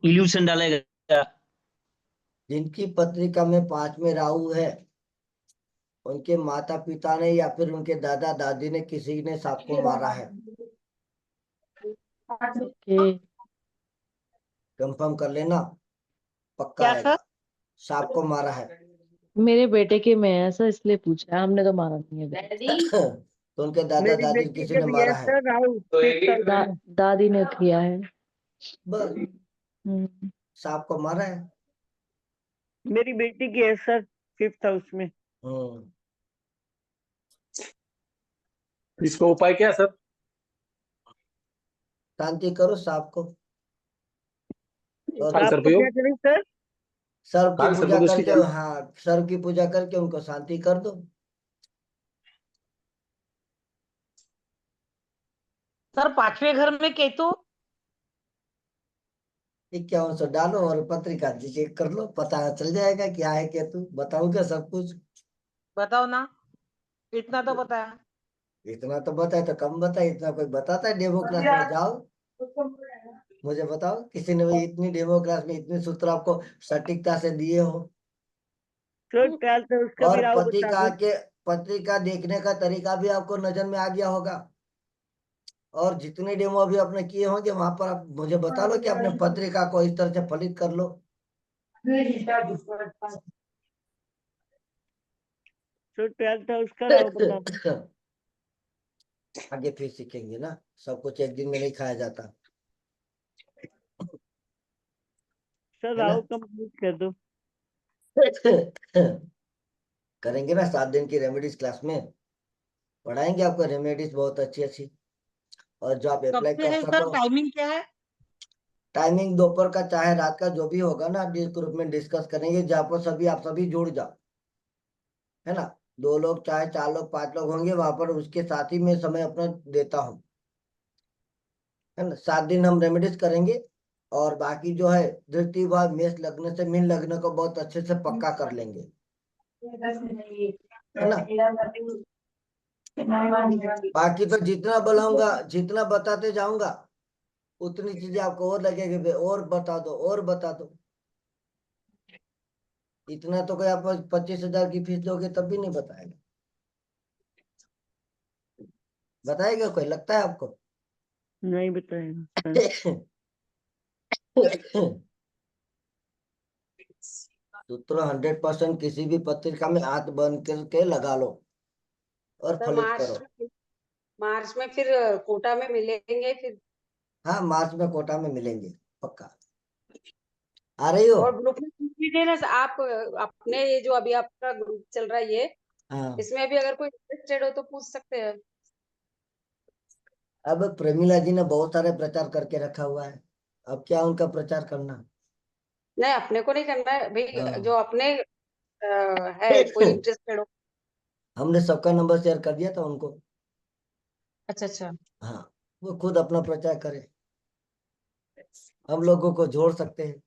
इल्यूशन डालेगा। जिनकी पत्रिका में 5 में राहु है, उनके माता पिता ने या फिर उनके दादा दादी ने किसी ने सांप को मारा है। ओके, कंफर्म कर लेना, पक्का क्या आएगा। सर? सांप को मारा है मेरे बेटे के में है सर, इसलिए पूछा है, हमने तो मारा नहीं है। तो उनके दादा मेरी दादी बेटी किसी का ने भी है मारा है। सर राहु fifth house में। दादी ने किया है। बस, सांप को मारा है। मेरी बेटी की है सर फिफ्थ हाउस में। इसको उपाय क्या है सर? शांति करो सांप को, और काल आपको सर्पयोग, क्या करें सर? सर्व की काल पूजा सर्पदोष की करके, जान। हाँ सर्व की पूजा करके उनको शांति कर दो। सर 5वें घर में केतु। 51 डालो और पत्रिका चेक कर लो, पता चल जाएगा क्या है केतु। बताऊंगा सब कुछ। बताओ ना, इतना तो बताया। इतना तो बताए तो कम बताए, इतना कोई बताता है डेमो क्लास में? जाओ मुझे बताओ किसी ने भी इतनी डेमो क्लास में इतने सूत्र आपको सटीकता से दिए हो। सर 12th है उसका भी और राव बता दो। पत्रिका देखने का तरीका भी आपको नजर में आ गया होगा। और जितने डेमो अभी आपने किए होंगे वहां पर आप मुझे बता लो कि अपने पत्रिका को इस तरह से फलित कर लो। सर 12th है उसका राव बता दो। आगे फिर सीखेंगे ना, सब कुछ एक दिन में नहीं खाया जाता सर है ना। राव कंप्लीट कर दो। करेंगे ना 7 दिन की रेमेडीज क्लास में, पढ़ाएंगे आपको रेमेडीज बहुत अच्छी अच्छी। और जो आप कब अप्लाई से कर है सर, सको। टाइमिंग क्या है? टाइमिंग दोपहर का चाहे रात का जो भी होगा ना, जिस ग्रुप में डिस्कस करेंगे जहाँ पर सभी आप सभी जुड़ जाओ, है ना। 2 लोग चाहे 4 लोग 5 लोग होंगे वहां पर, उसके साथ ही मैं समय अपना देता हूँ, है ना। 7 दिन हम रेमेडीज करेंगे। और बाकी जो है धृति व मेष लग्न से मीन लग्न को बहुत अच्छे से पक्का कर लेंगे, है ना। बाकी तो जितना बुलाऊंगा जितना बताते जाऊंगा उतनी चीजें आपको और लगेगी, बे और बता दो और बता दो। इतना तो कोई आप 25,000 की फीस दोगे तब भी नहीं बताएगा। बताएगा कोई, लगता है आपको? नहीं बताएगा। सूत्र 100% किसी भी पत्रिका में हाथ बंद करके लगा लो और सर फलित करो। मार्च में फिर कोटा में मिलेंगे फिर। हाँ, मार्च में कोटा में मिलेंगे पक्का। आ रही हो? और ग्रुप में पूछ लीजिए ना आप, अपने ये जो अभी आपका ग्रुप चल रहा है ये, हाँ। इसमें भी अगर कोई इंटरेस्टेड हो तो पूछ सकते हैं। अब प्रमिला जी ने बहुत सारे प्रचार करके रखा हुआ है, अब क्या उनका प्रचार करना। नहीं, अपने को नहीं करना है भाई, हाँ। जो अपने है कोई इंटरेस्टेड हो। हमने सबका नंबर शेयर कर दिया था उनको। अच्छा अच्छा। हाँ, वो खुद अपना प्रचार करे, हम लोगों को जोड़ सकते हैं।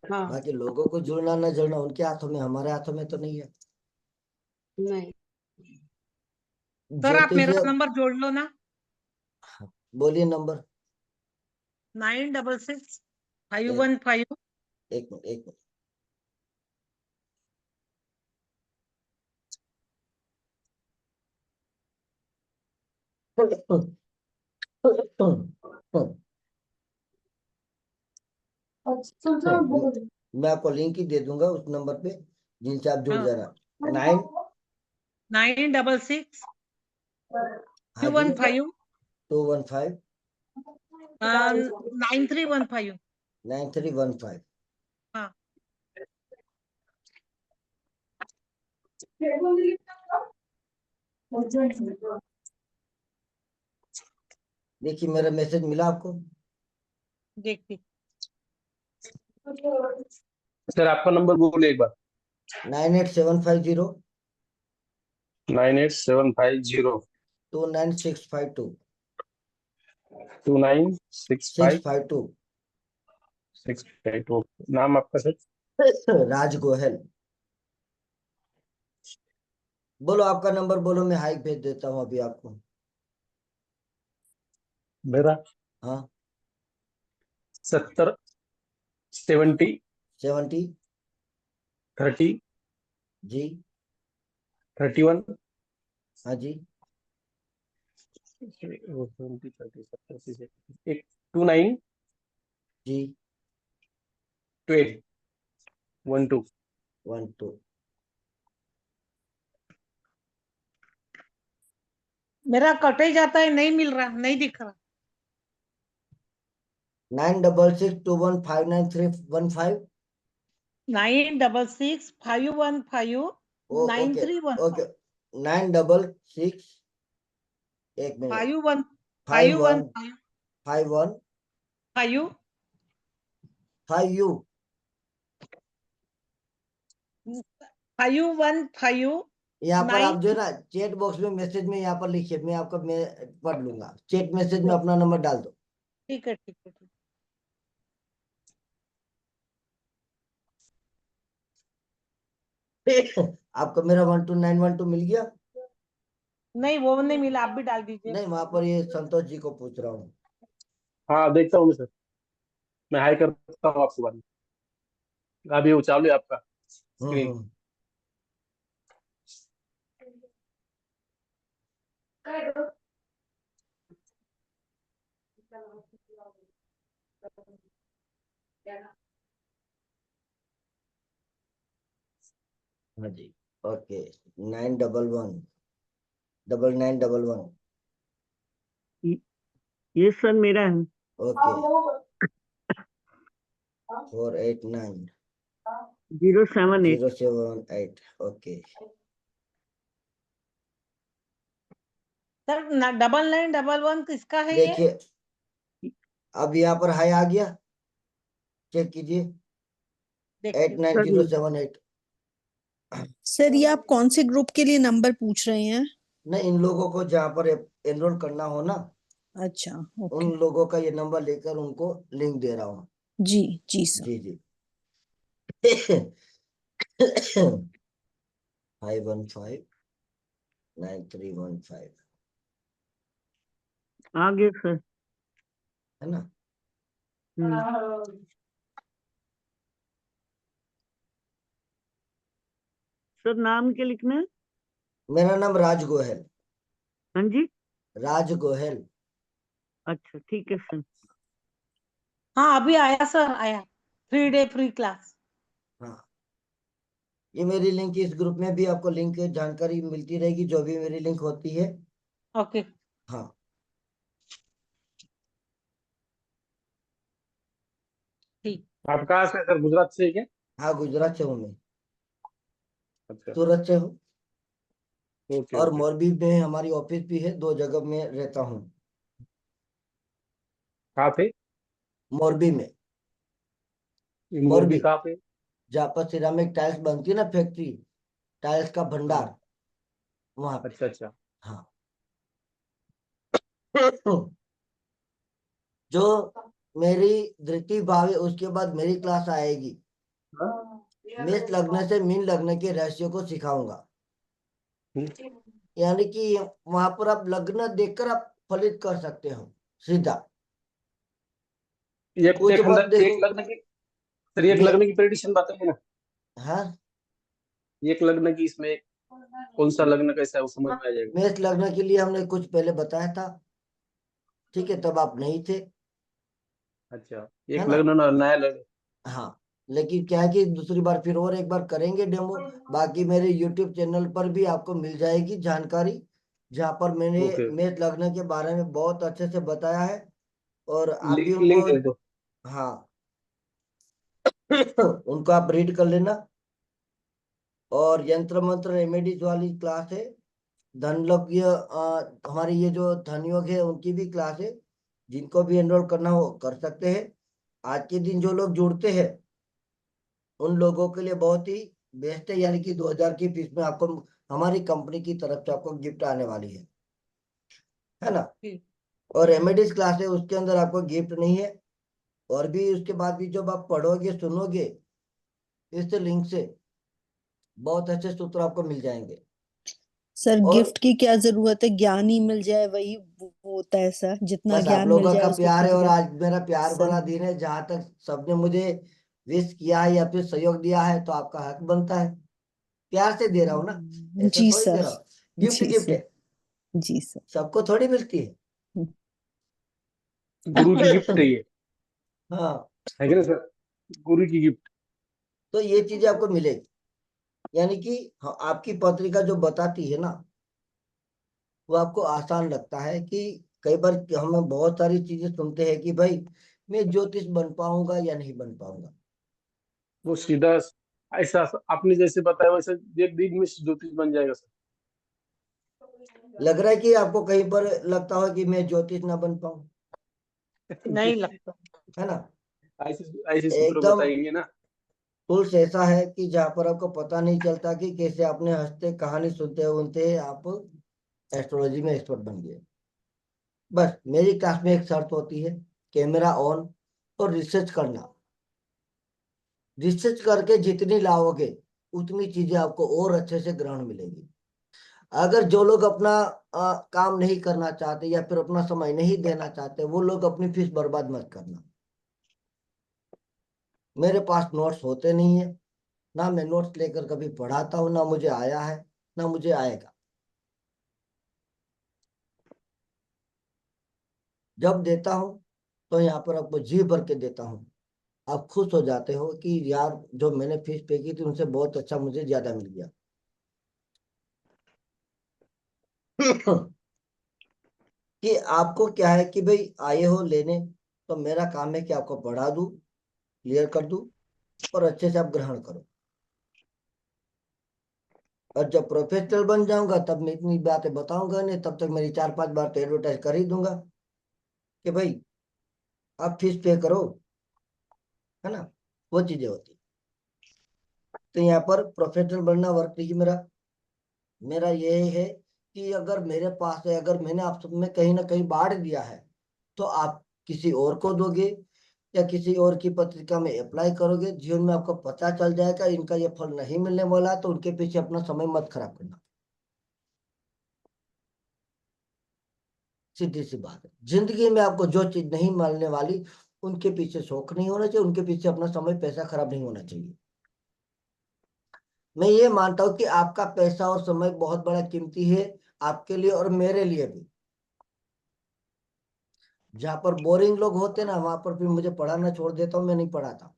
हाँ। बाकी लोगों को जुड़ना न जुड़ना उनके हाथों में, हमारे हाथों में तो नहीं है। नहीं सर आप ज्योतिष, मेरा नंबर जोड़ लो ना। बोलिए नंबर। 966-515। एक मिनट एक मिनट। मैं आपको लिंक ही दे दूंगा उस नंबर पे जिनसे आप जुड़ हाँ। जाना। 9 966 हाँ जी 215 215 9315। 9315। हाँ। देखिए मेरा मैसेज मिला आपको? देखती। सर आपका नंबर बोलिए एक बार। 98750 98750 29652 2965 652। 652। नाम आपका सर? राज गोयल। बोलो आपका नंबर बोलो, मैं हाइक भेज देता हूँ अभी आपको। मेरा हाँ 70 70 70 30 जी 31 हाँ जी 20 30 70 29 जी 12 12। 12। मेरा कट ही जाता है, नहीं मिल रहा, नहीं दिख रहा। 9662159315। ओके 9665159315। ओके 966 एक मिनट 51 51 51 51 5 5U 515 यहाँ पर 9। आप जो है ना चैट बॉक्स में मैसेज में यहाँ पर लिखिए, मैं आपका मैं पढ़ लूंगा। चैट मैसेज में अपना नंबर डाल दो। ठीक है ठीक है ठीक। आपको मेरा 12912 मिल गया? नहीं वो नहीं मिला, आप भी डाल दीजिए। नहीं, वहां पर ये संतोष जी को पूछ रहा हूँ। हाँ देखता हूँ मैं सर, मैं हाई करता हूँ आपको बाद में। अभी वो चालू है आपका स्क्रीन। हम्म। हाँ जी, ओके। 911 ये सर मेरा है। ओके। 489 078 078 ओके। सर 9911 किसका है ये? देखिए अब यहाँ पर हाई आ गया, चेक कीजिए। देखिए 89078। सर ये आप कौन से ग्रुप के लिए नंबर पूछ रहे हैं? नहीं, इन लोगों को जहाँ पर एनरोल करना हो ना, अच्छा, ओके। उन लोगों का ये नंबर लेकर उनको लिंक दे रहा हूँ। जी जी सर। जी जी। 5159315 आ गया सर। है ना? सर नाम क्या लिखना है? मेरा नाम राज गोयल। हाँ जी, राज गोयल। अच्छा ठीक है सर। हाँ अभी आया सर, आया 3 डे फ्री क्लास। हाँ, ये मेरी लिंक, इस ग्रुप में भी आपको लिंक जानकारी मिलती रहेगी जो भी मेरी लिंक होती है। ओके हाँ ठीक। आप कहाँ से हैं सर, गुजरात से है क्या? हाँ, गुजरात से हूँ मैं, अच्छा सूरत से हूँ। ओके और ओके। मोरबी में हमारी ऑफिस भी है, 2 जगह में रहता हूँ। कहाँ पे? मोरबी में। ये मोरबी मोरबी, कहाँ पे? जहाँ पर सिरामिक टाइल्स बनती है ना, फैक्ट्री, टाइल्स का हाँ भंडार, वहां पे। अच्छा अच्छा। हाँ। जो मेरी धृति भाव है उसके बाद मेरी क्लास आएगी। मेष लग्न से मीन लग्न के रहस्यों को सिखाऊंगा। यानी कि वहां पर आप लग्न देखकर आप फलित कर सकते हो सीधा। कुछ मत देखो। एक लग्न की सर, एक मे लग्न की प्रेडिक्शन बताइए ना। हाँ, एक लग्न की, इसमें कौन सा लग्न कैसा है वो समझ में आ जाएगा। मेष लग्न के लिए हमने कुछ पहले बताया था, ठीक है, तब आप नहीं थे, अच्छा, है एक ना? लग्न और नया लग्न। हाँ, लेकिन क्या है कि दूसरी बार फिर और एक बार करेंगे डेमो। बाकी मेरे यूट्यूब चैनल पर भी आपको मिल जाएगी जानकारी, जहाँ पर मैंने ओके, मेष लग्न के बारे में बहुत अच्छे से बताया है। और आप भी लिंक उनको, दे दो। हाँ, उनको आप रीड कर लेना। और यंत्र मंत्र रेमेडीज वाली क्लास है। धनलग्न हमारी ये जो धनयोग है उनकी भी क्लास है, जिनको भी एनरोल करना हो कर सकते हैं। आज के दिन जो लोग जुड़ते हैं उन लोगों के लिए बहुत ही बेस्ट है, यानी कि 2000 की फीस में आपको हमारी कंपनी की तरफ से आपको गिफ्ट आने वाली है ना? और रेमेडीज क्लास है, उसके अंदर आपको गिफ्ट नहीं है। और भी उसके बाद भी जब आप पढ़ोगे सुनोगे इस लिंक से, बहुत अच्छे सूत्र आपको मिल जाएंगे। सर और गिफ्ट की क्या जरूरत है, ज्ञान ही मिल जाए वही वो होता है सर, जितना बस आप ज्ञान मिल लोगों जाए का उसमें प्यार है, खुद और ज्ञान। आज मेरा प्यार सर भरा दिन है, जहां तक सबने मुझे विश किया है या फिर सहयोग दिया है तो आपका हक बनता है। प्यार से दे रहा हूँ ना, ऐसे जी थोड़ी दे सर। रहा हूँ। गिफ्ट जी गिफ्ट सर। है, जी सर। सबको थोड़ी मिलती है। गुरु की गिफ्ट है ये, हाँ, है कि ना सर? गुरु की गिफ्ट। तो ये चीजें आपको मिलेगी। यानी कि हाँ, आपकी पत्रिका जो बताती है ना, वो आपको आसान लगता है कि कई बार हम बहुत सारी चीजें सुनते हैं कि भाई मैं ज्योतिष बन पाऊंगा या नहीं बन पाऊंगा। वो सीधा ऐसा आपने जैसे बताया वैसे एक दिन में ज्योतिष बन जाएगा सर। लग रहा है कि आपको कहीं पर लगता हो कि मैं ज्योतिष ना बन पाऊं, नहीं लगता। है ना? ऐसे ऐसे सूत्र एकदम बताएंगे ना। टूल्स ऐसा है कि जहाँ पर आपको पता नहीं चलता कि कैसे अपने हंसते कहानी सुनते सुनते आप एस्ट्रोलॉजी में एक्सपर्ट बन गए। बस मेरी क्लास में एक शर्त होती है, कैमरा ऑन और रिसर्च करना। रिसर्च करके जितनी लाओगे उतनी चीजें आपको और अच्छे से ग्रहण मिलेगी। अगर जो लोग अपना काम नहीं करना चाहते या फिर अपना समय नहीं देना चाहते, वो लोग अपनी फीस बर्बाद मत करना। मेरे पास नोट्स होते नहीं है, ना मैं नोट्स लेकर कभी पढ़ाता हूँ, ना मुझे आया है, ना मुझे आएगा। जब देता हूँ तो यहाँ पर आपको जी भर के देता हूँ, आप खुश हो जाते हो कि यार जो मैंने फीस पे की थी उनसे बहुत अच्छा मुझे ज्यादा मिल गया। कि आपको क्या है कि भाई आए हो लेने, तो मेरा काम है कि आपको पढ़ा दूं, क्लियर कर दूं और अच्छे से आप ग्रहण करो। और जब प्रोफेशनल बन जाऊंगा तब मैं इतनी बातें बताऊंगा नहीं, तब तक मेरी 4-5 बार तो एडवर्टाइज कर ही दूंगा कि भाई आप फीस पे करो, है ना, वो चीजें होती। तो यहाँ पर प्रोफेशनल बनना वर्क नहीं मेरा मेरा ये है कि अगर मेरे पास है, अगर मैंने आप सब में कहीं ना कहीं बांट दिया है, तो आप किसी और को दोगे या किसी और की पत्रिका में अप्लाई करोगे, जीवन में आपको पता चल जाएगा इनका ये फल नहीं मिलने वाला, तो उनके पीछे अपना समय मत खराब करना। सीधी सी बात है, जिंदगी में आपको जो चीज नहीं मिलने वाली उनके पीछे शौक नहीं होना चाहिए, उनके पीछे अपना समय पैसा खराब नहीं होना चाहिए। मैं ये मानता हूं कि आपका पैसा और समय बहुत बड़ा कीमती है, आपके लिए और मेरे लिए भी। जहां पर बोरिंग लोग होते ना वहां पर फिर मुझे पढ़ाना छोड़ देता हूँ, मैं नहीं पढ़ाता।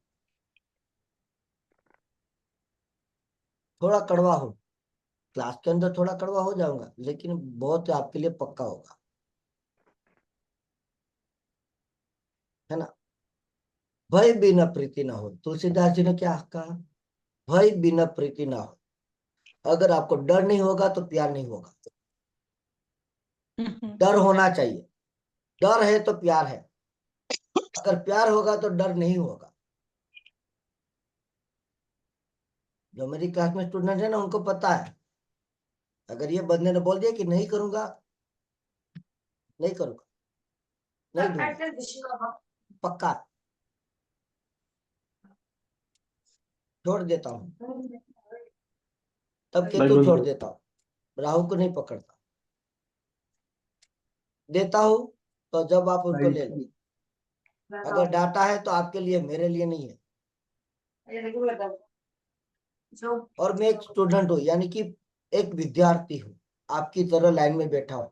थोड़ा कड़वा हो, क्लास के अंदर थोड़ा कड़वा हो जाऊंगा, लेकिन बहुत आपके लिए पक्का होगा, है ना। भय बिना प्रीति ना हो, तुलसीदास जी ने क्या कहा, भय बिना प्रीति ना हो। अगर आपको डर नहीं होगा तो प्यार नहीं होगा। डर होना चाहिए, डर है तो प्यार है, अगर प्यार होगा तो डर नहीं होगा। जो मेरी क्लास में स्टूडेंट है ना उनको पता है, अगर ये बंदे ने बोल दिया कि नहीं करूंगा, नहीं करूंगा, नहीं दूंगा, पक्का छोड़ देता हूँ, तब केतु छोड़ देता हूँ, राहु को नहीं पकड़ता। देता हूँ तो जब आप उनको ले लो, अगर डाटा है तो आपके लिए, मेरे लिए नहीं है। और मैं एक स्टूडेंट हूँ, यानी कि एक विद्यार्थी हूँ, आपकी तरह लाइन में बैठा हूँ,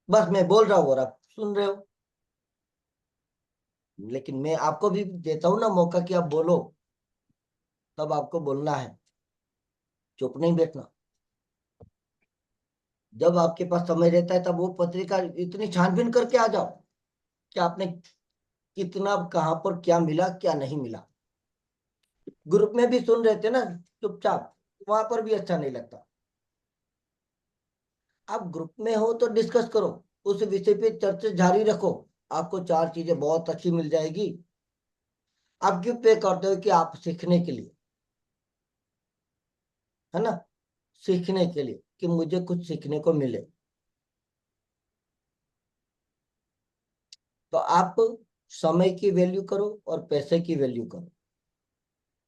बस मैं बोल रहा हूँ और आप सुन रहे हो। लेकिन मैं आपको भी देता हूँ ना मौका कि आप बोलो, तब आपको बोलना है, चुप नहीं बैठना। जब आपके पास समय रहता है तब वो पत्रिका इतनी छानबीन करके आ जाओ कि आपने कितना, कहाँ पर क्या मिला क्या नहीं मिला। ग्रुप में भी सुन रहे थे ना चुपचाप, वहां पर भी अच्छा नहीं लगता। आप ग्रुप में हो तो डिस्कस करो, उस विषय पे चर्चा जारी रखो, आपको 4 चीजें बहुत अच्छी मिल जाएगी। आप क्यों पे करते हो कि आप सीखने के लिए, है ना, सीखने के लिए कि मुझे कुछ सीखने को मिले। तो आप समय की वैल्यू करो और पैसे की वैल्यू करो,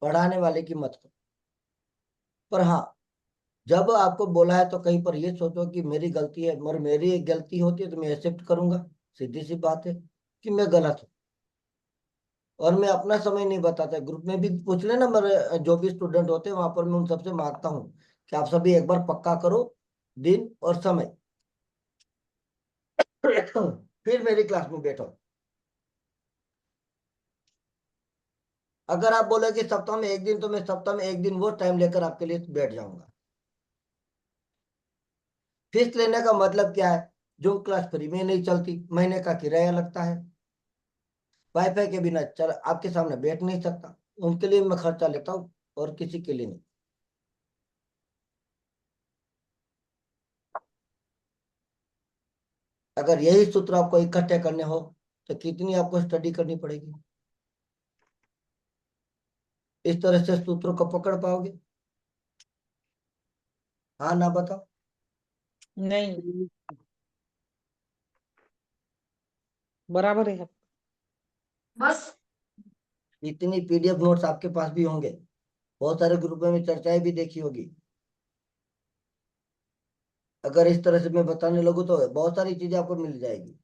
पढ़ाने वाले की मत करो। पर हाँ, जब आपको बोला है तो कहीं पर ये सोचो कि मेरी गलती है, मगर मेरी एक गलती होती है तो मैं एक्सेप्ट करूंगा, सीधी सी बात है कि मैं गलत हूँ। और मैं अपना समय नहीं बताता, ग्रुप में भी पूछ लेना, मेरे जो भी स्टूडेंट होते हैं वहां पर मैं उन सबसे मांगता हूँ कि आप सभी एक बार पक्का करो दिन और समय, फिर मेरी क्लास में बैठो। अगर आप बोले कि सप्ताह में एक दिन, तो मैं सप्ताह में एक दिन वो टाइम लेकर आपके लिए बैठ जाऊंगा। फीस लेने का मतलब क्या है, जो क्लास फ्री में नहीं चलती, महीने का किराया लगता है, वाईफाई के बिना चल आपके सामने बैठ नहीं सकता, उनके लिए मैं खर्चा लेता हूँ और किसी के लिए नहीं। अगर यही सूत्र आपको इकट्ठे करने हो तो कितनी आपको स्टडी करनी पड़ेगी, इस तरह से सूत्रों को पकड़ पाओगे? हाँ ना बताओ। नहीं, बराबर है। बस इतनी पीडीएफ नोट्स आपके पास भी होंगे, बहुत सारे ग्रुपों में चर्चाएं भी देखी होगी। अगर इस तरह से मैं बताने लगूँ तो बहुत सारी चीजें आपको मिल जाएगी,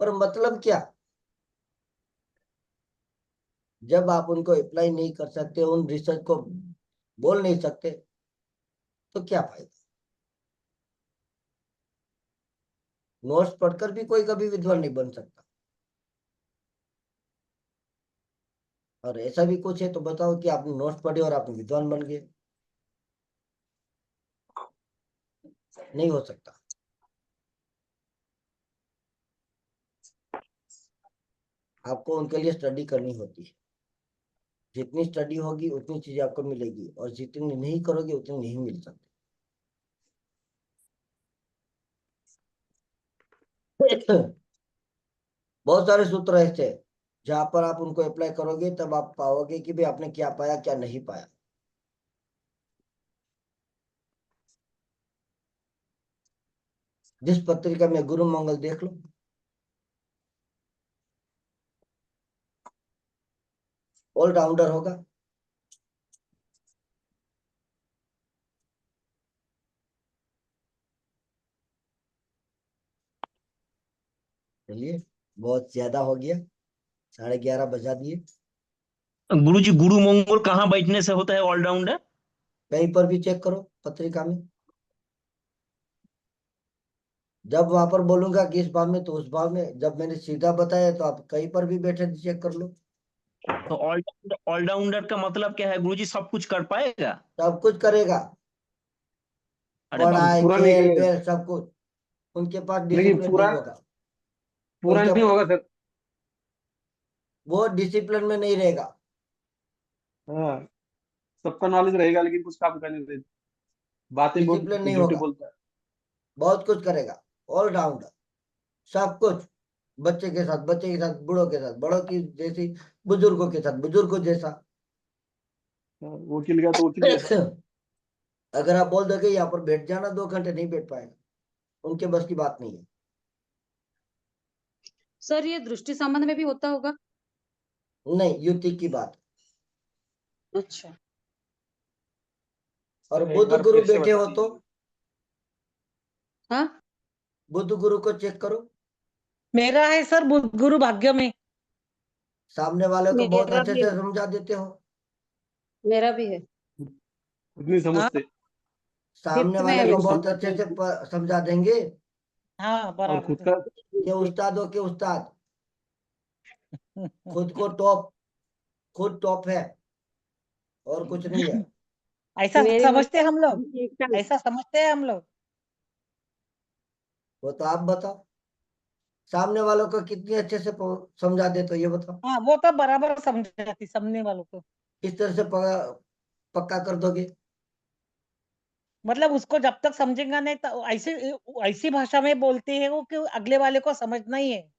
पर मतलब क्या, जब आप उनको अप्लाई नहीं कर सकते, उन रिसर्च को बोल नहीं सकते, तो क्या फायदा। नोट्स पढ़कर भी कोई कभी विद्वान नहीं बन सकता, और ऐसा भी कुछ है तो बताओ कि आपने नोट्स पढ़े और आप विद्वान बन गए। नहीं हो सकता। आपको उनके लिए स्टडी करनी होती है। जितनी स्टडी होगी उतनी चीजें आपको मिलेगी, और जितनी नहीं करोगे उतनी नहीं मिल सकती। बहुत सारे सूत्र ऐसे हैं जहां पर आप उनको अप्लाई करोगे तब आप पाओगे कि भाई आपने क्या पाया क्या नहीं पाया। जिस पत्रिका में गुरु मंगल देख लो, ऑलराउंडर होगा, चलिए बहुत ज्यादा हो गया, 11:30 बजा दिए। गुरुजी गुरु मंगल कहाँ बैठने से होता है ऑलराउंडर? कहीं पर भी चेक करो पत्रिका में, जब वहां पर बोलूंगा कि इस भाव में तो उस भाव में, जब मैंने सीधा बताया तो आप कहीं पर भी बैठे चेक कर लो। तो ऑलराउंडर का मतलब क्या है गुरुजी? सब कुछ कर पाएगा? सब कुछ करेगा, अरे बाप रे। पढ़ाई पूरा नहीं खेल करेगा, वेल सब कुछ। उनके पास लेकिन डिसिप्लिन पूरा नहीं होगा, पूरा उनके नहीं होगा सर। वो डिसिप्लिन में नहीं रहेगा। हाँ, सबका नॉलेज रहेगा लेकिन कुछ काम का नहीं रहेगा, बातें डिसिप्लिन बहुत नहीं झूठी होगा, बोलता है। बहुत कुछ करेगा, ऑलराउंडर, सब कुछ। बच्चे के साथ बूढ़ों के साथ बड़ों की जैसी, बुजुर्गों के साथ बुजुर्गों जैसा। हाँ, वकील का तो वकील जैसा। अगर आप बोल दोगे यहाँ पर बैठ जाना 2 घंटे, नहीं बैठ पाएगा, उनके बस की बात नहीं है। सर ये दृष्टि संबंध में भी होता होगा? नहीं, युति की बात। अच्छा। और एक बुध बार गुरु फिर से बैठे बता हो तो दीजिए। हाँ, बुध गुरु को चेक करो, मेरा है सर बुध गुरु भाग्य में। सामने वाले को बहुत मेरा अच्छे भी से है, समझा देते हो, मेरा भी है। खुद नहीं हाँ समझते। सामने फिफ्थ में वाले है को खुद बुध। बहुत अच्छे से समझा देंगे हाँ और खुद बराबर का कि उस्तादों के उस्ताद, खुद को टॉप, खुद टॉप है और कुछ नहीं है। ऐसा मेरी समझते मम्मी हम लोग, ठीक ठाक। ऐसा समझते हैं हम लोग। वो तो आप बताओ, सामने वालों को कितनी अच्छे से समझा दे, तो ये बताओ हाँ वो तो बराबर समझाती सामने वालों को। किस तरह से पक्का कर दोगे। मतलब उसको जब तक समझेगा नहीं तो ऐसी ऐसी भाषा में बोलते हैं वो कि अगले वाले को समझना ही है।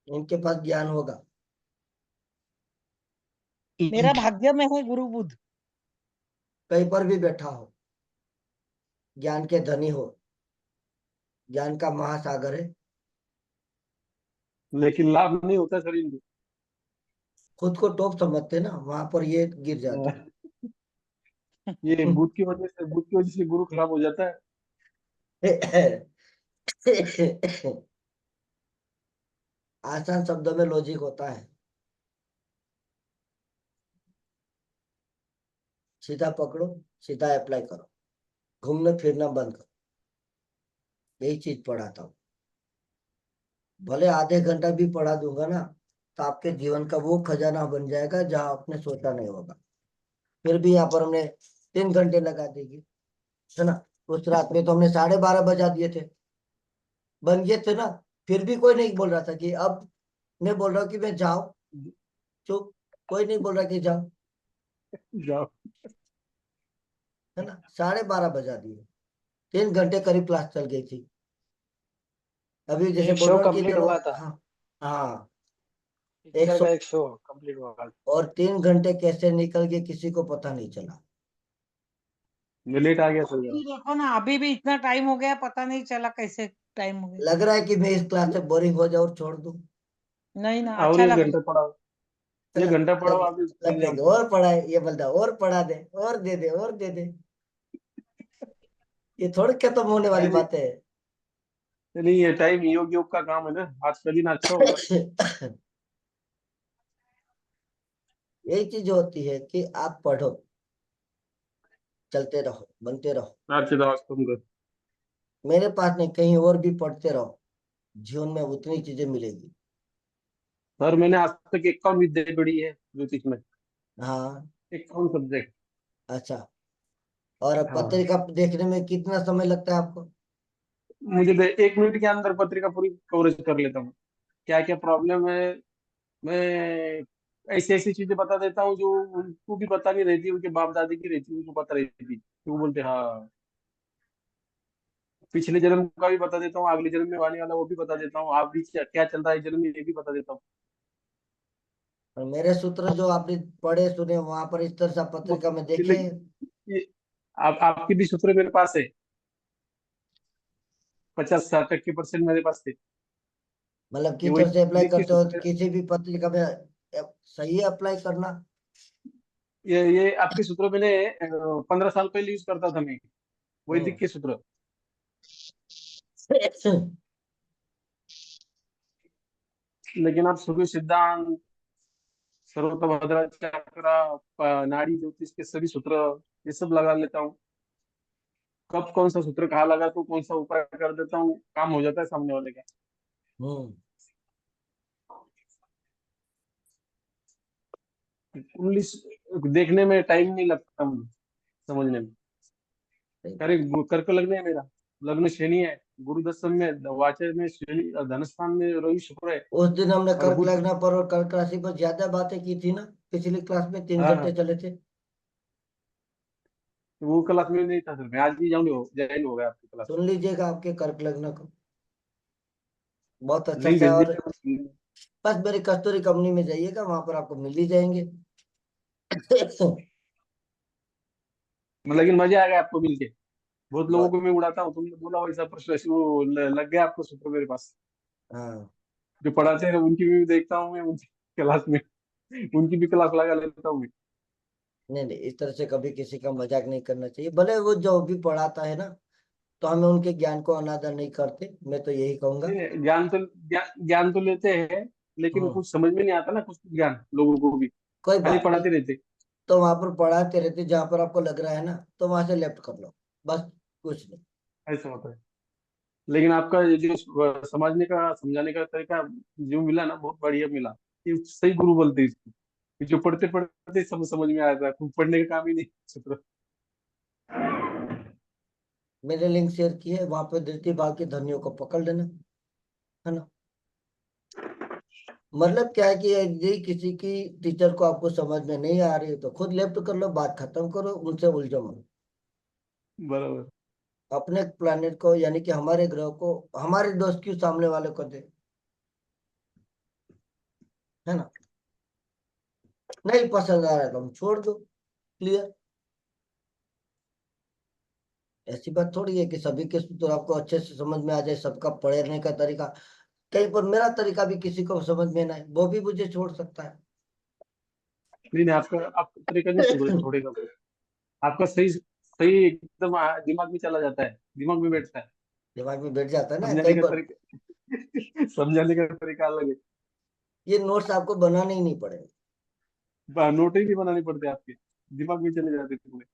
उनके पास ज्ञान होगा। मेरा भाग्य में है गुरु बुध। कहीं पर भी बैठा हो, ज्ञान के धनी हो, ज्ञान का महासागर है। लेकिन लाभ नहीं होता सर इनको। खुद को टॉप समझते ना, वहां पर ये गिर जाते हैं। ये बुद्ध की वजह से गुरु खराब हो जाता है। आसान शब्दों में लॉजिक होता है, सीधा पकड़ो, सीधा अप्लाई करो, घूमना फिरना बंद करो। यही चीज पढ़ाता हूँ। भले आधे घंटा भी पढ़ा दूंगा ना, तो आपके जीवन का वो खजाना बन जाएगा जहां आपने सोचा नहीं होगा। फिर भी यहाँ पर हमने 3 घंटे लगा देगी, है ना। उस रात में तो हमने 12:30 बजा दिए थे, बन गए थे ना। फिर भी कोई नहीं बोल रहा था कि अब मैं बोल रहा हूँ कि मैं जाओ, चुप, कोई नहीं बोल रहा कि जाओ, जाओ। है ना। 12:30 बजा दिए, 3 घंटे करीब क्लास चल गई थी। अभी जैसे एक बोल शो रहा हूँ कि कंप्लीट चलो, हुआ था, हाँ हाँ, पिक्चर 100, का एक शो कंप्लीट हुआ था। और 3 घंटे कैसे निकल गए किसी को पता नहीं चला। मैं लेट आ गया सर जरा। अभी देखो ना, अभी भी इतना टाइम हो गया पता नहीं चला कैसे टाइम हो गया। लग रहा है कि मैं इस क्लास से बोरिंग हो जाऊं और छोड़ दूं। नहीं ना, और अच्छा एक लगा। घंटा पढ़ा। 1 घंटा पढ़ो आप एग्जाम। और पढ़ाए, ये बोलता और पढ़ा दे, और दे दे, और दे दे। ये थोड़ी खत्म होने वाली बातें है। नहीं, ये टाइम योग योग का काम है ना, आज का दिन अच्छा होगा। यही चीज होती है कि आप पढ़ो, चलते रहो, बनते रहो। रात से दवा खत्म कर। मेरे पास नहीं, कहीं और भी पढ़ते रहो, जीवन में उतनी चीजें मिलेगी। सर मैंने आज तक 51 विद्या पढ़ी है ज्योतिष में, हाँ 51 सब्जेक्ट। अच्छा, और हाँ पत्रिका देखने में कितना समय लगता है आपको? मुझे 1 मिनट के अंदर पत्रिका पूरी कवरेज कर लेता हूँ, क्या क्या प्रॉब्लम है। मैं ऐसी ऐसी चीजें बता देता हूँ जो उनको भी पता नहीं रहती, उनके बाप दादी की रहती, उनको पता रहती थी, तो वो बोलते हाँ। पिछले जन्म का भी बता देता हूँ, अगले जन्म में आने वाला वो भी बता देता हूँ, आप भी क्या चल रहा है जन्म में ये भी बता देता हूँ। और मेरे सूत्र जो आपने पढ़े सुने वहां पर इस तरह से आप पत्रिका में देखे? ये आपके भी सूत्र मेरे पास है, 50-60% मेरे पास थे। मतलब किस ये तरह से अप्लाई वैदिक के करते हो सूत्र, किसी भी पत्रिका में? सही है अप्लाई करना? ये आपके सूत्र मैंने 15 साल पहले यूज करता था मैं, वैदिक के सूत्र। लेकिन आप सूर्य सिद्धांत, सर्वतोभद्रा चक्र, नाड़ी ज्योतिष के सभी सूत्र ये सब लगा लेता हूँ। कब कौन सा सूत्र कहाँ लगा तो कौन सा उपाय कर देता हूँ, काम हो जाता है सामने वाले का। हम्म। इंग्लिश देखने में टाइम नहीं लगता मुझे, समझने में। अरे कर्क लग्न है मेरा, लग्न शनि है, गुरु दशम में, वाचर में शनि, धनस्थान में रवि शुक्र है, उस दिन हमने और कर्क बुध। लग्न पर और कर्क राशि पर ज्यादा बातें की थी ना, पिछली क्लास में 3 हाँ घंटे हाँ, चले थे। तो वो क्लास में नहीं था सर, मैं आज भी ज्वाइन हो गया आपकी क्लास। सुन लीजिएगा आपके कर्क लग्न को, बहुत अच्छा लिंक सा है। भेज और दीजिए। बस मेरी कस्तूरी कंपनी में जाइएगा, वहां पर आपको मिल ही जाएंगे। लेकिन मजा आएगा आपको मिलके, बहुत लोगों बहुत। को मैं उड़ाता हूँ, तुमने बोला वैसा प्रश्न वो लग गया आपको सूत्र मेरे पास। हाँ जो पढ़ाते हैं उनकी भी देखता हूँ मैं, उनकी क्लास में उनकी भी क्लास लगा लेता हूँ मैं। नहीं नहीं, इस तरह से कभी किसी का मजाक नहीं करना चाहिए, भले वो जो भी पढ़ाता है ना, तो हमें उनके ज्ञान को अनादर नहीं करते, मैं तो यही कहूंगा। नहीं नहीं, ज्ञान तो लेते हैं, लेकिन हम्म। कुछ समझ में नहीं आता ना, कुछ ज्ञान लोगों को भी कोई खाली बात नहीं, पढ़ाते रहते। तो वहां पर पढ़ाते रहते, जहां पर आपको लग रहा है ना तो वहां से लेफ्ट कर लो, बस, कुछ नहीं। ऐसा होता है। लेकिन आपका ये जो समझने का समझाने का तरीका जो मिला ना, बहुत बढ़िया मिला। ये सही गुरु बोलते हैं इसको, कि जो पढ़ते पढ़ते सब समझ में आता है, खुद पढ़ने का काम ही नहीं सूत्र। मैंने लिंक शेयर की है, वहां पर द्वितीय भाव की ध्वनियों को पकड़ लेना, है ना। मतलब क्या है कि यदि किसी की टीचर को आपको समझ में नहीं आ रही है तो खुद लेफ्ट कर लो, बात खत्म करो, उनसे उलझो मत। बराबर। अपने प्लानिट को, यानी कि हमारे ग्रह को, हमारे दोस्त क्यों सामने वाले को दे, है ना। नहीं पसंद आ रहा है तो हम छोड़ दो, क्लियर। ऐसी बात थोड़ी है कि सभी के सूत्र आपको अच्छे से समझ में आ जाए, सबका पढ़ने का तरीका। कहीं पर मेरा तरीका भी किसी को समझ में ना आए, वो भी मुझे छोड़ सकता है। नहीं नहीं, आपका तरीका नहीं छोड़ेगा कोई। आपका सही सही एकदम दिमाग में चला जाता है, दिमाग में बैठता है। दिमाग में बैठ जाता है ना समझाने कहीं का पर। तरीका समझाने का तरीका अलग ये नोट्स आपको बनाने ही नहीं पड़ेंगे। है, नोट ही नहीं बनाने पड़ते आपके, दिमाग में चले जाते थे पूरे।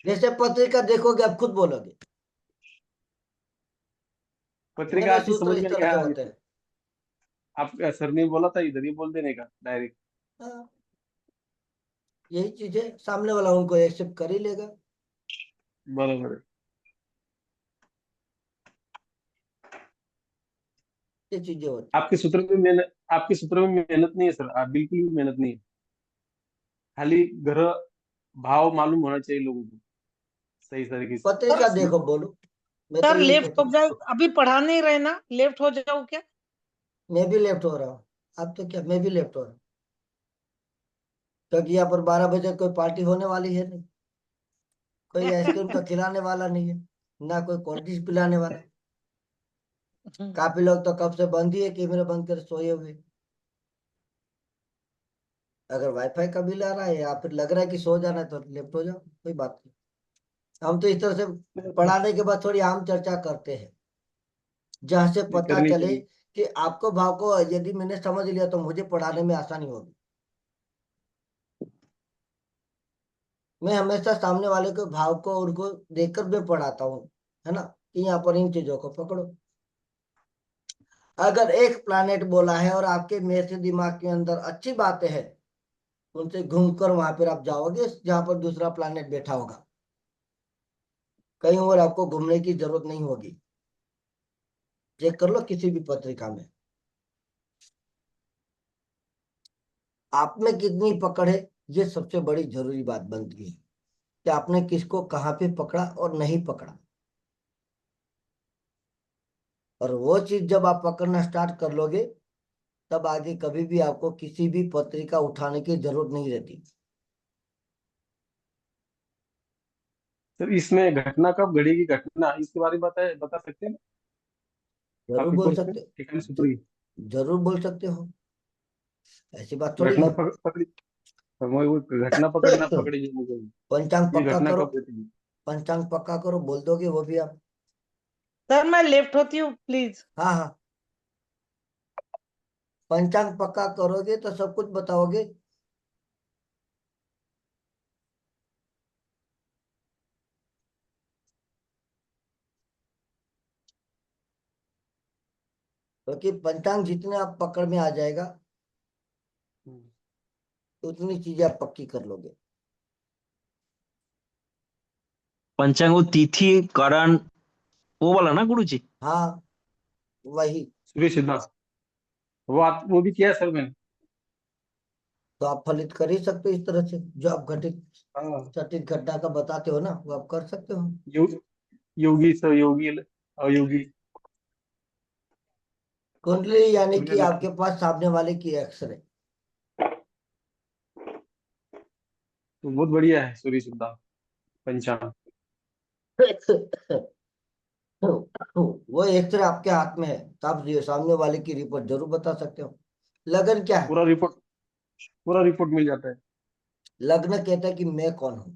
जैसे पत्रिका देखोगे आप खुद बोलोगे, पत्रिका मेरे आती सूत्र समझ इस में तरह क्या से होते हैं। आप सर ने बोला था इधर ही बोल देने का डायरेक्ट। हाँ, यही चीज है, सामने वाला उनको एक्सेप्ट कर ही लेगा। बराबर है। ये चीजें होती आपके सूत्र में मेहनत नहीं है सर, आप बिल्कुल भी मेहनत नहीं है। खाली ग्रह भाव मालूम होना चाहिए लोगों को सही तरीके है। पत्रिका से। देखो, बोलो, मैं तो सर यही लेफ्ट कहता हो हूँ। जाओ, अभी पढ़ा नहीं रहे ना, लेफ्ट हो जाओ क्या? मैं भी लेफ्ट हो रहा हूँ, अब तो क्या, मैं भी लेफ्ट हो रहा हूँ, क्योंकि यहाँ पर 12 बजे कोई पार्टी होने वाली है नहीं, कोई आइसक्रीम तो खिलाने वाला नहीं है, ना कोई कोल्ड ड्रिंक्स पिलाने वाला है। काफी लोग तो कब से बंद ही है, कैमरे बंद कर सोए हुए। अगर वाईफाई का बिल आ रहा है या फिर लग रहा है कि सो जाना है तो लेफ्ट हो जाओ, कोई बात नहीं। हम तो इस तरह से पढ़ाने के बाद थोड़ी आम चर्चा करते हैं, जहां से पता करनी चले चाहिए। कि आपको भाव को यदि मैंने समझ लिया तो मुझे पढ़ाने में आसानी होगी। मैं हमेशा सामने वाले के भाव को उनको देखकर मैं पढ़ाता हूँ, है ना, कि यहाँ पर इन चीजों को पकड़ो। अगर एक प्लैनेट बोला है और आपके मेरे दिमाग के अंदर अच्छी बातें हैं, उनसे घूमकर वहां पर आप जाओगे जहां पर दूसरा प्लैनेट बैठा होगा। कहीं और आपको घूमने की जरूरत नहीं होगी। चेक कर लो किसी भी पत्रिका में। आप में कितनी पकड़ है, ये सबसे बड़ी जरूरी बात बनती है कि आपने किसको कहाँ पे पकड़ा और नहीं पकड़ा। और वो चीज जब आप पकड़ना स्टार्ट कर लोगे, तब आगे कभी भी आपको किसी भी पत्रिका उठाने की जरूरत नहीं रहती। सर इसमें घटना कब घड़ेगी, घटना इसके बारे में बता सकते हैं जरूर आपके बोल कोर्स में सकते, ठिकाने सूत्र की जरूर बोल सकते हो, ऐसी बात थोड़ी घटना है। पकड़ी, वो घटना पकड़ना पकड़ेगी मुझे, पंचांग ये पक्का घटना करो, कब घटेगी। पंचांग पक्का करो, बोल दोगे वो भी आप। सर मैं लेफ्ट होती हूँ प्लीज। हाँ हाँ, पंचांग पक्का करोगे तो सब कुछ बताओगे। क्योंकि पंचांग जितने आप पकड़ में आ जाएगा, उतनी चीजें आप पक्की कर लोगे। पंचांग वो तिथि करण वो वाला ना गुरुजी? हाँ वही। सूर्य सिद्धांत वो भी किया है सर मैंने। तो आप फलित कर ही सकते हो इस तरह से, जो आप घटित हाँ, सटीक घटना का बताते हो ना, वो आप कर सकते हो। योगी सहयोगी अयोगी। कुंडली यानी सूर्य कि आपके नक्षत्र पास सामने वाले की एक्सरे। तो बहुत बढ़िया है सूर्य सिद्धांत पंचांग। वो एक्सरे आपके हाथ में है, तो आप ये सामने वाले की रिपोर्ट जरूर बता सकते हो। लगन क्या है? पूरा रिपोर्ट मिल जाता है। लग्न कहता है कि मैं कौन हूं,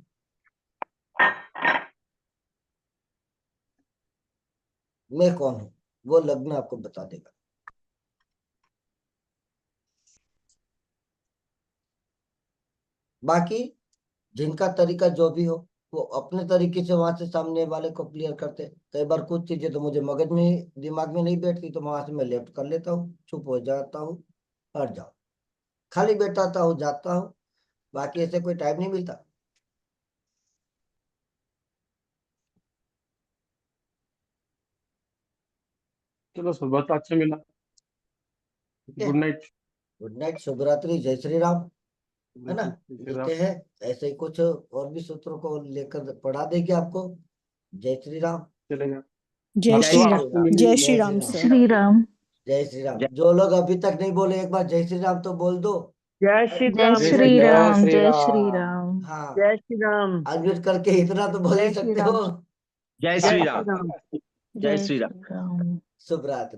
मैं कौन हूं, वो लग्न आपको बता देगा। बाकी जिनका तरीका जो भी हो, वो अपने तरीके से वहां से सामने वाले को क्लियर करते हैं। कई बार कुछ चीजें तो मुझे मगज में दिमाग में नहीं बैठती, तो वहां से मैं लेफ्ट कर लेता हूँ, चुप हो जाता हूँ, हट जाओ, खाली बैठाता हूँ, जाता हूँ। बाकी ऐसे कोई टाइम नहीं मिलता। चलो सर बहुत अच्छा मिला। ठीक है, गुड नाइट। गुड नाइट, शुभ रात्रि, जय श्री राम, है ना। मिलते हैं ऐसे ही कुछ और भी सूत्रों को लेकर पढ़ा देंगे आपको। जय श्री राम। चलेगा। जय श्री राम, जय श्री जय राम श्री सर। श्री राम। जय श्री राम। जो लोग अभी तक नहीं बोले, एक बार जय श्री राम तो बोल दो। जय श्री जय राम, श्री राम, जय श्री राम। हाँ, जय श्री राम, अनम्यूट करके इतना तो बोल ही जय श्री सकते राम। हो। जय जय श्री श्री राम। राम। जय जय श्री श्री राम। राम। शुभ रात्रि।